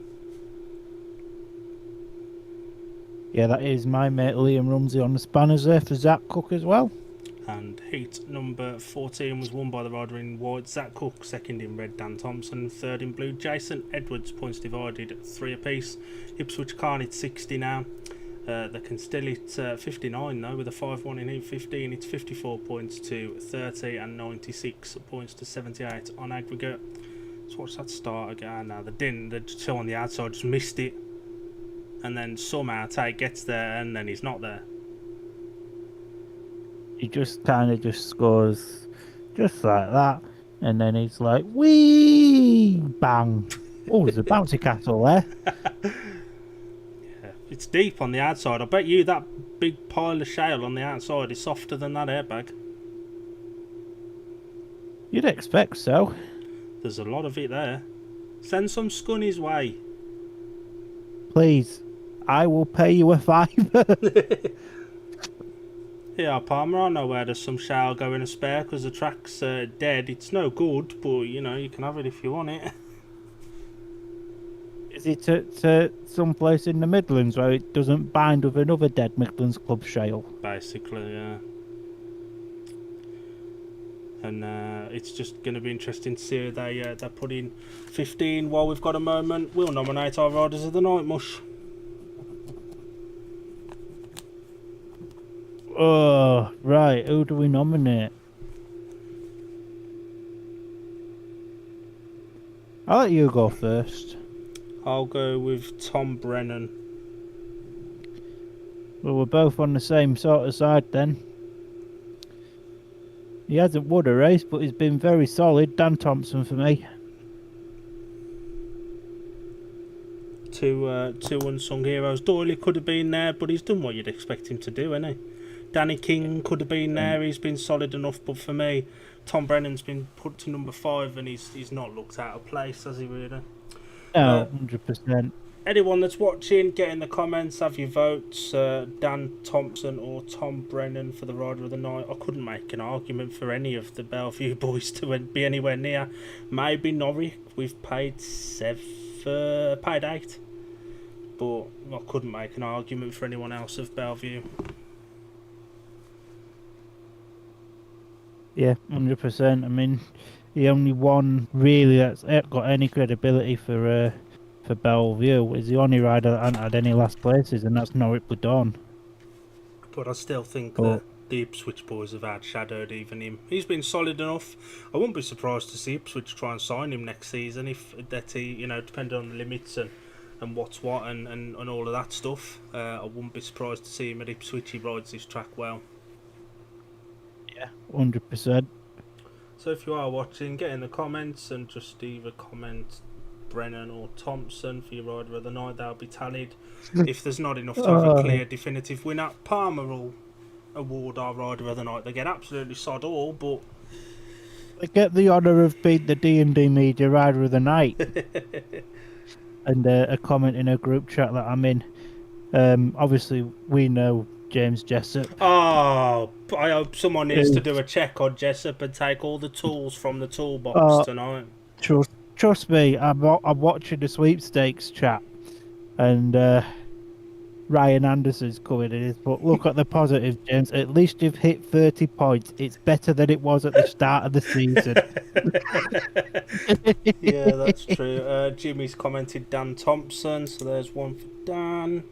A: Yeah, that is my mate Liam Rumsey on the spanners there for Zach Cook as well.
B: And heat number 14 was won by the rider in white, Zach Cook. Second in red, Dan Thompson. Third in blue, Jason Edwards. Points divided 3 apiece. Ipswich can't hit 60 now. They can still hit 59 though with a 5-1 in heat 15. It's 54 points to 30 and 96 points to 78 on aggregate. Let's watch that start again. Now they didn't. The two on the outside just missed it, and then somehow Tate gets there and then he's not there.
A: He just kind of just scores just like that, and then he's like, wee, bang. Oh, there's a bouncy castle there.
B: It's deep on the outside. I bet you that big pile of shale on the outside is softer than that airbag.
A: You'd expect so.
B: There's a lot of it there. Send some scun his way.
A: Please, I will pay you a £5.
B: Yeah, Palmer, I know where there's some shale going to spare because the track's dead. It's no good, but you know, you can have it if you want it.
A: Is it at some place in the Midlands where it doesn't bind with another dead Midlands club shale?
B: Basically, yeah. And it's just going to be interesting to see they put in 15 while we've got a moment. We'll nominate our riders of the night, Mush.
A: Oh, right. Who do we nominate? I'll let you go first.
B: I'll go with Tom Brennan.
A: Well, we're both on the same sort of side then. He hasn't won a race, but he's been very solid. Dan Thompson for me.
B: Two unsung heroes. Doyle could have been there, but he's done what you'd expect him to do, hasn't he? Danny King could have been there. He's been solid enough, but for me, Tom Brennan's been put to number 5, and he's not looked out of place, has he really?
A: No, 100%.
B: Anyone that's watching, get in the comments, have your votes. Dan Thompson or Tom Brennan for the rider of the night. I couldn't make an argument for any of the Belle Vue boys to be anywhere near. Maybe Norrie. We've paid 8, but I couldn't make an argument for anyone else of Belle Vue.
A: Yeah, 100%. I mean, the only one really that's got any credibility for Belle Vue is the only rider that hasn't had any last places, and that's Norrie Dawn.
B: But I still think that the Ipswich boys have outshadowed even him. He's been solid enough. I wouldn't be surprised to see Ipswich try and sign him next season if that he, depending on the limits and what's what and all of that stuff. I wouldn't be surprised to see him at Ipswich. He rides this track well.
A: Yeah, 100%.
B: So if you are watching, get in the comments and just either comment Brennan or Thompson for your rider of the night. That'll be tallied. If there's not enough to have a clear definitive winner, Palmer will award our rider of the night. They get absolutely sod all, but
A: they get the honour of being the D&D media rider of the night. And a comment in a group chat that I'm in. Obviously, we know James Jessup.
B: Oh, I hope someone needs to do a check on Jessup and take all the tools from the toolbox tonight.
A: Trust me, I'm watching the sweepstakes chat, and Ryan Anderson's coming in. But look at the positives, James. At least you've hit 30 points. It's better than it was at the start of the season.
B: Yeah, that's true. Jimmy's commented Dan Thompson, so there's one for Dan.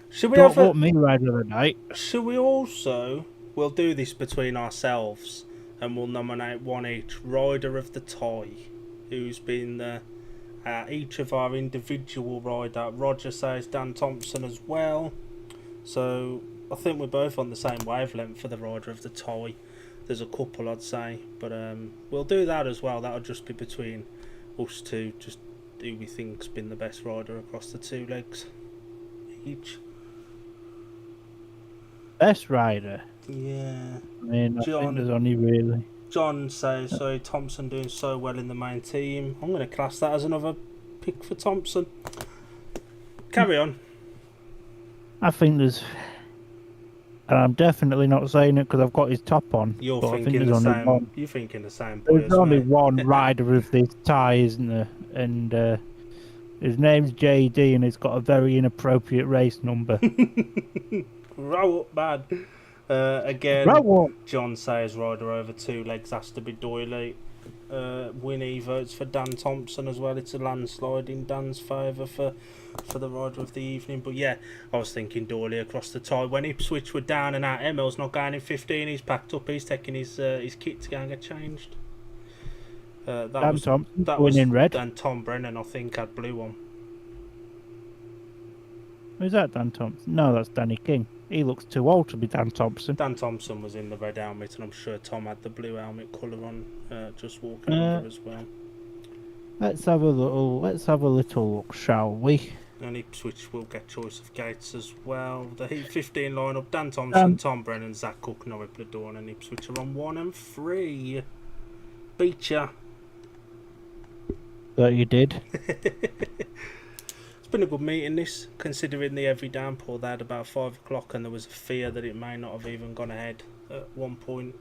B: Should we
A: Don't want me rider of the night.
B: Should we also? We'll do this between ourselves, and we'll nominate one each. Rider of the tie, who's been each of our individual rider. Roger says Dan Thompson as well. So I think we're both on the same wavelength for the rider of the tie. There's a couple I'd say, but we'll do that as well. That'll just be between us two, just who we think's been the best rider across the 2 legs each.
A: Best rider?
B: Yeah.
A: I mean, I think there's only really...
B: John says, so Thompson doing so well in the main team. I'm going to class that as another pick for Thompson. Carry on.
A: I think there's... And I'm definitely not saying it because I've got his top on.
B: You're thinking the same. You're thinking the same. Boy,
A: there's only one rider of this tie, isn't there? And his name's JD, and he's got a very inappropriate race number.
B: Row up bad. Again,
A: Row up.
B: John says rider over 2 legs has to be Doyley. Winnie votes for Dan Thompson as well. It's a landslide in Dan's favour for the rider of the evening. But yeah, I was thinking Doyley across the tie. When Ipswich were down and out, Emil's not going in 15. He's packed up. He's taking his kit to go and get changed.
A: Thompson
B: was
A: in red.
B: And Tom Brennan, I think, had blue on.
A: Who's that, Dan Thompson? No, that's Danny King. He looks too old to be Dan Thompson.
B: Dan Thompson was in the red helmet, and I'm sure Tom had the blue helmet colour on, just walking over as well.
A: Let's have a little look, shall we?
B: And Ipswich will get choice of gates as well. The Heat 15 lineup: Dan Thompson, Tom Brennan, Zach Cook, Norrie Dawn, and Ipswich are on 1 and 3. Beat ya.
A: That you did.
B: It's been a good meeting, this, considering the heavy downpour they had about 5 o'clock, and there was a fear that it may not have even gone ahead at one point.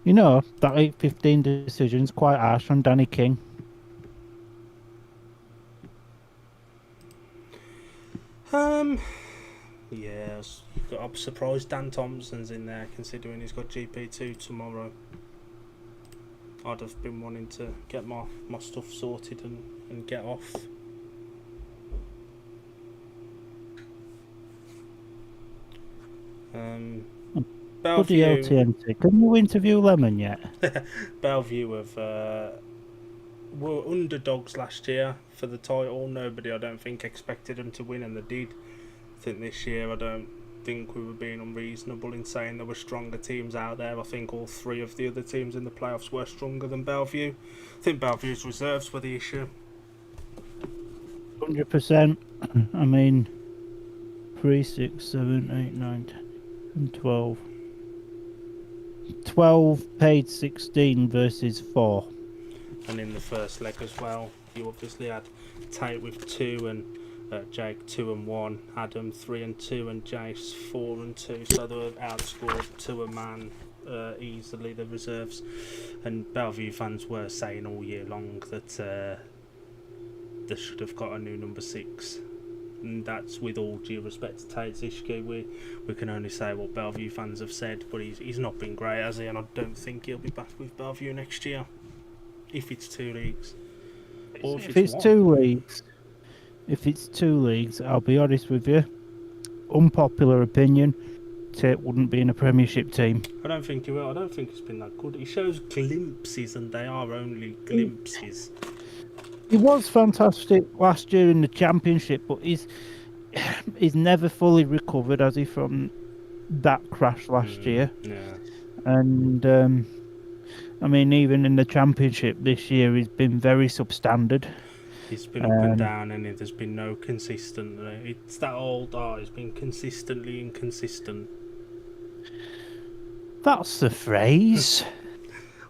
A: You know, that 8:15 decision's quite harsh on Danny King.
B: Yeah, I'm surprised Dan Thompson's in there, considering he's got GP2 tomorrow. I'd have been wanting to get my stuff sorted and get off. Belle
A: Bloody hell,
B: Vue.
A: TNT. Can you interview Lemon yet?
B: Belle Vue were underdogs last year for the title. Nobody, I don't think, expected them to win, and they did. I think this year, I don't think we were being unreasonable in saying there were stronger teams out there. I think all three of the other teams in the playoffs were stronger than Belle Vue. I think Belle Vue's reserves were the issue.
A: 100%. I mean, 3, 6, 7, 8, 9, 10, and 12. 12 paid 16 versus 4.
B: And in the first leg as well, you obviously had Tate with 2 and Jake 2 and 1, Adam 3 and 2, and Jace 4 and 2. So they were outscored to a man easily, the reserves. And Belle Vue fans were saying all year long that they should have got a new number 6. And that's with all due respect to Tate Zishke. We can only say what Belle Vue fans have said, but he's not been great, has he? And I don't think he'll be back with Belle Vue next year, if it's 2 leagues. Or
A: if it's 2 leagues, I'll be honest with you. Unpopular opinion, Tate wouldn't be in a Premiership team.
B: I don't think he will. I don't think it's been that good. He shows glimpses, and they are only glimpses.
A: He was fantastic last year in the Championship, but he's never fully recovered, has he, from that crash last year?
B: Yeah.
A: And I mean, even in the Championship this year, he's been very substandard.
B: He's been up and down, and there's been no consistent. It's that old he's been consistently inconsistent.
A: That's the phrase.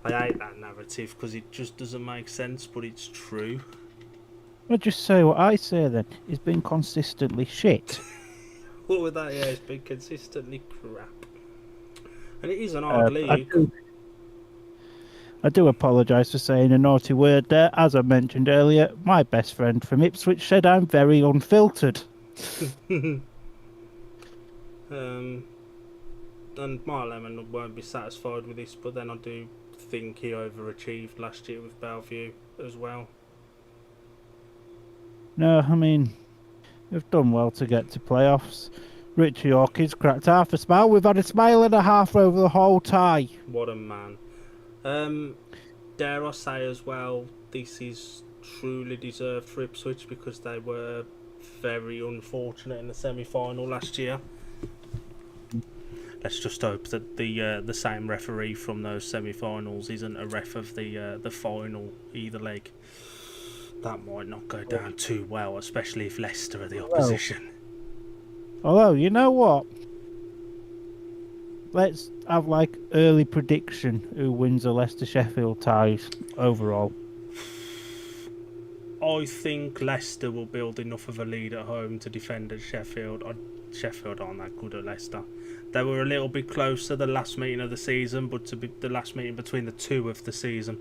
B: I hate that narrative because it just doesn't make sense, but it's true.
A: I'll just say what I say then. He's been consistently shit.
B: What with that? Yeah, it's been consistently crap. And it is an hard league.
A: I do apologise for saying a naughty word there. As I mentioned earlier, my best friend from Ipswich said I'm very unfiltered.
B: And Mark Lemon won't be satisfied with this, but then I do think he overachieved last year with Belle Vue as well.
A: No, I mean, we've done well to get to playoffs. Richie Hawkins cracked half a smile. We've had a smile and a half over the whole tie.
B: What a man. Dare I say as well, this is truly deserved for Ipswich because they were very unfortunate in the semi-final last year. Let's just hope that the same referee from those semi-finals isn't a ref of the final either leg. That might not go down too well, especially if Leicester are the opposition.
A: Although, you know what? Let's have like early prediction who wins the Leicester-Sheffield ties overall.
B: I think Leicester will build enough of a lead at home to defend at Sheffield. Sheffield aren't that good at Leicester. They were a little bit closer the last meeting of the season, but to be the last meeting between the two of the season.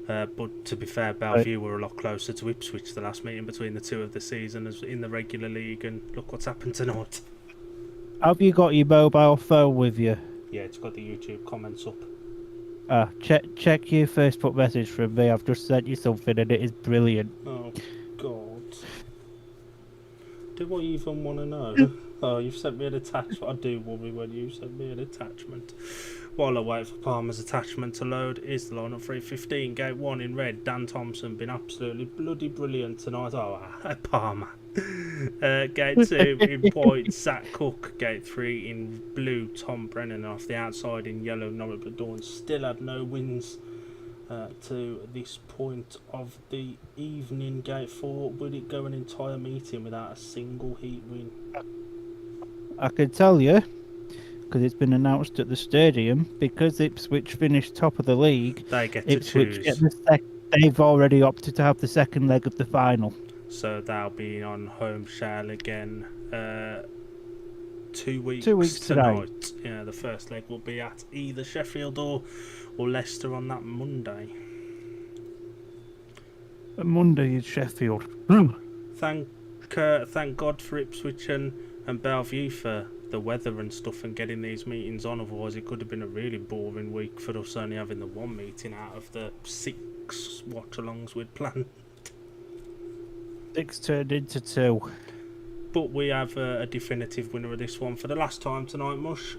B: But to be fair, Belle Vue were a lot closer to Ipswich the last meeting between the two of the season as in the regular league, and look what's happened tonight.
A: Have you got your mobile phone with you?
B: Yeah, it's got the YouTube comments up.
A: Check your Facebook message from me. I've just sent you something and it is brilliant.
B: Oh, God. Do I even want to know? Oh, you've sent me an attachment. I do worry when you send me an attachment. While I wait for Palmer's attachment to load, is the lineup 3:15. Gate 1 in red, Dan Thompson, been absolutely bloody brilliant tonight. Oh, Palmer. Gate 2 in white, Zach Cook. Gate 3 in blue, Tom Brennan. Off the outside in yellow, Norwich Dawn. Still had no wins to this point of the evening. Gate 4, would it go an entire meeting without a single heat win?
A: I can tell you, because it's been announced at the stadium, because Ipswich finished top of the league,
B: they get to
A: Ipswich
B: choose.
A: They've already opted to have the second leg of the final.
B: So they'll be on home shell again 2 weeks,
A: 2 weeks
B: tonight. Yeah, the first leg will be at either Sheffield or Leicester on that Monday.
A: Monday is Sheffield.
B: Thank God for Ipswich and Belle Vue for the weather and stuff and getting these meetings on. Otherwise, it could have been a really boring week for us only having the one meeting out of the 6 watch-alongs we'd planned.
A: 6 turned into 2.
B: But we have a definitive winner of this one for the last time tonight, Mush.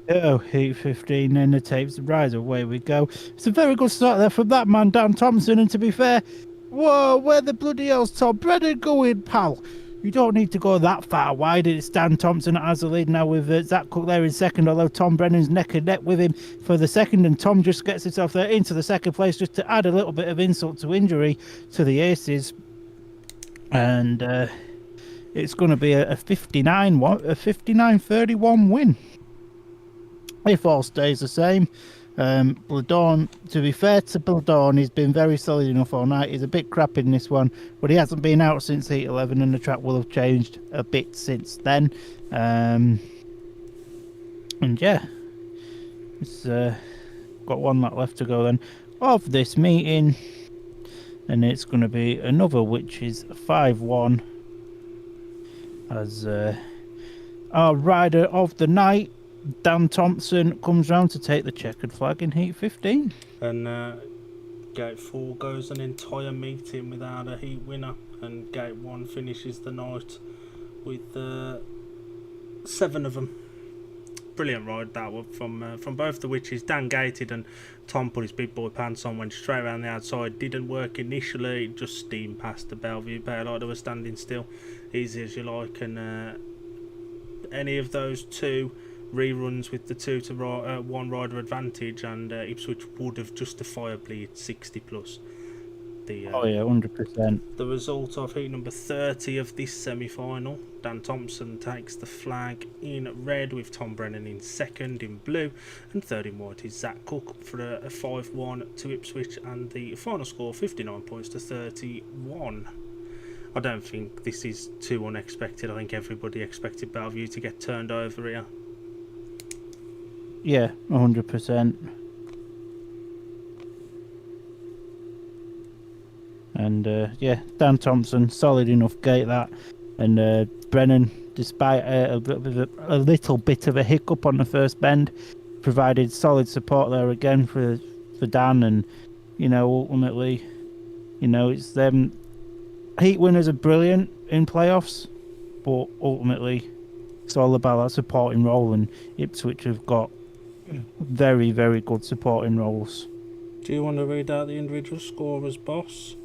A: Oh, Heat 15 in the tapes the rise. Away we go. It's a very good start there from that man, Dan Thompson. And to be fair, whoa, where the bloody hell's Tom Brennan going, pal? You don't need to go that far wide. It's Dan Thompson that has the lead now with Zach Cook there in second, although Tom Brennan's neck and neck with him for the second, and Tom just gets himself there into the second place just to add a little bit of insult to injury to the Aces. And it's going to be a 59-31 win. If all stays the same. Bladorn, to be fair to Bladorn, he's been very solid enough all night. He's a bit crap in this one, but he hasn't been out since Heat 11, and the track will have changed a bit since then. And yeah, it's got one lap left to go then of this meeting, and it's going to be another, which is 5-1, as our rider of the night, Dan Thompson, comes round to take the checkered flag in Heat 15.
B: And Gate 4 goes an entire meeting without a Heat winner, and Gate 1 finishes the night with 7 of them. Brilliant ride that one from both the witches. Dan gated and Tom put his big boy pants on, went straight around the outside. Didn't work initially, just steamed past the Belle Vue pair like they were standing still, easy as you like. And any of those two reruns with the 2 to 1 rider advantage, and Ipswich would have justifiably hit 60 plus.
A: Oh yeah, 100%.
B: The result of heat number 30 of this semi-final: Dan Thompson takes the flag in red, with Tom Brennan in second in blue, and third in white is Zach Cook for a 5-1 to Ipswich, and the final score 59 points to 31. I don't think this is too unexpected. I think everybody expected Belle Vue to get turned over here.
A: Yeah, 100%. And yeah, Dan Thompson, solid enough gate that. And Brennan, despite a little bit of a hiccup on the first bend, provided solid support there again for Dan. And, you know, ultimately, you know, it's them. Heat winners are brilliant in playoffs, but ultimately, it's all about that supporting role. And Ipswich have got very, very good supporting roles.
B: Do you want to read out the individual scorers, boss?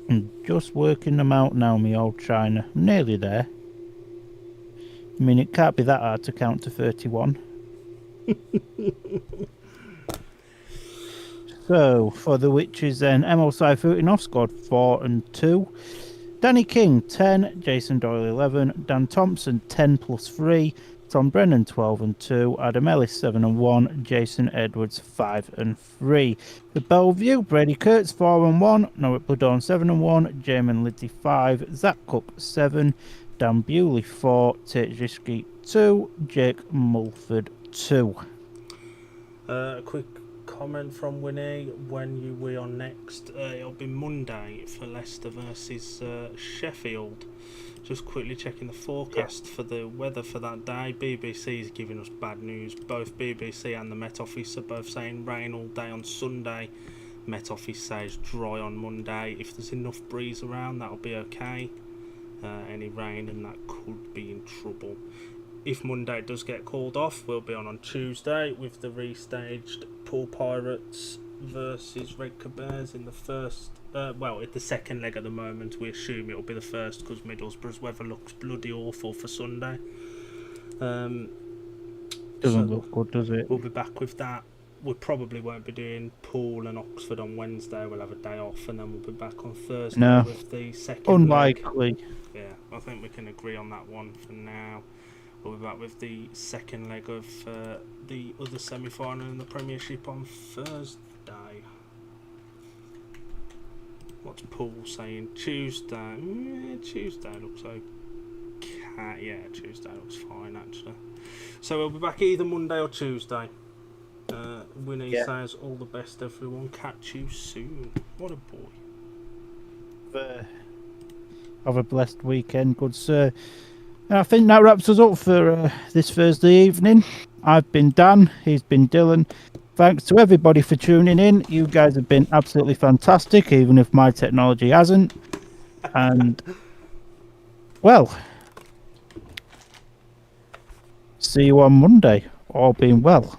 A: I'm just working them out now, me old China. I'm nearly there. I mean, it can't be that hard to count to 31. So, for the Witches then, Emil Saifutinov scored 4 and 2. Danny King, 10. Jason Doyle, 11. Dan Thompson, 10 plus 3. Tom Brennan 12 and 2, Adam Ellis 7 and 1, Jason Edwards 5 and 3. The Belle Vue, Brady Kurtz 4 and 1, Noah Bladorn 7 and 1, Jamin Liddy 5, Zach Cook 7, Dan Bewley 4, Tate Zisky 2, Jake Mulford 2.
B: A quick comment from Winnie: when you we on next, it'll be Monday for Leicester versus Sheffield. Just quickly checking the forecast for the weather for that day. BBC is giving us bad news. Both BBC and the Met Office are both saying rain all day on Sunday. Met Office says dry on Monday. If there's enough breeze around, that'll be okay. Any rain and that could be in trouble. If Monday does get called off, we'll be on Tuesday with the restaged Pool Pirates versus Redcar Bears in the first, at the second leg at the moment. We assume it'll be the first because Middlesbrough's weather looks bloody awful for Sunday.
A: Doesn't look good, does it?
B: We'll be back with that. We probably won't be doing Poole and Oxford on Wednesday. We'll have a day off, and then we'll be back on Thursday with the second
A: unlikely
B: leg. Yeah, I think we can agree on that one for now. We'll be back with the second leg of the other semi-final in the Premiership on Thursday. What's Paul saying? Tuesday? Tuesday looks okay. Yeah, Tuesday looks fine actually. So we'll be back either Monday or Tuesday. Winnie says all the best everyone. Catch you soon. What a boy.
A: Have a blessed weekend, good sir. And I think that wraps us up for this Thursday evening. I've been Dan, he's been Dylan. Thanks to everybody for tuning in. You guys have been absolutely fantastic, even if my technology hasn't. And, well, see you on Monday, all being well.